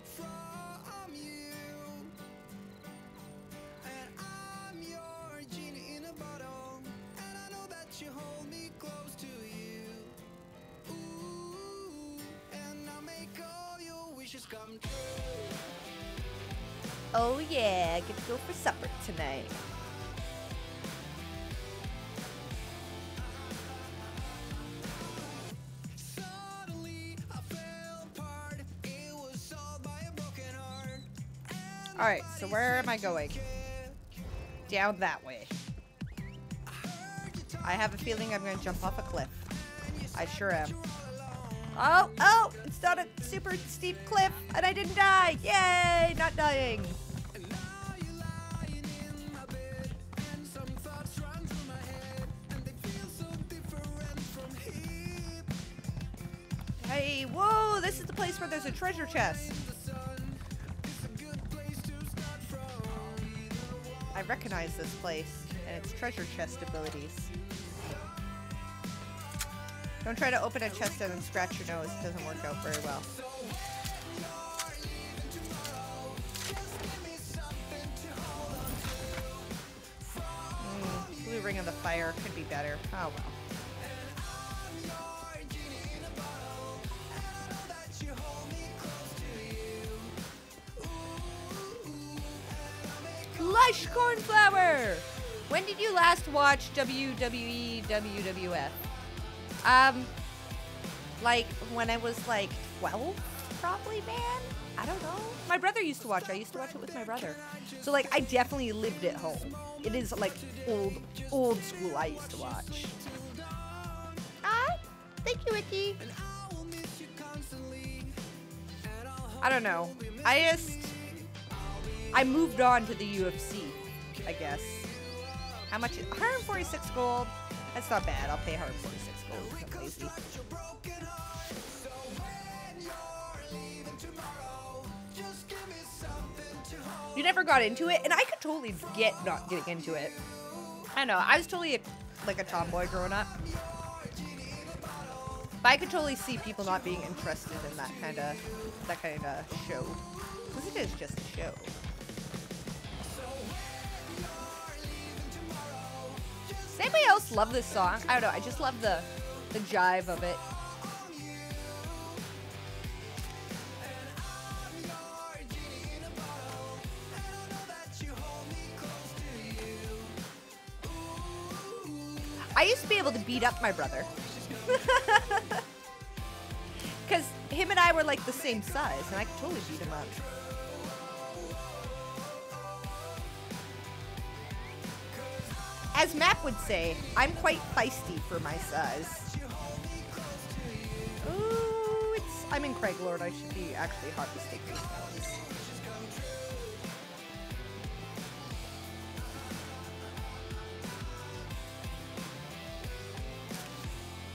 from you. And I'm your genie in a bottle, and I know that you hold me close to you. Ooh, and I'll make all your wishes come true. Oh yeah, get to go for supper tonight. Suddenly I fell apart. It was all by a broken heart. Alright, so where am I going? Down that way. I have a feeling I'm going to jump off a cliff. I sure am. Oh, it's not a super steep cliff, and I didn't die. Yay, not dying. And now you're lying in my bed, and some thoughts run through my head, and they feel so different from here. Hey, whoa, this is the place where there's a treasure chest. The sun is a good place to start from. I recognize this place and its treasure chest abilities. Don't try to open a chest and then scratch your nose. It doesn't work out very well. Blue ring of the fire could be better. Oh well. Lush cornflower! When did you last watch WWE WWF? Like when I was like 12, probably, man. I don't know. My brother used to watch. I used to watch it with my brother. So like I definitely lived at home. It is like old school I used to watch. Ah, thank you, Icky. I don't know. I moved on to the UFC, I guess. How much? 146 gold. That's not bad. I'll pay 146 gold. I'm lazy. You never got into it, and I could totally get not getting into it. I know. I was totally like a tomboy growing up. But I could totally see people not being interested in that kind of show. Because it is just a show. Does anybody else love this song? I don't know. I just love the jive of it. I used to be able to beat up my brother. Because him and I were like the same size, and I could totally beat him up. As Matt would say, I'm quite feisty for my size. Ooh, I'm in Craiglord. I should be actually hockey stick these mountains.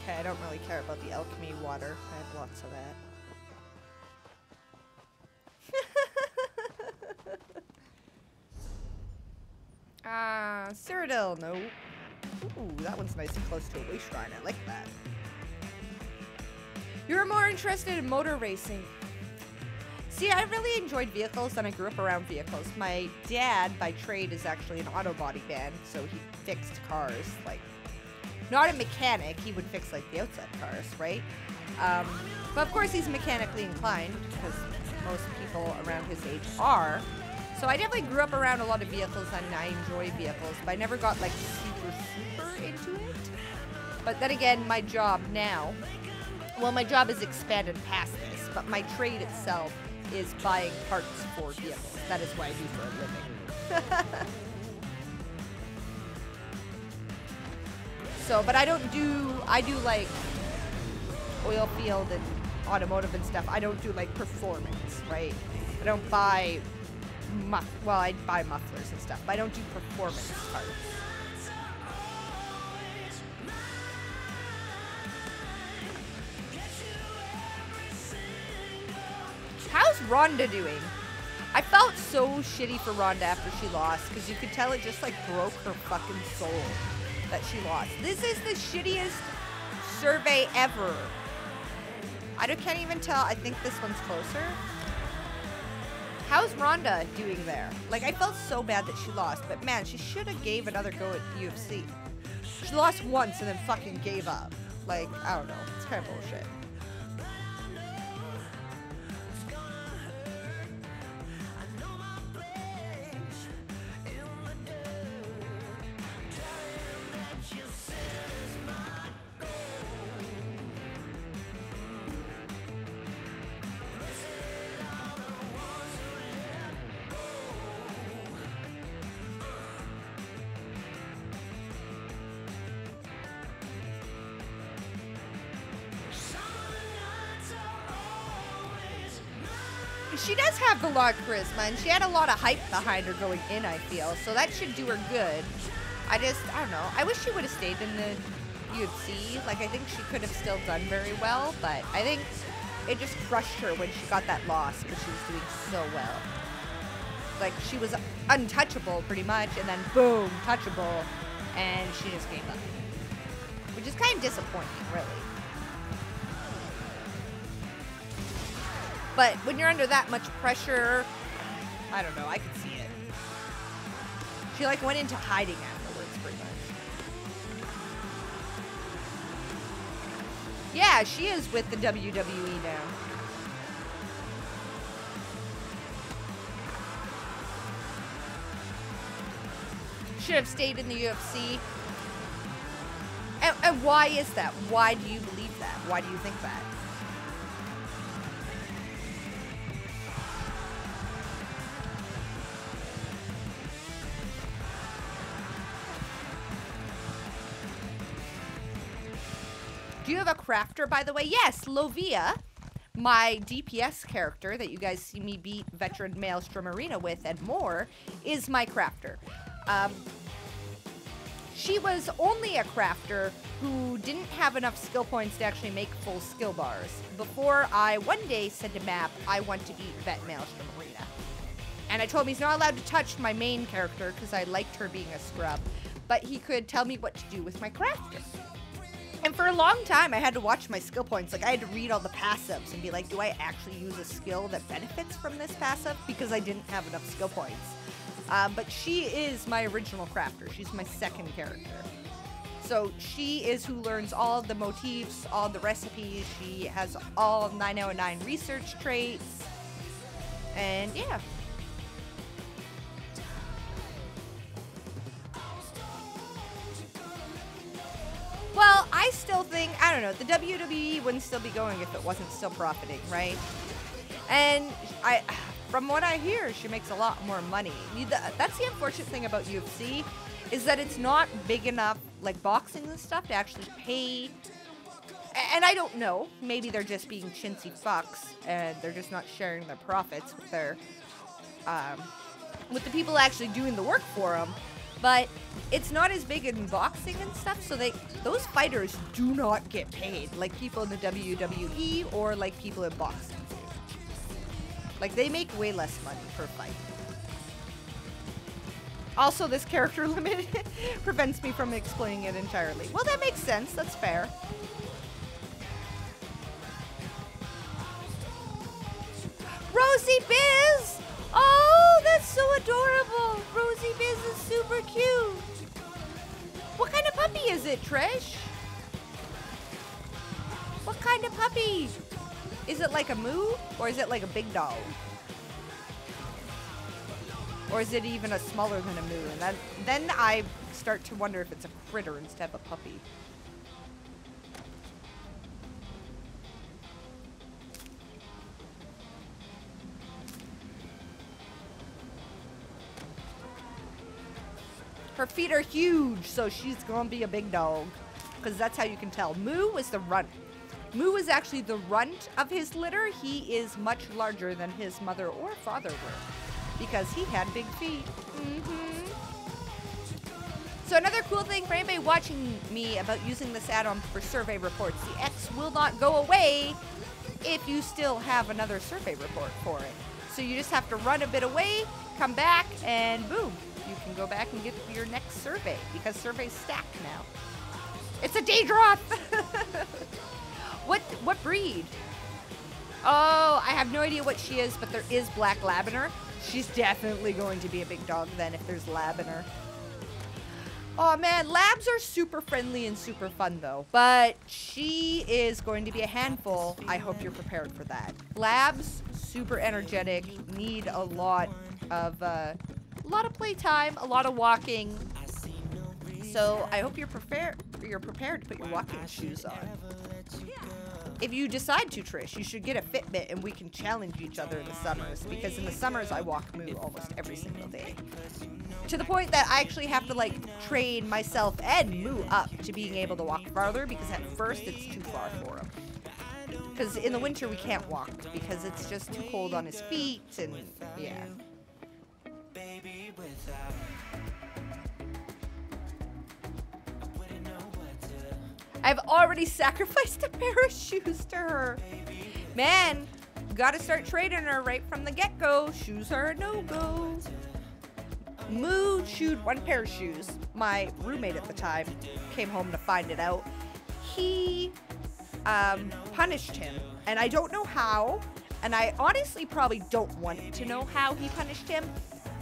Okay, I don't really care about the alchemy water. I have lots of that. Cyrodiil, no. Ooh, that one's nice and close to a waste shrine. I like that. You're more interested in motor racing. See, I really enjoyed vehicles, and I grew up around vehicles. My dad, by trade, is actually an auto body man, so he fixed cars, like, not a mechanic. He would fix, like, the outside cars, right? But, of course, he's mechanically inclined, because most people around his age are. So I definitely grew up around a lot of vehicles, and I enjoy vehicles, but I never got, like, super into it. But then again, my job now, well, my job is expanded past this, but my trade itself is buying parts for vehicles. That is what I do for a living. So, but I do like oil field and automotive and stuff. I don't do like performance, right? I don't buy, I buy mufflers and stuff, but I don't do performance parts. How's Rhonda doing? I felt so shitty for Rhonda after she lost, because you could tell it just like broke her fucking soul. that she lost. This is the shittiest survey ever. Can't even tell. I think this one's closer. How's Rhonda doing there? Like, I felt so bad that she lost, but man, she should have gave another go at UFC. She lost once and then fucking gave up. Like, I don't know. It's kind of bullshit. She does have a lot of charisma, and she had a lot of hype behind her going in, I feel. So that should do her good. I don't know. I wish she would have stayed in the UFC. Like, I think she could have still done very well, but I think it just crushed her when she got that loss because she was doing so well. Like, she was untouchable pretty much, and then boom, touchable, and she just gave up. Which is kind of disappointing, really. But when you're under that much pressure, I don't know, I could see it. She like went into hiding afterwards, pretty much. Yeah, she is with the WWE now. Should have stayed in the UFC. And why is that? Why do you believe that? Why do you think that? Do you have a crafter, by the way? Yes, Lovia, my DPS character that you guys see me beat veteran Maelstrom Arena with and more, is my crafter. She was only a crafter who didn't have enough skill points to actually make full skill bars. Before I one day said to Map, I want to beat Vet Maelstrom Arena. And I told him he's not allowed to touch my main character because I liked her being a scrub, but he could tell me what to do with my crafter. And for a long time, I had to watch my skill points. Like, I had to read all the passives and be like, do I actually use a skill that benefits from this passive? Because I didn't have enough skill points. But she is my original crafter. She's my second character. So she is who learns all the motifs, all the recipes. She has all 9 out of 9 research traits. And yeah. Well, I still think, I don't know, the WWE wouldn't still be going if it wasn't still profiting, right? And from what I hear, she makes a lot more money. That's the unfortunate thing about UFC, is that it's not big enough, like boxing and stuff, to actually pay. And I don't know, maybe they're just being chintzy fucks, and they're just not sharing their profits with their, with the people actually doing the work for them. But it's not as big in boxing and stuff, so those fighters do not get paid like people in the WWE or like people in boxing. Like, they make way less money per fight. Also, this character limit prevents me from explaining it entirely. Well, that makes sense. That's fair. Rosie Biz! Oh, that's so adorable. Rosie Biz is super cute. What kind of puppy is it, Trish? What kind of puppy? Is it like a moo, or is it like a big dog? Or is it even a smaller than a moo? And then I start to wonder if it's a critter instead of a puppy. Her feet are huge, so she's gonna be a big dog. Because that's how you can tell. Moo is the runt. Moo is actually the runt of his litter. He is much larger than his mother or father were, because he had big feet. So another cool thing for anybody watching me about using this add-on for survey reports, the X will not go away if you still have another survey report for it. So you just have to run a bit away, come back, and boom, you can go back and get your next survey, because survey's stacked now. It's a Daedroth! What breed? Oh, I have no idea what she is, but there is Black Lab in her. She's definitely going to be a big dog then if there's lab in her. Oh man, labs are super friendly and super fun though, but she is going to be a handful. I hope you're prepared for that. Labs, super energetic, need a lot of playtime, a lot of walking. So I hope you're prepared to put your walking shoes on. If you decide to, Trish, you should get a Fitbit and we can challenge each other in the summers, because in the summers I walk Moo almost every single day. To the point that I actually have to like train myself and Moo up to being able to walk farther, because at first it's too far for him. Because in the winter we can't walk because it's just too cold on his feet and yeah. I've already sacrificed a pair of shoes to her. Man, gotta start training her right from the get-go. Shoes are a no-go. Moo chewed one pair of shoes. My roommate at the time came home to find it out. He punished him, and I don't know how, and I honestly probably don't want to know how he punished him,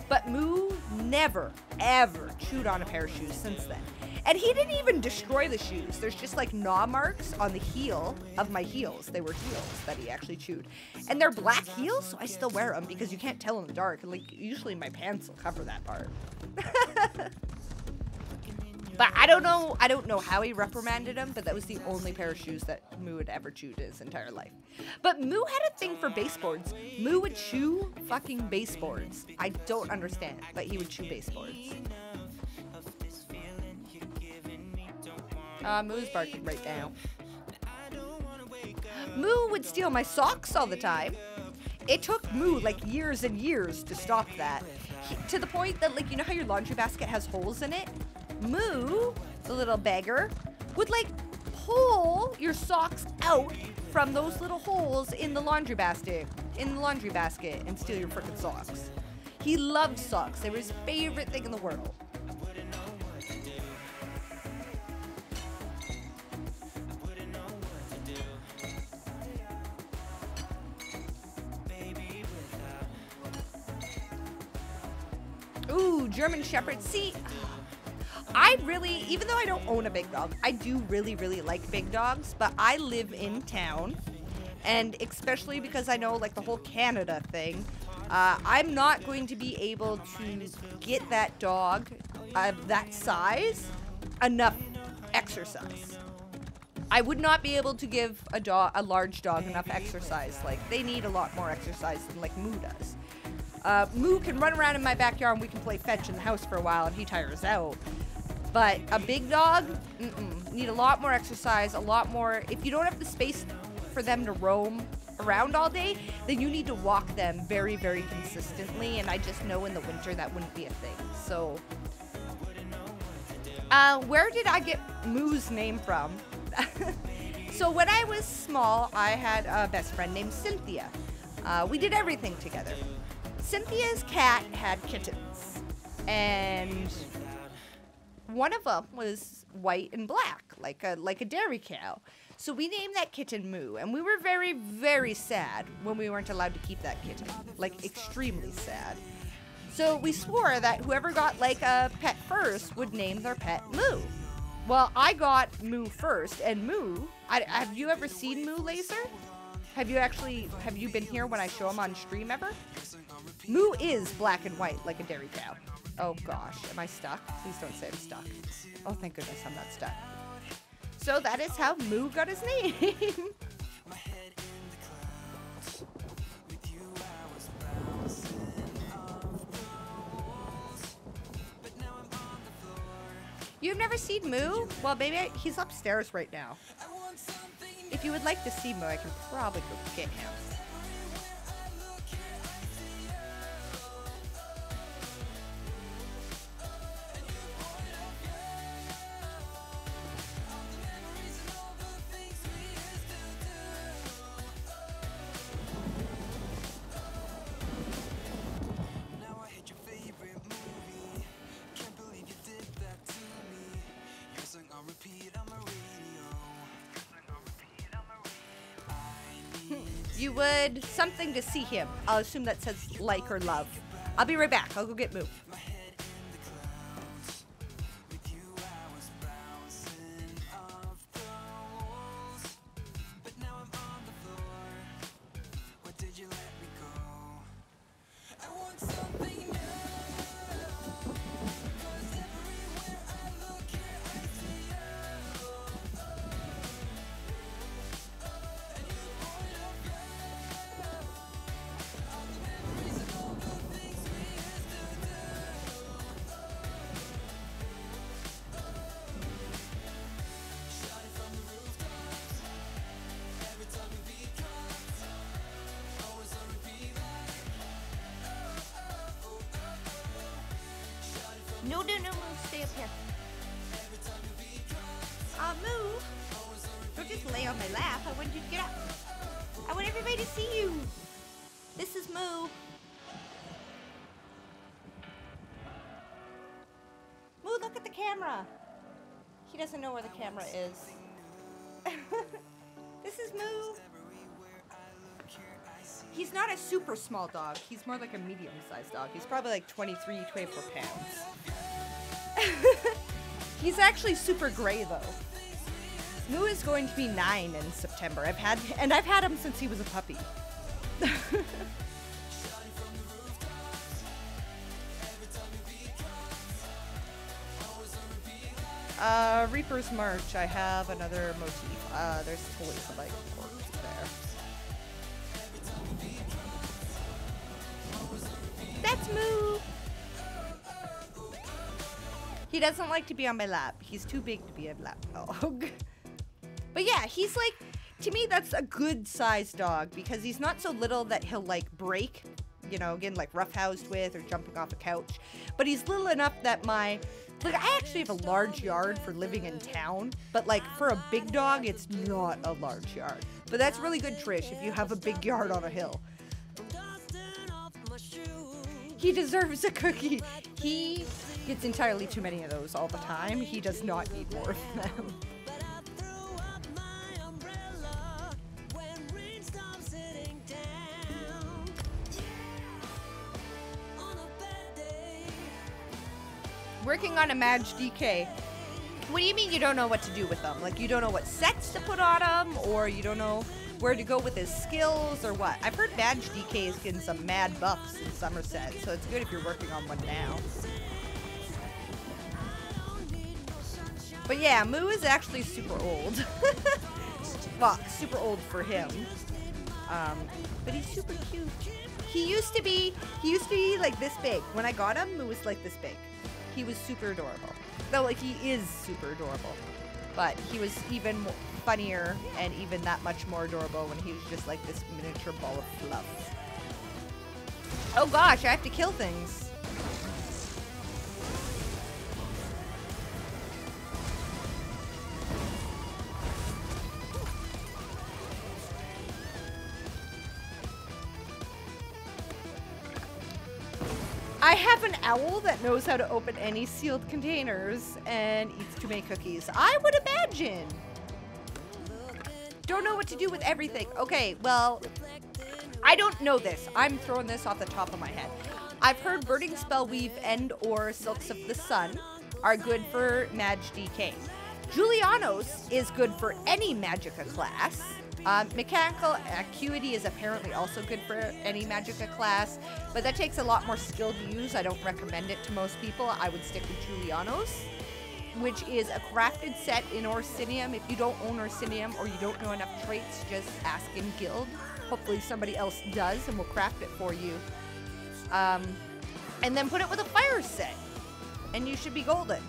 but Moo never, ever chewed on a pair of shoes since then. And he didn't even destroy the shoes. There's just like gnaw marks on the heel of my heels. They were heels that he actually chewed. And they're black heels, so I still wear them because you can't tell in the dark. Like, usually my pants will cover that part. But I don't know how he reprimanded him, but that was the only pair of shoes that Moo had ever chewed his entire life. But Moo had a thing for baseboards. Moo would chew fucking baseboards. I don't understand, but he would chew baseboards. Moo's barking right now. Moo would steal my socks all the time. It took Moo like years and years to stop that. To the point that, like, you know how your laundry basket has holes in it? Moo, the little beggar, would like pull your socks out from those little holes in the laundry basket, and steal your frickin' socks. He loved socks. They were his favorite thing in the world. Ooh, German Shepherd. See, I really, even though I don't own a big dog, I do really, really like big dogs, but I live in town, and especially because I know, like, the whole Canada thing, I'm not going to be able to get that dog of that size enough exercise. I would not be able to give a large dog enough exercise. Like, they need a lot more exercise than, like, Moo does. Moo can run around in my backyard and we can play fetch in the house for a while and he tires out. But a big dog, need a lot more exercise, a lot more. If you don't have the space for them to roam around all day, then you need to walk them very, very consistently. And I just know in the winter that wouldn't be a thing. So, where did I get Moo's name from? So when I was small, I had a best friend named Cynthia. We did everything together. Cynthia's cat had kittens, and one of them was white and black, like a dairy cow. So we named that kitten Moo, and we were very, very sad when we weren't allowed to keep that kitten, like extremely sad. So we swore that whoever got like a pet first would name their pet Moo. Well, I got Moo first, and Moo, have you ever seen Moo, Laser? Have you been here when I show him on stream ever? Moo is black and white like a dairy cow. Oh gosh, am I stuck? Please don't say I'm stuck. Oh, thank goodness I'm not stuck. So that is how Moo got his name. You've never seen Moo? Well, maybe he's upstairs right now. If you would like to see Moo, I can probably go get him. You would something to see him. I'll assume that says like or love. I'll be right back. I'll go get Moo. No, stay up here. Moo. Don't just lay on my lap. I want you to get up. I want everybody to see you. This is Moo. Moo, look at the camera. He doesn't know where the camera is. This is Moo. He's not a super small dog. He's more like a medium-sized dog. He's probably like 23, 24 pounds. He's actually super gray though. Moo is going to be 9 in September. I've had him since he was a puppy. Reaper's March. I have another motif. There's toys like corpse there. That's Moo. He doesn't like to be on my lap. He's too big to be a lap dog. But yeah, he's like, to me, that's a good sized dog because he's not so little that he'll like break, you know, getting like roughhoused with or jumping off a couch. But he's little enough that I actually have a large yard for living in town, but like for a big dog, it's not a large yard. But that's really good, Trish, if you have a big yard on a hill. He deserves a cookie. He gets entirely too many of those all the time. He does not need more of them. Working on a Madge DK. What do you mean you don't know what to do with them? Like you don't know what sets to put on them, or you don't know where to go with his skills, or what? I've heard Madge DK is getting some mad buffs in Somerset, so it's good if you're working on one now. But yeah, Moo is actually super old. Well, super old for him. But he's super cute. He used to be like this big. When I got him, Moo was like this big. He was super adorable. Though, like, he is super adorable. But he was even funnier and even that much more adorable when he was just like this miniature ball of fluff. Oh gosh, I have to kill things. I have an owl that knows how to open any sealed containers and eats too many cookies. I would imagine. Don't know what to do with everything. Okay, well, I don't know this. I'm throwing this off the top of my head. I've heard Burning Spell Weave and or Silks of the Sun are good for Madge DK. Julianos is good for any Magicka class. Mechanical Acuity is apparently also good for any Magicka class, but that takes a lot more skill to use. I don't recommend it to most people. I would stick with Julianos, which is a crafted set in Orsinium. If you don't own Orsinium or you don't know enough traits, just ask in guild. Hopefully somebody else does and will craft it for you. And then put it with a fire set, and you should be golden.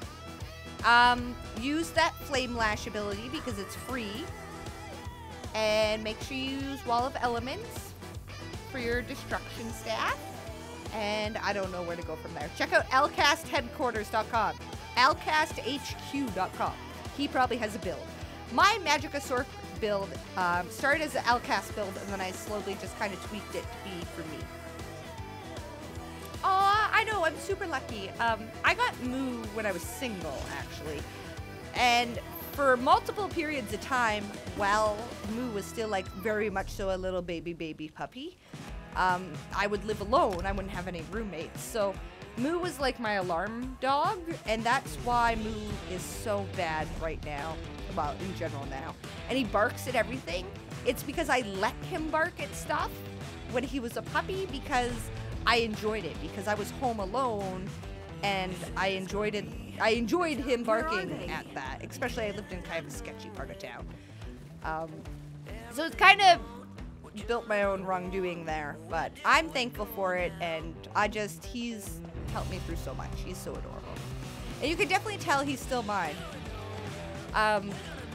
Use that Flame Lash ability because it's free. And make sure you use Wall of Elements for your destruction staff. And I don't know where to go from there. Check out alcastheadquarters.com. alcasthq.com. He probably has a build. My Magicka Sork build started as an Alcast build, and then I slowly just kind of tweaked it to be for me. Aw, I know, I'm super lucky. I got Moo when I was single, actually. And for multiple periods of time, while Moo was still like very much so a little baby puppy, I would live alone. I wouldn't have any roommates. So Moo was like my alarm dog, and that's why Moo is so bad right now. Well, in general now. And he barks at everything. It's because I let him bark at stuff when he was a puppy because I enjoyed it, because I was home alone and I enjoyed it. I enjoyed him barking at that, especially I lived in kind of a sketchy part of town. So it's kind of built my own wrongdoing there, but I'm thankful for it, and he's helped me through so much. He's so adorable. And you can definitely tell he's still mine.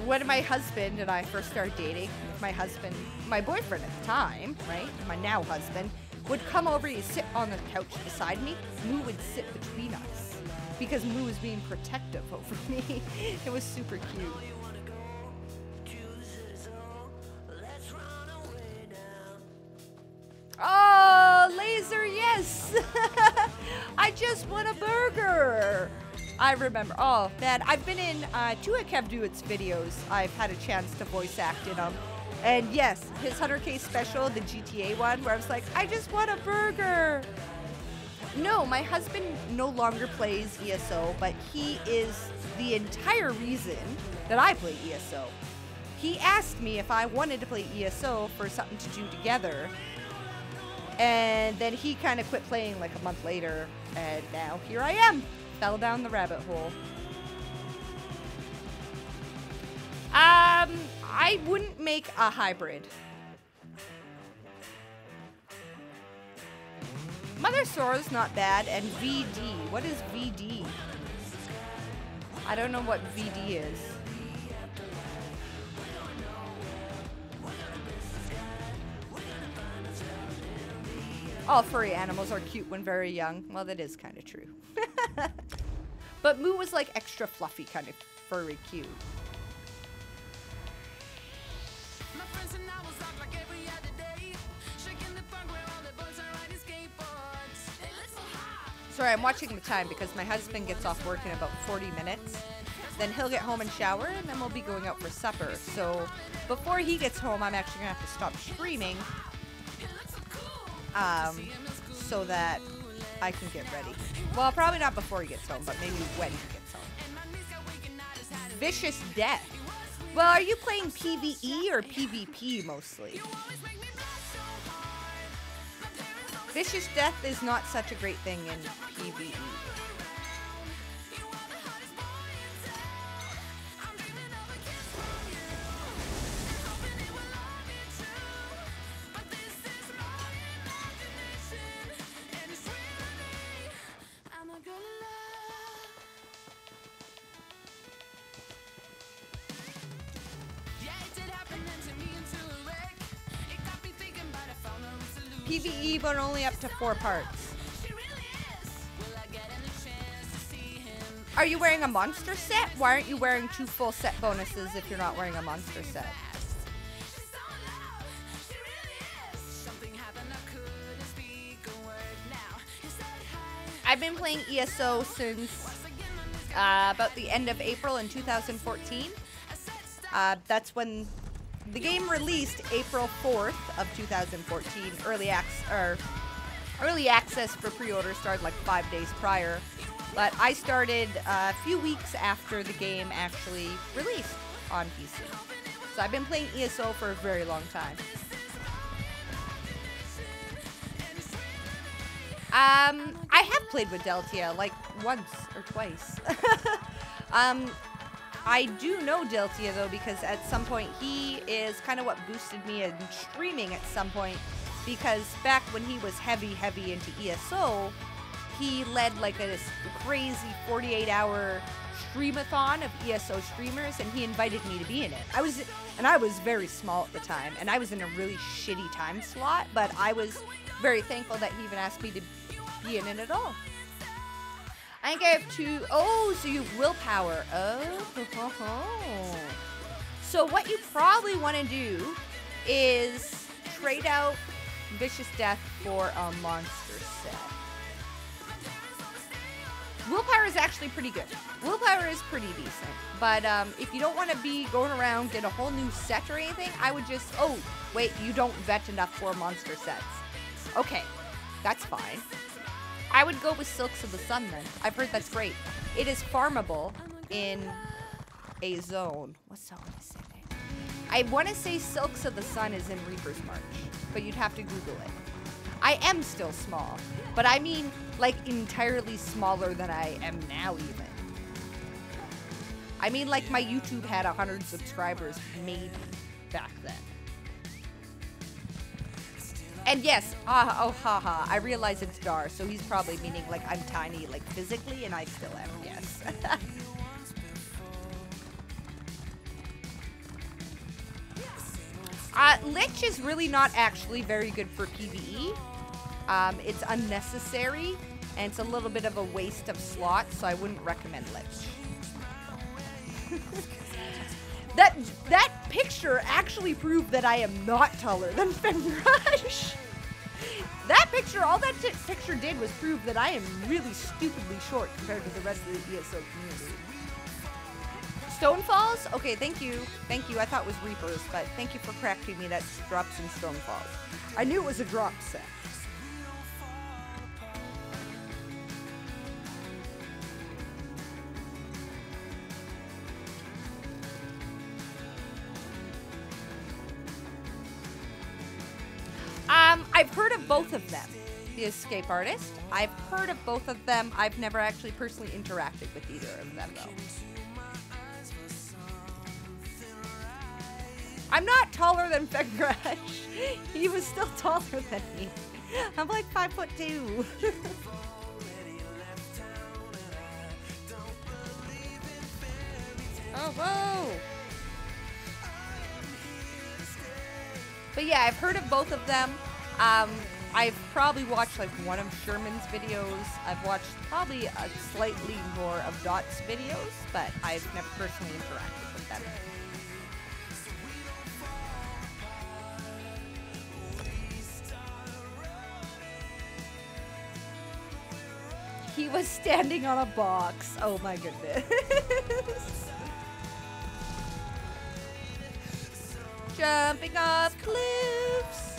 When my husband and I first started dating, my boyfriend at the time, right, my now husband, would come over, he'd sit on the couch beside me, Moo would sit between us, because Moo was being protective over me. It was super cute. Oh, Laser, yes! I just want a burger! I remember. Oh, man. I've been in 2 of Kev Dewitt's videos. I've had a chance to voice act in them. And yes, his 100K special, the GTA one, where I was like, I just want a burger. No, my husband no longer plays ESO, but he is the entire reason that I play ESO. He asked me if I wanted to play ESO for something to do together. And then he kind of quit playing like a month later, and now here I am. Fell down the rabbit hole. I wouldn't make a hybrid. Mother Sora's not bad, and VD. What is VD? I don't know what VD is. All furry animals are cute when very young. Well, that is kind of true. But Moo was like extra fluffy, kind of furry cute. Sorry, I'm watching the time because my husband gets off work in about 40 minutes. Then he'll get home and shower, and then we'll be going out for supper. So before he gets home, I'm actually going to have to stop streaming so that I can get ready. Well, probably not before he gets home, but maybe when he gets home. Vicious Death. Well, are you playing PvE or PvP mostly? Vicious Death is not such a great thing in PvE. PvE, but only up to 4 parts. Are you wearing a monster set? Why aren't you wearing 2 full set bonuses if you're not wearing a monster set? I've been playing ESO since about the end of April in 2014. That's when the game released, April 4th of 2014. Early access for pre-order started like 5 days prior. But I started a few weeks after the game actually released on PC. So I've been playing ESO for a very long time. I have played with Deltia like once or twice. I do know Deltia though, because at some point he is kind of what boosted me in streaming at some point, because back when he was heavy into ESO, he led like a crazy 48-hour streamathon of ESO streamers, and he invited me to be in it. I was very small at the time, and I was in a really shitty time slot, but I was very thankful that he even asked me to be in it at all. I think I have 2. Oh, so you have willpower. Oh. So what you probably want to do is trade out Vicious Death for a monster set. Willpower is actually pretty good. Willpower is pretty decent. But if you don't want to be going around, get a whole new set or anything, I would just... Oh, wait, you don't vet enough for monster sets. Okay, that's fine. I would go with Silks of the Sun then. I've heard that's great. It is farmable in a zone. What zone is it? I want to say Silks of the Sun is in Reaper's March, but you'd have to Google it. I am still small, but I mean like entirely smaller than I am now even. I mean like my YouTube had 100 subscribers maybe back then. And yes, haha, I realize it's Dar, so he's probably meaning like I'm tiny like physically and I still am, yes. Lich is really not actually very good for PvE. It's unnecessary, and it's a little bit of a waste of slots, so I wouldn't recommend Lich. That picture actually proved that I am not taller than Fenrush. That picture, all that picture did was prove that I am really stupidly short compared to the rest of the ESO community. Stonefalls? Okay, thank you. Thank you. I thought it was Reapers, but thank you for correcting me. That drops in Stonefalls. I knew it was a drop set. I've heard of both of them. The Escape Artist. I've heard of both of them. I've never actually personally interacted with either of them, though. I'm not taller than Fenrush. He was still taller than me. I'm like 5'2". Oh, whoa. But yeah, I've heard of both of them. I've probably watched like one of Sherman's videos. I've watched probably slightly more of Dot's videos, but I've never personally interacted with them. He was standing on a box. Oh my goodness. Jumping off cliffs.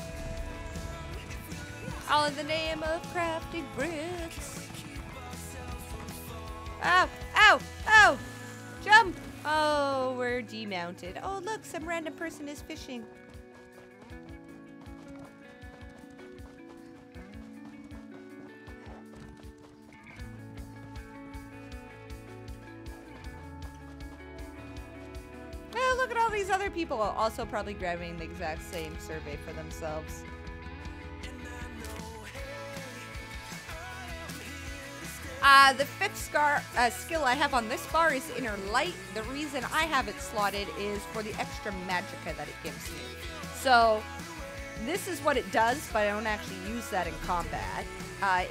All in the name of crafting bricks. Ow, ow, ow. Jump. Oh, we're demounted. Oh, look, some random person is fishing. Oh, look at all these other people also probably grabbing the exact same survey for themselves. The fifth skill I have on this bar is Inner Light. The reason I have it slotted is for the extra magicka that it gives me. So, this is what it does, but I don't actually use that in combat.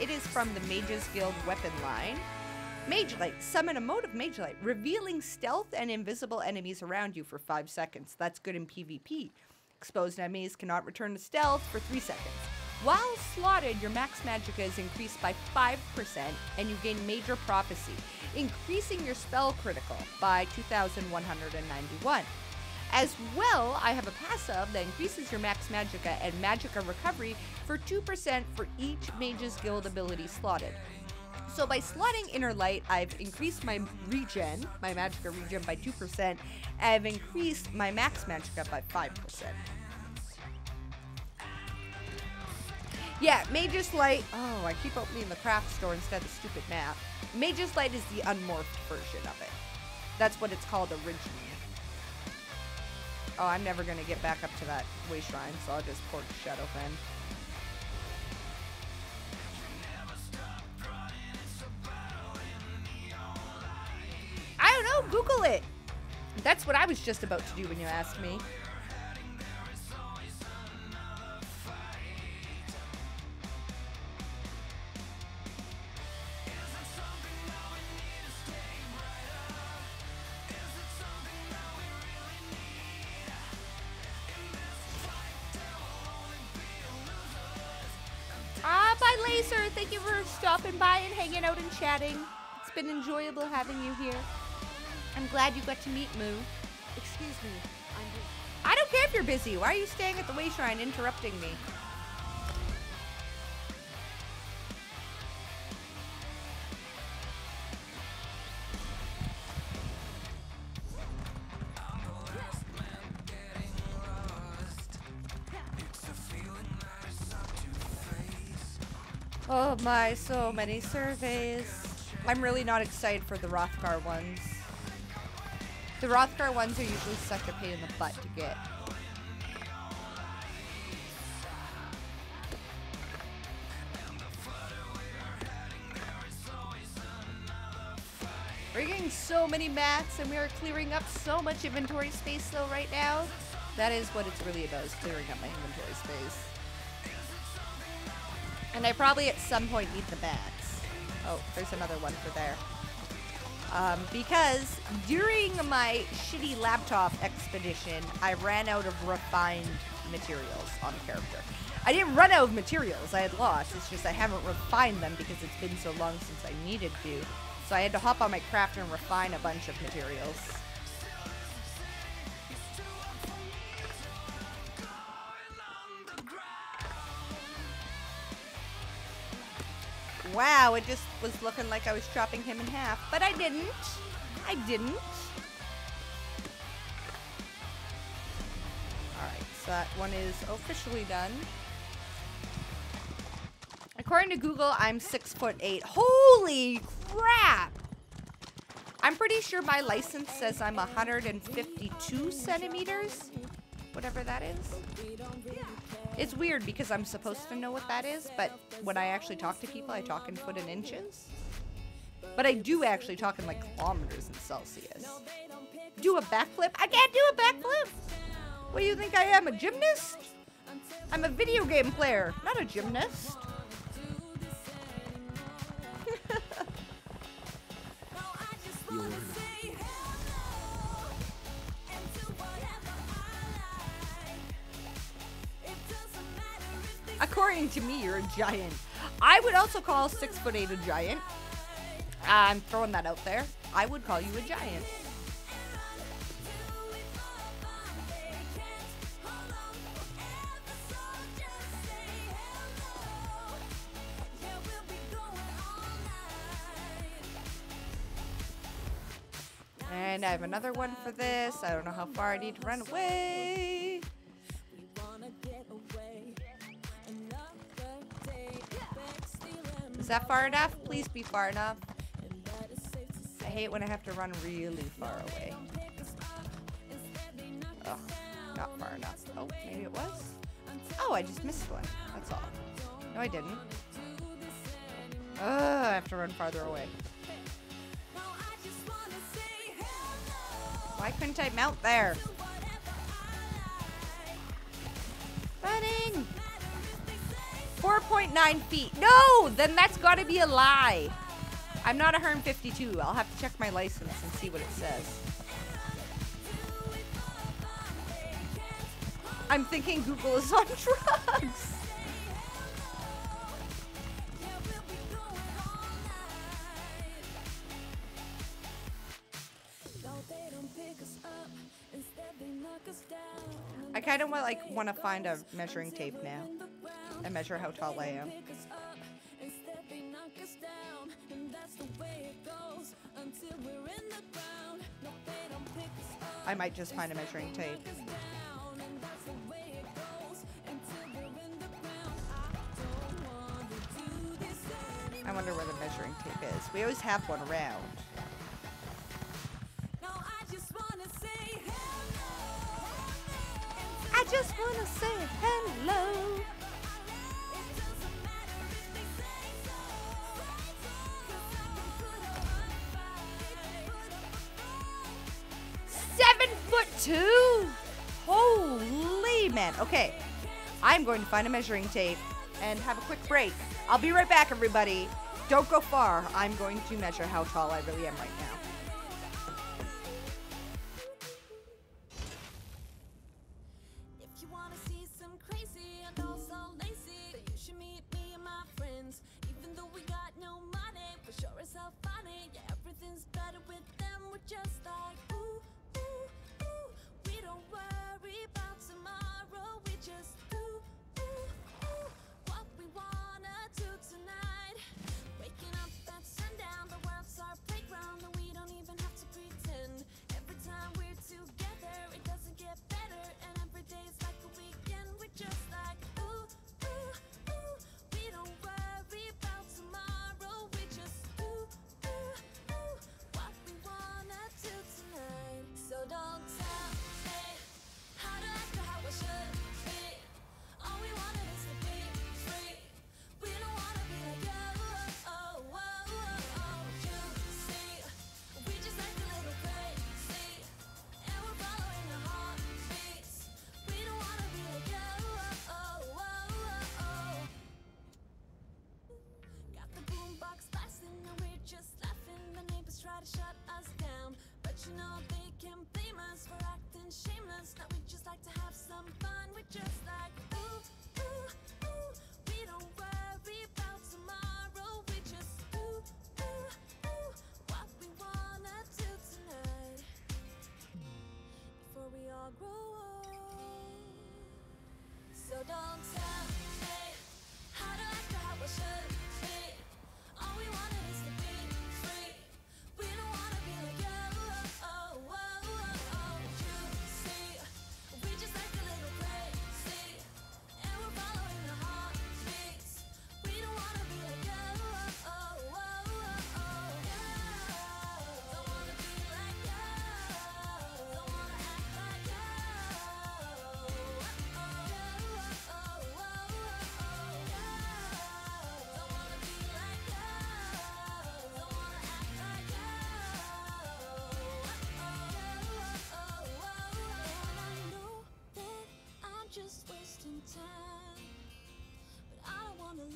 It is from the Mages Guild weapon line. Mage Light. Summon a mode of Mage Light, revealing stealth and invisible enemies around you for 5 seconds. That's good in PvP. Exposed enemies cannot return to stealth for 3 seconds. While slotted, your max magicka is increased by 5%, and you gain Major Prophecy, increasing your spell critical by 2,191. As well, I have a passive that increases your max magicka and magicka recovery for 2% for each Mage's Guild ability slotted. So by slotting Inner Light, I've increased my regen, my magicka regen by 2%, and I've increased my max magicka by 5%. Yeah, Mage's Light. Oh, I keep opening the craft store instead of the stupid map. Mage's Light is the unmorphed version of it. That's what it's called originally. Oh, I'm never going to get back up to that way shrine, so I'll just port Shadowfen. I don't know, Google it. That's what I was just about to do when you asked me. Bye, Laser. Thank you for stopping by and hanging out and chatting. It's been enjoyable having you here. I'm glad you got to meet Moo. Excuse me, I'm busy. I don't care if you're busy. Why are you staying at the way shrine interrupting me? Oh my, so many surveys. I'm really not excited for the Rothgar ones. The Rothgar ones are usually such a pain in the butt to get. We're getting so many mats and we are clearing up so much inventory space though right now. That is what it's really about, is clearing up my inventory space. And I probably at some point need the mats. Oh, there's another one for there. Because during my shitty laptop expedition, I ran out of refined materials on a character. I didn't run out of materials I had lost. It's just I haven't refined them because it's been so long since I needed to. So I had to hop on my craft and refine a bunch of materials. Wow, it just was looking like I was chopping him in half, but I didn't. I didn't. Alright, so that one is officially done. According to Google, I'm 6'8". Holy crap! I'm pretty sure my license says I'm 152 centimeters. Whatever that is. It's weird because I'm supposed to know what that is, but when I actually talk to people, I talk in foot and inches. But I do actually talk in like kilometers in Celsius. Do a backflip? I can't do a backflip! What do you think I am, a gymnast? I'm a video game player, not a gymnast. According to me, you're a giant. I would also call 6'8" a giant. I'm throwing that out there. I would call you a giant. And I have another one for this. I don't know how far I need to run away. Is that far enough? Please be far enough. I hate when I have to run really far away. Ugh, not far enough. Oh, maybe it was? Oh, I just missed one. That's all. No, I didn't. Ugh, I have to run farther away. Why couldn't I mount there? Running! 4.9 feet. No! Then that's gotta be a lie. I'm not 152. I'll have to check my license and see what it says. I'm thinking Google is on drugs. I kind of want to find a measuring tape now and measure how tall I am. I might just find a measuring tape. I wonder where the measuring tape is. We always have one around. I just want to say hello. .2? Holy man. Okay, I'm going to find a measuring tape and have a quick break. I'll be right back, everybody. Don't go far. I'm going to measure how tall I really am right now. Even though we got no money, for sure it's so funny, yeah.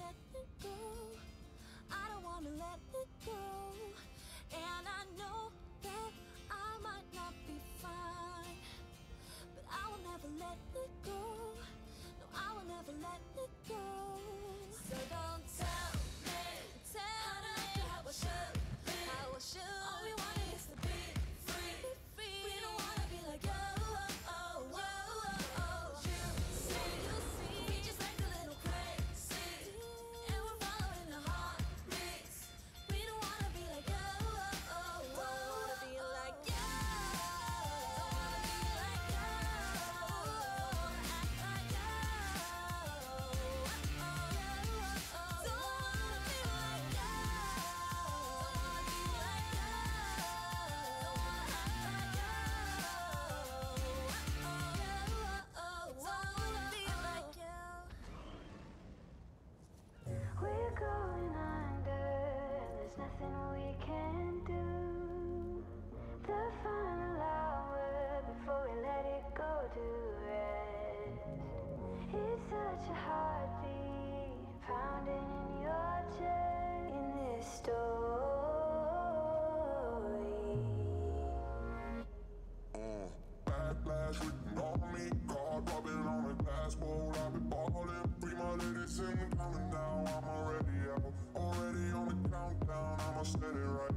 let it go. I don't wanna let it go. And I know that I might not be fine, but I will never let it go. No, I will never let it go. So don't tell me how I should be. How I should. All we want is to be free. We don't wanna be like you. We just like a little crazy, and we're following the heartbeats. We don't wanna be like you. Don't wanna be like you. Don't wanna be like you. Act like you. Don't wanna be like you. Don't wanna be like you. Don't wanna act like you. We're going under, there's nothing we can do. The final hour before we let it go to rest. It's such a heartbeat pounding in your chest in this story. Backlash written on me, card rubbing on a glass bowl. I've been balling, free my ladies in the counting down. I'm already out, already on the countdown. I'ma set it right.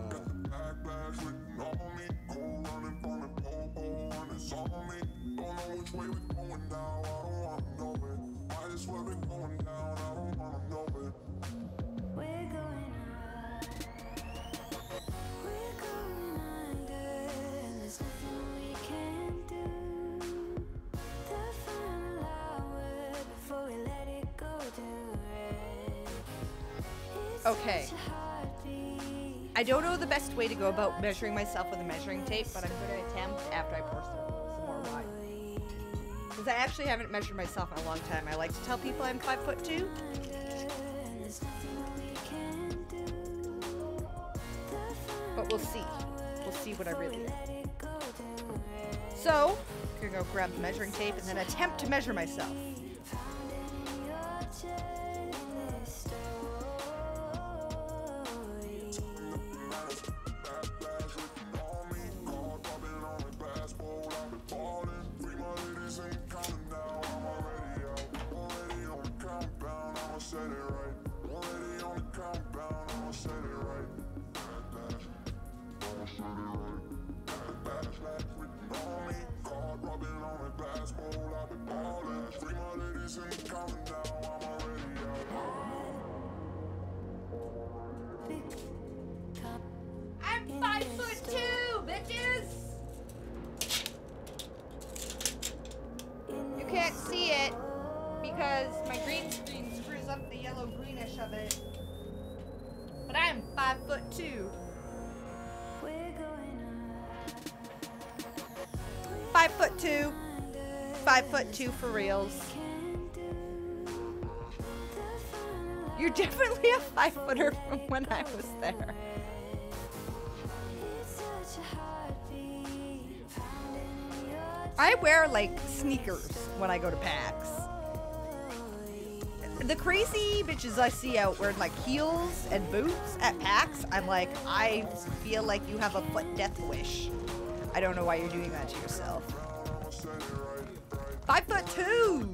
Got the backlash written on me, cold running from the pole, and it's on me. Don't know which way we're going now. I don't wanna know it. Might as well be going down. I don't wanna know it. We're going up. We're going under. There's nothing we can do. The final hour before we let it go to rest. It's Okay. such a heartbeat. I don't know the best way to go about measuring myself with a measuring tape, but I'm going to attempt after I pour some more wine. Because I actually haven't measured myself in a long time. I like to tell people I'm 5'2". There's nothing we can do. The But we'll see. We'll see what I really am. let it go to rest. So, I'm gonna go grab the measuring tape and then attempt to measure myself. Pounding your chest in this story. Backlash written on me, card rubbing on a glass bowl. I've been balling, free my ladies in the counting down. I'm already out, already on the countdown. I'ma set it right. Already on the countdown. I'ma set it right. Backlash, I'ma set it right. Backlash written on me, card rubbing on a glass bowl. I've been balling, free my ladies in the counting down. I'm already out. I'm 5'2", bitches! You can't see it because my green screen screws up the yellow greenish of it. But I am 5'2". We're going up. 5'2". 5'2" for reals. Can do. The final You're definitely a 5-footer from when I was there. it's such a heartbeat pounding in your I wear like sneakers when I go to PAX. The crazy bitches I see out wearing like heels and boots at PAX, I'm like, I feel like you have a foot death wish. I don't know why you're doing that to yourself. 5'2".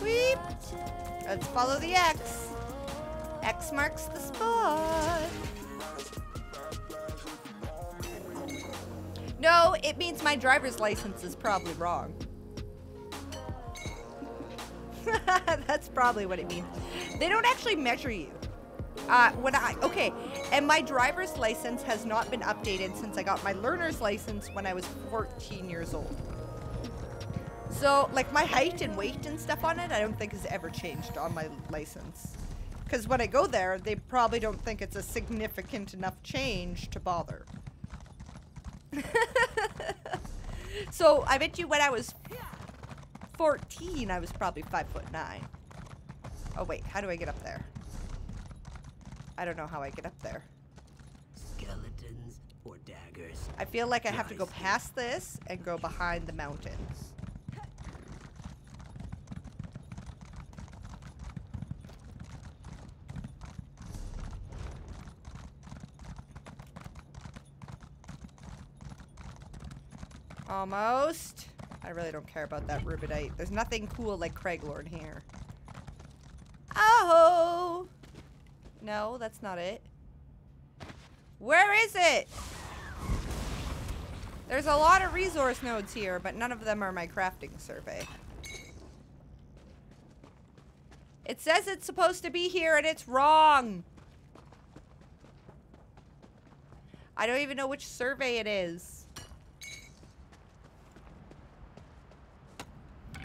Weep. Let's follow the X. X marks the spot. No, it means my driver's license is probably wrong. That's probably what it means. They don't actually measure you. Okay, and my driver's license has not been updated since I got my learner's license when I was 14 years old. So, like, my height and weight and stuff on it, I don't think has ever changed on my license. Because when I go there, they probably don't think it's a significant enough change to bother. So, I bet you when I was 14, I was probably 5'9". Oh, wait, how do I get up there? I don't know how I get up there. Skeletons or daggers? I feel like I have to go past this and go behind the mountains. Almost. I really don't care about that rubidite. There's nothing cool like Craiglord here. Oh! No, that's not it. Where is it? There's a lot of resource nodes here, but none of them are my crafting survey. It says it's supposed to be here and it's wrong. I don't even know which survey it is.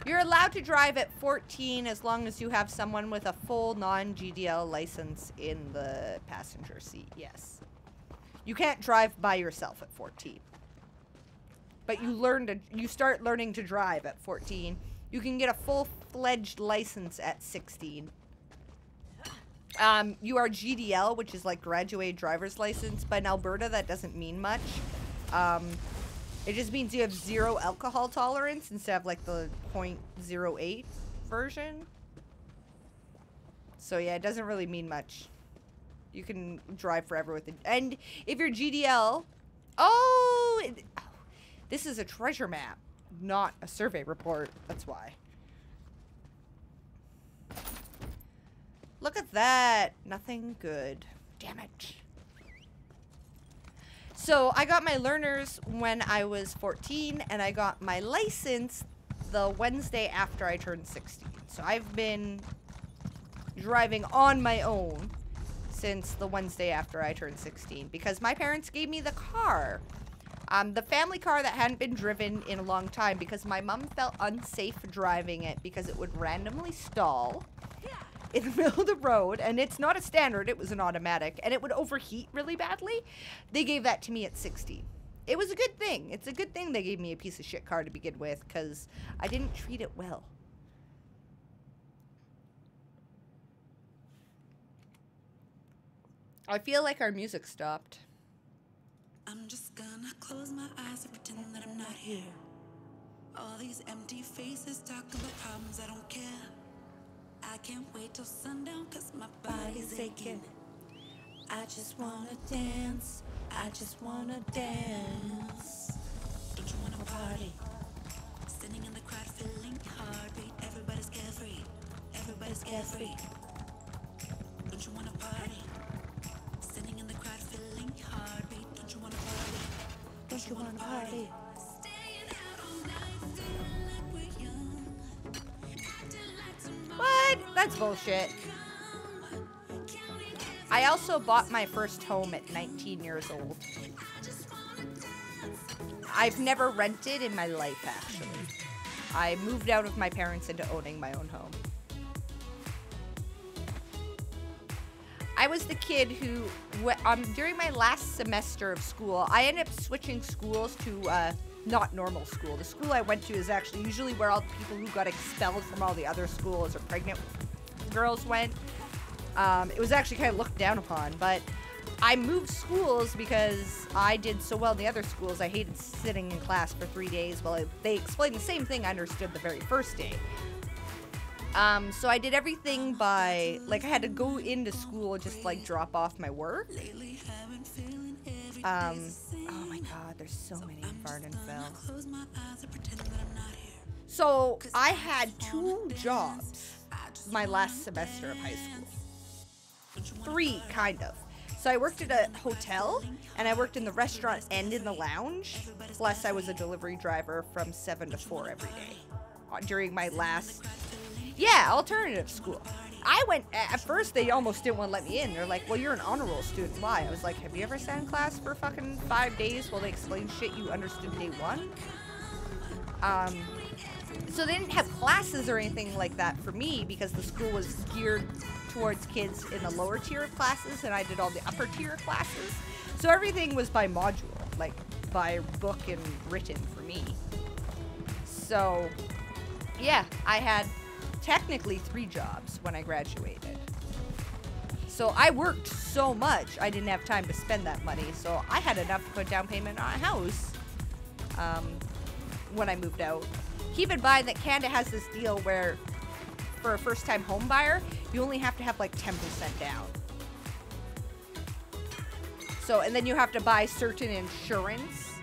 You're allowed to drive at 14 as long as you have someone with a full non-GDL license in the passenger seat, yes. You can't drive by yourself at 14. But you start learning to drive at 14. You can get a full-fledged license at 16. You are GDL, which is like graduated driver's license, but in Alberta that doesn't mean much. It just means you have 0 alcohol tolerance instead of like the 0.08 version. So yeah, it doesn't really mean much. You can drive forever with it. And if you're GDL, this is a treasure map, not a survey report. That's why. Look at that. Nothing good. Damn it. So I got my learners when I was 14, and I got my license the Wednesday after I turned 16. So I've been driving on my own since the Wednesday after I turned 16 because my parents gave me the car. The family car that hadn't been driven in a long time because my mom felt unsafe driving it because it would randomly stall in the middle of the road, and it's not a standard, it was an automatic, and it would overheat really badly. They gave that to me at 16. It was a good thing. It's a good thing they gave me a piece of shit car to begin with, because I didn't treat it well. I feel like our music stopped. I'm just gonna close my eyes and pretend that I'm not here. All these empty faces talking about problems I don't care. I can't wait till sundown cause my body's aching. I just wanna dance, I just wanna dance. Don't you wanna party? Standing in the crowd feeling heartbeat. Everybody's carefree, everybody's carefree. Don't you wanna party? Standing in the crowd feeling heartbeat. Don't you wanna party? Don't you wanna party? Staying out all night feeling like we're young. Acting like tomorrow. What? That's bullshit. I also bought my first home at 19 years old. I've never rented in my life, actually. I moved out of my parents into owning my own home. I was the kid who, during my last semester of school, I ended up switching schools to not normal school. The school I went to is actually usually where all the people who got expelled from all the other schools or pregnant girls went. It was actually kind of looked down upon, but I moved schools because I did so well in the other schools. I hated sitting in class for 3 days while they explained the same thing I understood the very first day. So I did everything by, like, I had to go into school and just, like, drop off my work. Oh my god, there's so many Vardenfell. So I had 2 jobs my last semester of high school. 3, kind of. So I worked at a hotel, and I worked in the restaurant and in the lounge. Plus, I was a delivery driver from 7 to 4 every day during my last, alternative school. I went, at first, they almost didn't want to let me in. They're like, well, you're an honor roll student. Why? I was like, have you ever sat in class for fucking 5 days while they explain shit you understood day 1? So they didn't have classes or anything like that for me because the school was geared towards kids in the lower tier of classes, and I did all the upper tier classes. So everything was by module, like by book and written for me. So, yeah, I had technically 3 jobs when I graduated. So I worked so much, I didn't have time to spend that money. So I had enough to put down payment on a house when I moved out. Keep in mind that Canada has this deal where for a first-time home buyer, you only have to have like 10% down. So, and then you have to buy certain insurance.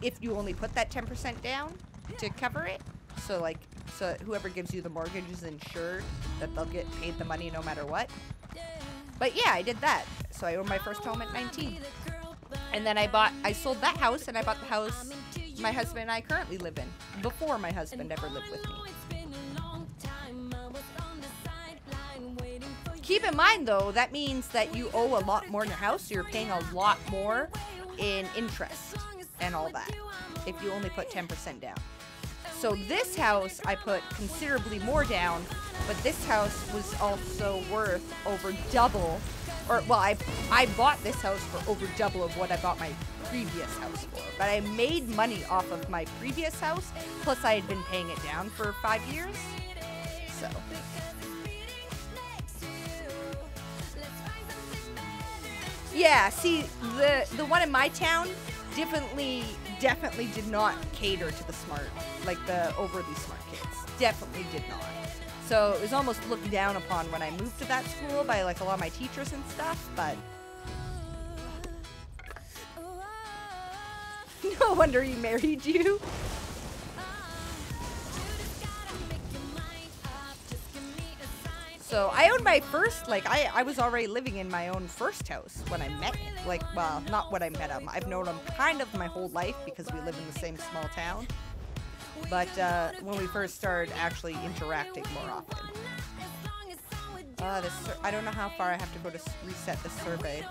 if you only put that 10% down to cover it. So like, so whoever gives you the mortgage is insured that they'll get paid the money no matter what. But yeah, I did that. So I owned my first home at 19. And then I sold that house and I bought the house my husband and I currently live in before my husband ever lived with me. Keep in mind though, that means that you owe a lot more in your house, so you're paying a lot more in interest and all that if you only put 10% down. So this house, I put considerably more down, but this house was also worth over double, or well, I bought this house for over double of what I bought my previous house for. But I made money off of my previous house, plus I had been paying it down for 5 years. So. Yeah, see, the one in my town definitely did not cater to the smart, like the overly smart kids. Definitely did not. So it was almost looked down upon when I moved to that school by like a lot of my teachers and stuff, but no wonder he married you. So I owned my first, like, I was already living in my own first house when I met him. Like, well, not when I met him. I've known him kind of my whole life because we live in the same small town. But when we first started actually interacting more often. I don't know how far I have to go to reset the survey.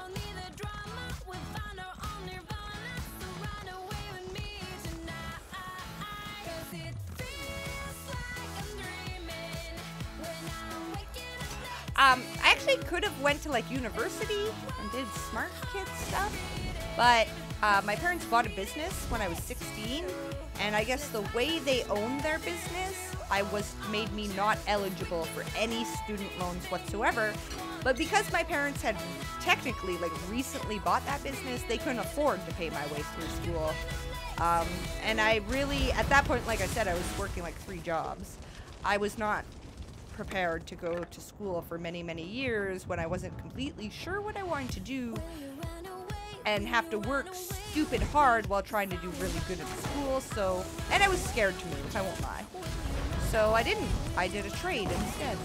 I actually could have went to like university and did smart kid stuff, but my parents bought a business when I was 16, and I guess the way they owned their business, made me not eligible for any student loans whatsoever. But because my parents had technically like recently bought that business, they couldn't afford to pay my way through school. And I really, at that point, like I said, I was working like 3 jobs. I was not prepared to go to school for many, many years when I wasn't completely sure what I wanted to do and have to work stupid hard while trying to do really good at school. So, and I was scared to move, I won't lie. So I didn't. I did a trade instead.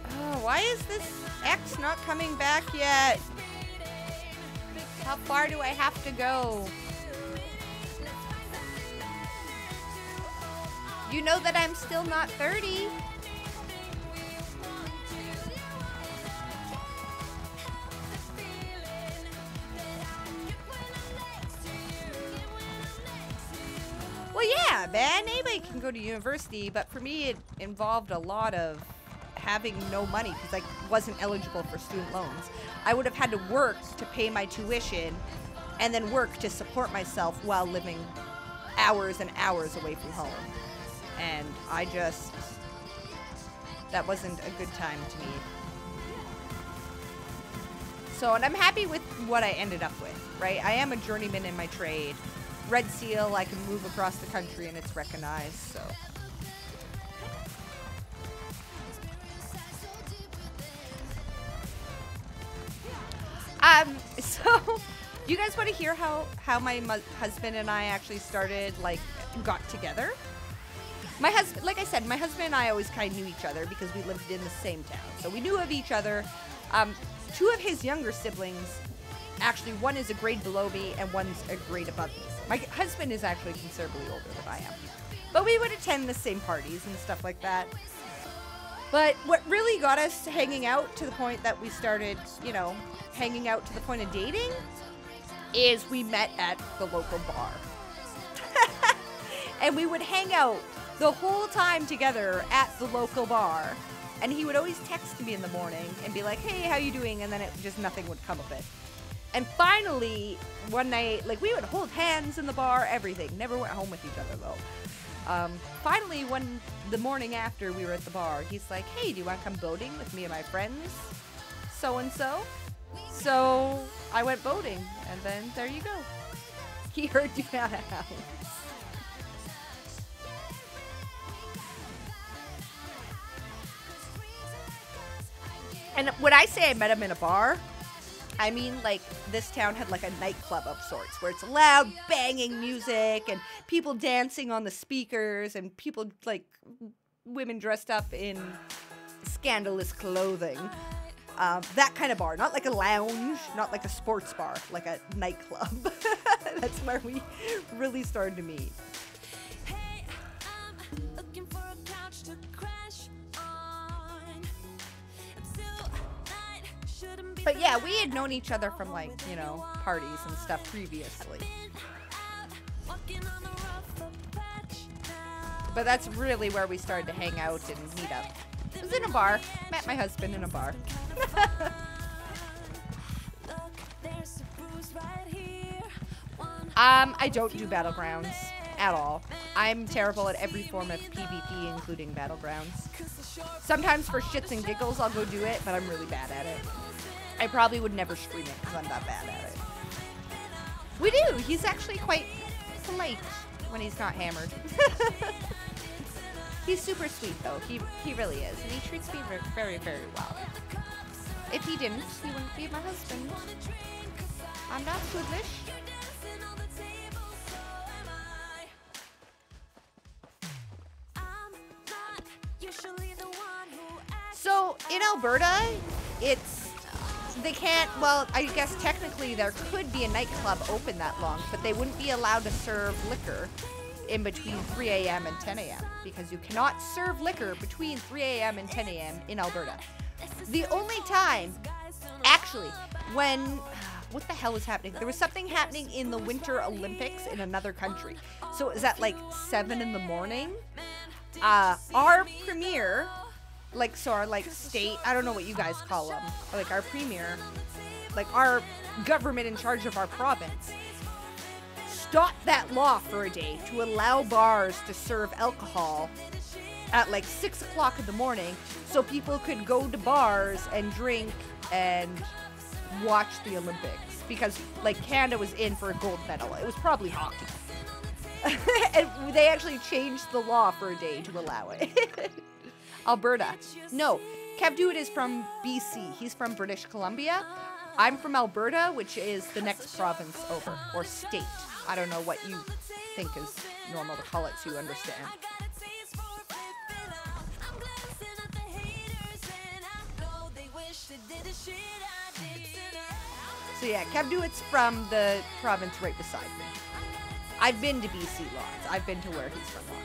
Oh, why is this X not coming back yet? How far do I have to go? You know that I'm still not 30. Well, yeah, man, anybody can go to university, but for me it involved a lot of having no money because I wasn't eligible for student loans. I would have had to work to pay my tuition and then work to support myself while living hours and hours away from home. And that wasn't a good time to me. So, and I'm happy with what I ended up with, right? I am a journeyman in my trade. Red Seal, I can move across the country and it's recognized, so. So, do you guys want to hear how my husband and I actually started, like, got together? My husband, like I said, my husband and I always kind of knew each other because we lived in the same town. So we knew of each other. 2 of his younger siblings, actually one is a grade below me and one's a grade above me. My husband is actually considerably older than I am. But we would attend the same parties and stuff like that. But what really got us hanging out to the point that we started, you know, hanging out to the point of dating is we met at the local bar. And we would hang out the whole time together at the local bar. And he would always text me in the morning and be like, hey, how you doing? And then nothing would come of it. And finally, one night, like, we would hold hands in the bar, everything. Never went home with each other, though. Finally, the morning after we were at the bar, he's like, hey, do you want to come boating with me and my friends? So-and-so. So I went boating, and then there you go. He heard you had a house. And when I say I met him in a bar, I mean, like, this town had, like, a nightclub of sorts, where it's loud, banging music, and people dancing on the speakers, and people, like, women dressed up in scandalous clothing. That kind of bar. Not like a lounge, not like a sports bar, like a nightclub. That's where we really started to meet. Hey, I'm looking for a couch to crash on. Tonight shouldn't be But yeah, we had known each other from, like, you know, parties and stuff previously. walking on the rough patch now. But that's really where we started to hang out and meet up. It was in a bar. Met my husband in a bar. Look, there's a bruise right here. One I don't do battlegrounds at all. I'm terrible at every form of PvP, including battlegrounds. Sometimes for shits and giggles, I'll go do it, but I'm really bad at it. I probably would never stream it because I'm that bad at it. We do. He's actually quite polite when he's not hammered. He's super sweet, though. He really is. And he treats me very, very well. If he didn't, he wouldn't be my husband. I'm not foolish. dancing on the table, so am I. I'm not usually the one who acts. So, in Alberta, they can't, well, I guess technically there could be a nightclub open that long, but they wouldn't be allowed to serve liquor in between 3 a.m. and 10 a.m. because you cannot serve liquor between 3 a.m. and 10 a.m. in Alberta. The only time, actually, when, what the hell was happening? There was something happening in the Winter Olympics in another country. So it was at like 7 in the morning. Our premier, like, so our, like, state, I don't know what you guys call them, like, our premier, like, our government in charge of our province, stopped that law for a day to allow bars to serve alcohol at, like, 6 o'clock in the morning so people could go to bars and drink and watch the Olympics. Because, like, Canada was in for a gold medal. It was probably hockey. And they actually changed the law for a day to allow it. Alberta. No, Kevduit is from BC. He's from British Columbia. I'm from Alberta, which is the next province over, or state. I don't know what you think is normal to call it so you understand. So yeah, Kevduit's from the province right beside me. I've been to BC lots. I've been to where he's from lots.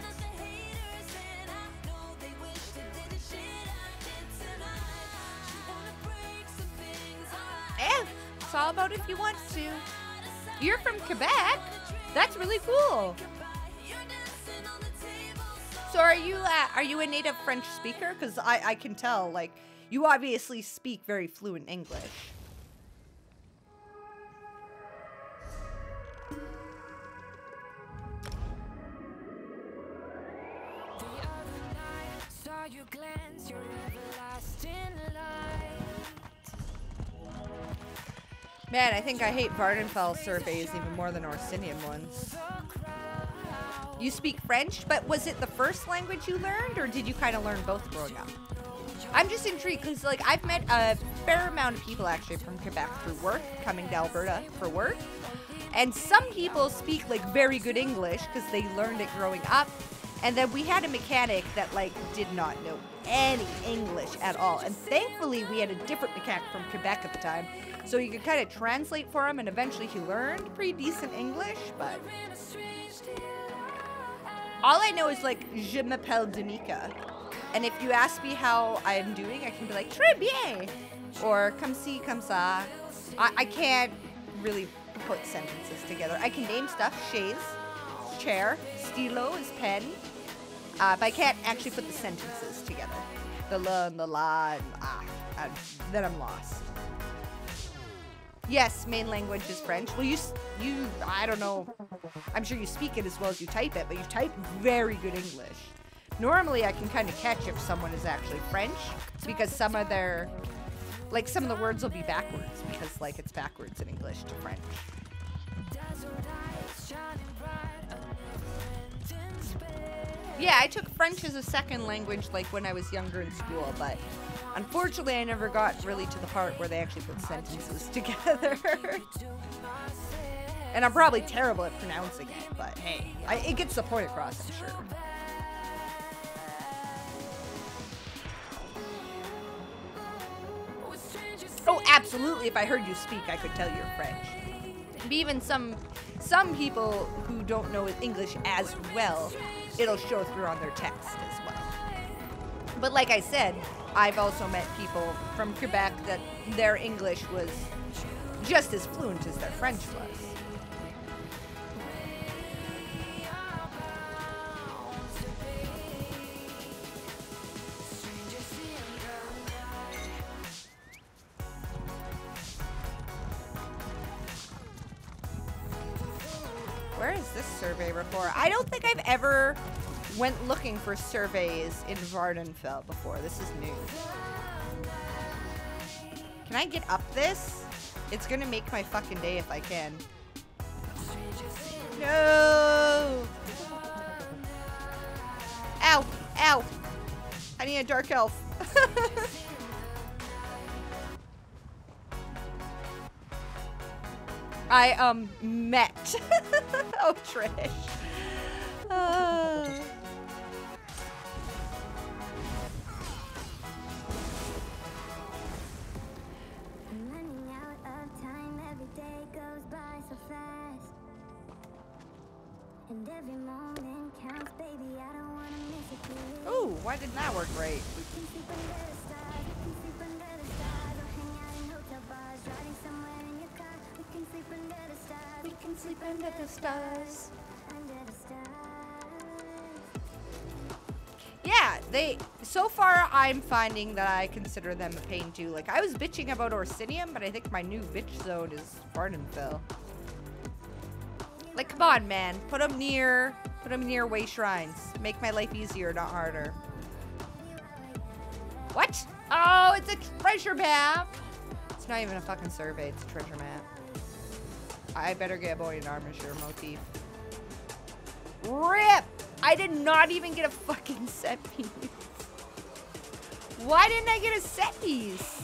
It's all about if you want to. You're from Quebec. That's really cool. So are you a native French speaker? Because I can tell, like, you obviously speak very fluent English. The other night, saw you glance your everlasting light. Man, I think I hate Vardenfell surveys even more than Orsinian ones. You speak French, but was it the first language you learned, or did you kind of learn both growing up? I'm just intrigued, because, like, I've met a fair amount of people, actually, from Quebec through work, coming to Alberta for work. And some people speak, like, very good English, because they learned it growing up. And then we had a mechanic that, like, did not know any English at all. And thankfully, we had a different mechanic from Quebec at the time, so you could kind of translate for him, and eventually he learned pretty decent English, but all I know is, like, je m'appelle Danica. And if you ask me how I'm doing, I can be like, très bien, or comme ci, comme ça. I can't really put sentences together. I can name stuff, chaise, chair, stylo is pen, but I can't actually put the sentences together. The la and the la and and then I'm lost. Yes, main language is French. Well, you, I don't know. I'm sure you speak it as well as you type it, but you type very good English. Normally, I can kind of catch if someone is actually French, because some of their, like, some of the words will be backwards, because, like, it's backwards in English to French. Yeah, I took French as a second language, like, when I was younger in school, but Unfortunately, I never got really to the part where they actually put sentences together. And I'm probably terrible at pronouncing it, but hey, it gets the point across, I'm sure. Oh, absolutely, if I heard you speak, I could tell you're French. Even some people who don't know English as well, it'll show through on their text as well. But like I said, I've also met people from Quebec that their English was just as fluent as their French was. Where is this survey report? I don't think I've ever went looking for surveys in Vardenfell before. This is new. Can I get up this? It's gonna make my fucking day if I can. No! Ow! Ow! I need a dark elf. I met. Oh, Trish. I'm running out of time. Every day goes by so fast, and every moment counts, baby. I don't wanna miss a beat. Ooh, why didn't that work right? We can sleep under the stars. We can sleep under the stars, or hang out in hotel bars, driving somewhere in your car. We can sleep under the stars. We can sleep under the stars. Under the stars. Yeah, so far I'm finding that I consider them a pain too. Like, I was bitching about Orsinium, but I think my new bitch zone is Vardenfell. Like, come on, man. Put them near way shrines. Make my life easier, not harder. What? Oh, it's a treasure map. It's not even a fucking survey, it's a treasure map. I better get a boy in armature motif. RIP! I did not even get a fucking set piece. Why didn't I get a set piece?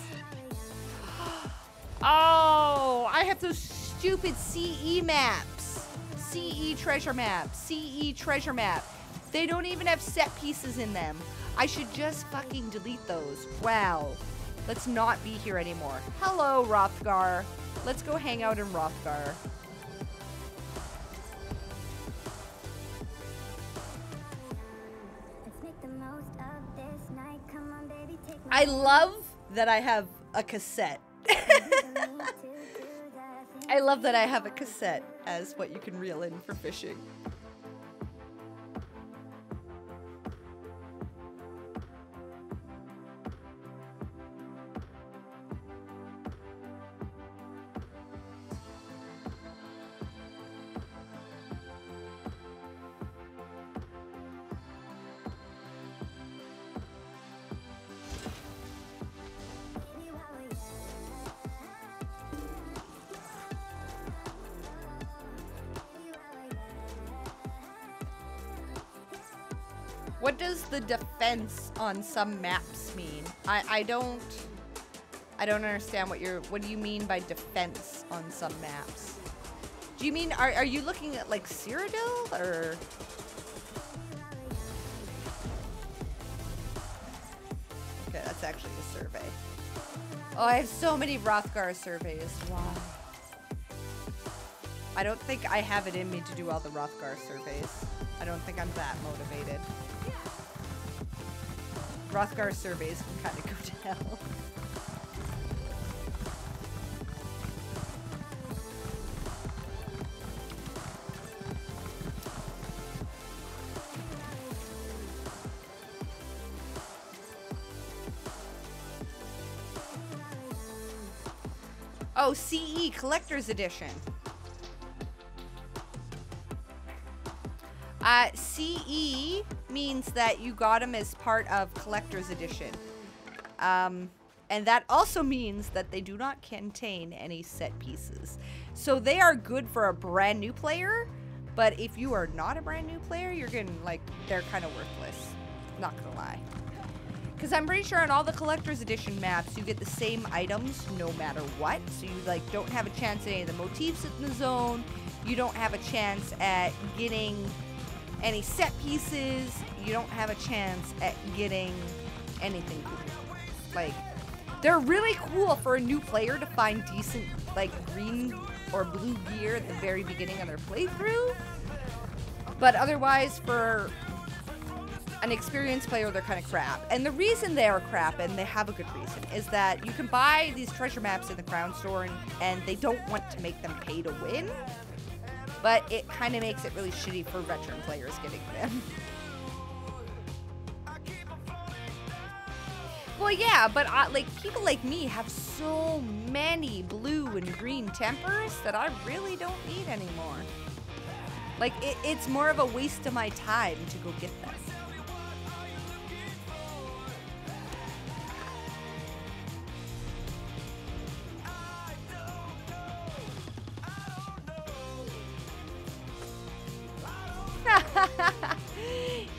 Oh, I have those stupid CE maps. CE treasure map. CE treasure map. They don't even have set pieces in them. I should just fucking delete those. Wow. Let's not be here anymore. Hello, Rothgar. Let's go hang out in Rothgar. Let's make the most of this night. Come on, baby, take I love that I have a cassette. I love that I have a cassette as what you can reel in for fishing. What does the defense on some maps mean? I don't understand what do you mean by defense on some maps? Do you mean, are you looking at like Cyrodiil or? Okay, that's actually a survey. Oh, I have so many Rothgar surveys. Wow. I don't think I have it in me to do all the Rothgar surveys. I don't think I'm that motivated. Rothgar surveys can kind of go to hell. Oh, CE Collector's Edition. CE means that you got them as part of Collector's Edition. And that also means that they do not contain any set pieces. So they are good for a brand new player, but if you are not a brand new player, you're getting, like, they're kind of worthless. Not gonna lie. Because I'm pretty sure on all the collector's edition maps, you get the same items no matter what. So you like don't have a chance at any of the motifs in the zone. You don't have a chance at getting any set pieces. You don't have a chance at getting anything cool. Like, they're really cool for a new player to find decent, like, green or blue gear at the very beginning of their playthrough. But otherwise, for an experienced player, they're kind of crap. And the reason they are crap, and they have a good reason, is that you can buy these treasure maps in the Crown Store, and they don't want to make them pay to win. But it kind of makes it really shitty for veteran players getting them. Well, yeah, but like people like me have so many blue and green tempers that I really don't need anymore. Like, it's more of a waste of my time to go get them.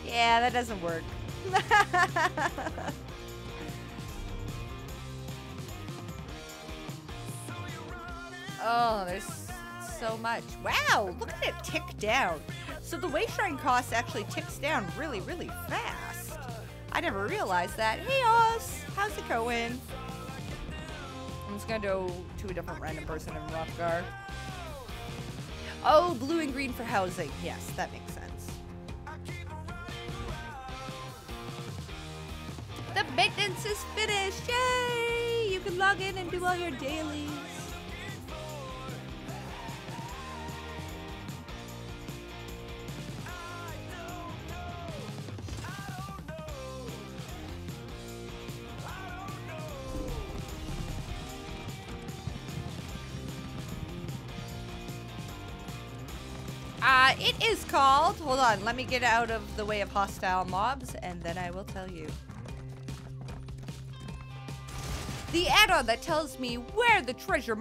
Yeah, that doesn't work. Oh, there's so much. Wow, look at it tick down. So the way shrine cost actually ticks down really, really fast. I never realized that. Hey, Oz, how's it going? I'm just gonna go to a different random person in Rockgar. Oh, blue and green for housing. Yes, that makes sense. The maintenance is finished. Yay! You can log in and do all your dailies. It is called, hold on, let me get out of the way of hostile mobs, and then I will tell you. The add-on that tells me where the treasure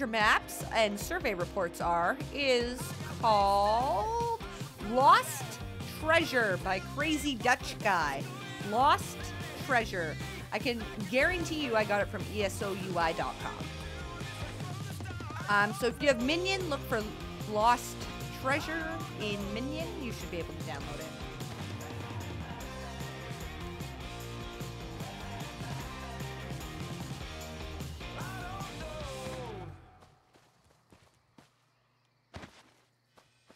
maps and survey reports are is called Lost Treasure by Crazy Dutch Guy. Lost Treasure. I can guarantee you I got it from ESOUI.com. So if you have Minion, look for Lost Treasure in Minion. You should be able to download it.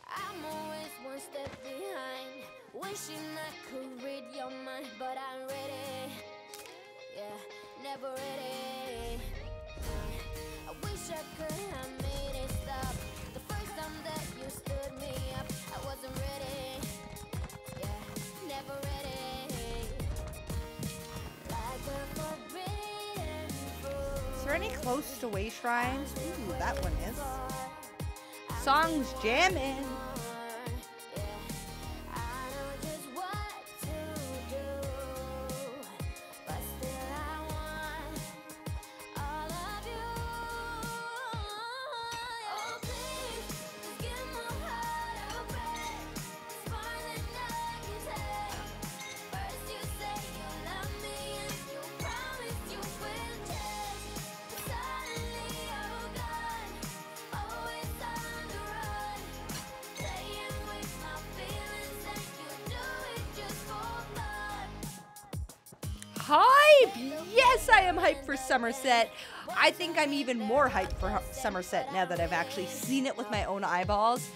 I'm always one step behind, wishing I could read your mind, but I'm ready. Yeah, never ready. I wish I could have made it stop. The first time that you stood me up, I wasn't ready. Yeah, never ready. Like a forbidden fruit. Is there any close to way shrines? Ooh, that one is. Songs jamming. Hype! Yes, I am hyped for Somerset. I think I'm even more hyped for Somerset now that I've actually seen it with my own eyeballs.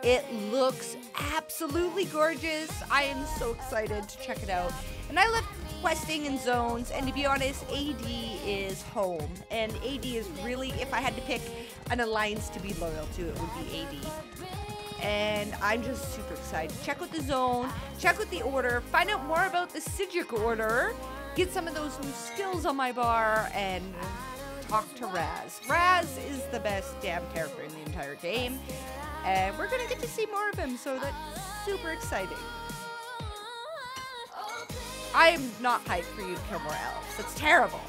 It looks absolutely gorgeous. I am so excited to check it out. And I love questing in zones, and to be honest, AD is home. And AD is really, if I had to pick an alliance to be loyal to, it would be AD. And I'm just super excited. Check out the zone, check out the order, find out more about the Sigic order, get some of those new skills on my bar, and talk to Raz. Raz is the best damn character in the entire game, and we're gonna get to see more of him, so that's super exciting. I am not hyped for you to kill more elves. That's terrible.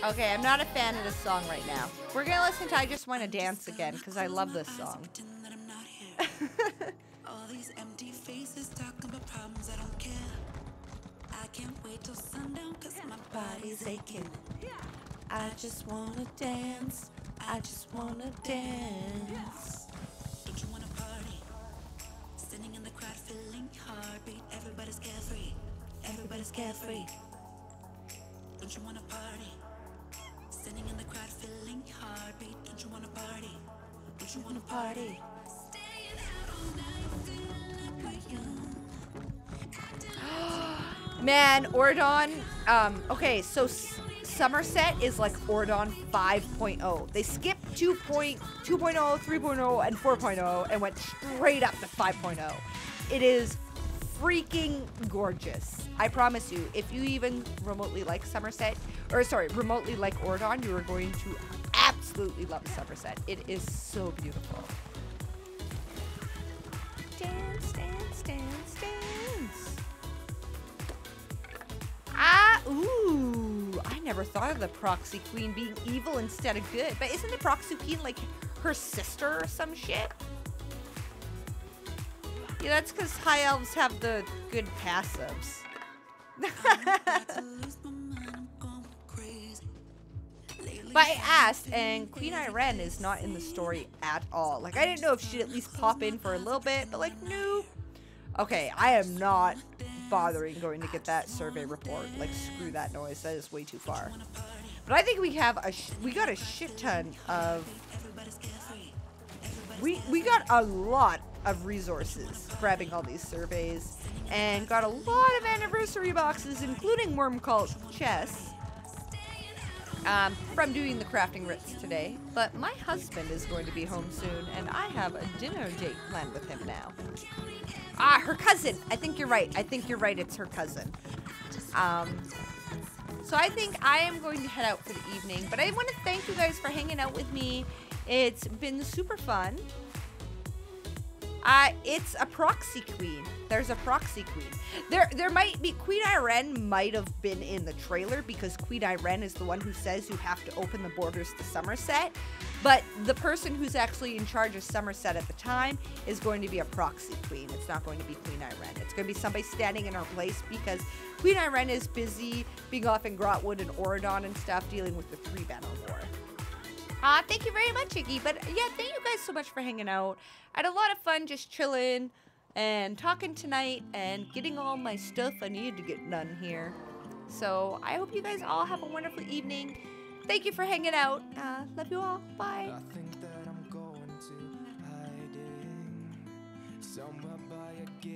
Okay, I'm not a fan of this song right now. We're gonna listen to I Just Wanna Dance again, because I love this song. All these empty faces talking about problems I don't care. I can't wait till sundown cause my body's aching. I just wanna dance. I just wanna dance. Don't you wanna party? Standing in the crowd feeling heartbeat. Everybody's carefree. Everybody's carefree. Don't you wanna party? Standing in the crowd feeling heartbeat. Don't you wanna party? Don't you wanna party? Staying out all night feeling like we're young. Man, Ordon. Okay, so Somerset is like Ordon 5.0. They skipped 2.0, 3.0, and 4.0 and went straight up to 5.0. It is freaking gorgeous. I promise you, if you even remotely like Somerset, or sorry, remotely like Ordon, you are going to absolutely love Somerset. It is so beautiful. Dance, dance, dance, dance. Ooh, I never thought of the Proxy Queen being evil instead of good. But isn't the Proxy Queen like her sister or some shit? Yeah, that's because High Elves have the good passives. But I asked, and Queen Irene is not in the story at all. Like, I didn't know if she'd at least pop in for a little bit, but like, nope. Okay, I am not bothering going to get that survey report. Like, screw that noise. That is way too far. But I think we have we got a shit ton of... We got a lot of resources grabbing all these surveys. And got a lot of anniversary boxes, including Worm Cult chests. From doing the crafting writs today. But my husband is going to be home soon, and I have a dinner date planned with him now. Her cousin. I think you're right. It's her cousin. So I think I am going to head out for the evening. But I want to thank you guys for hanging out with me. It's been super fun. It's a proxy queen. There's a proxy queen. There might be... Queen Irene might have been in the trailer because Queen Irene is the one who says you have to open the borders to Somerset. But the person who's actually in charge of Somerset at the time is going to be a proxy queen. It's not going to be Queen Irene. It's going to be somebody standing in her place because Queen Irene is busy being off in Grotwood and Oradon and stuff, dealing with the 3 Banner War. Thank you very much, Iggy. But yeah, thank you guys so much for hanging out. I had a lot of fun just chilling and talking tonight and getting all my stuff I needed to get done here. So I hope you guys all have a wonderful evening. Thank you for hanging out. Love you all. Bye. I think that I'm going to hiding somewhere by a gate.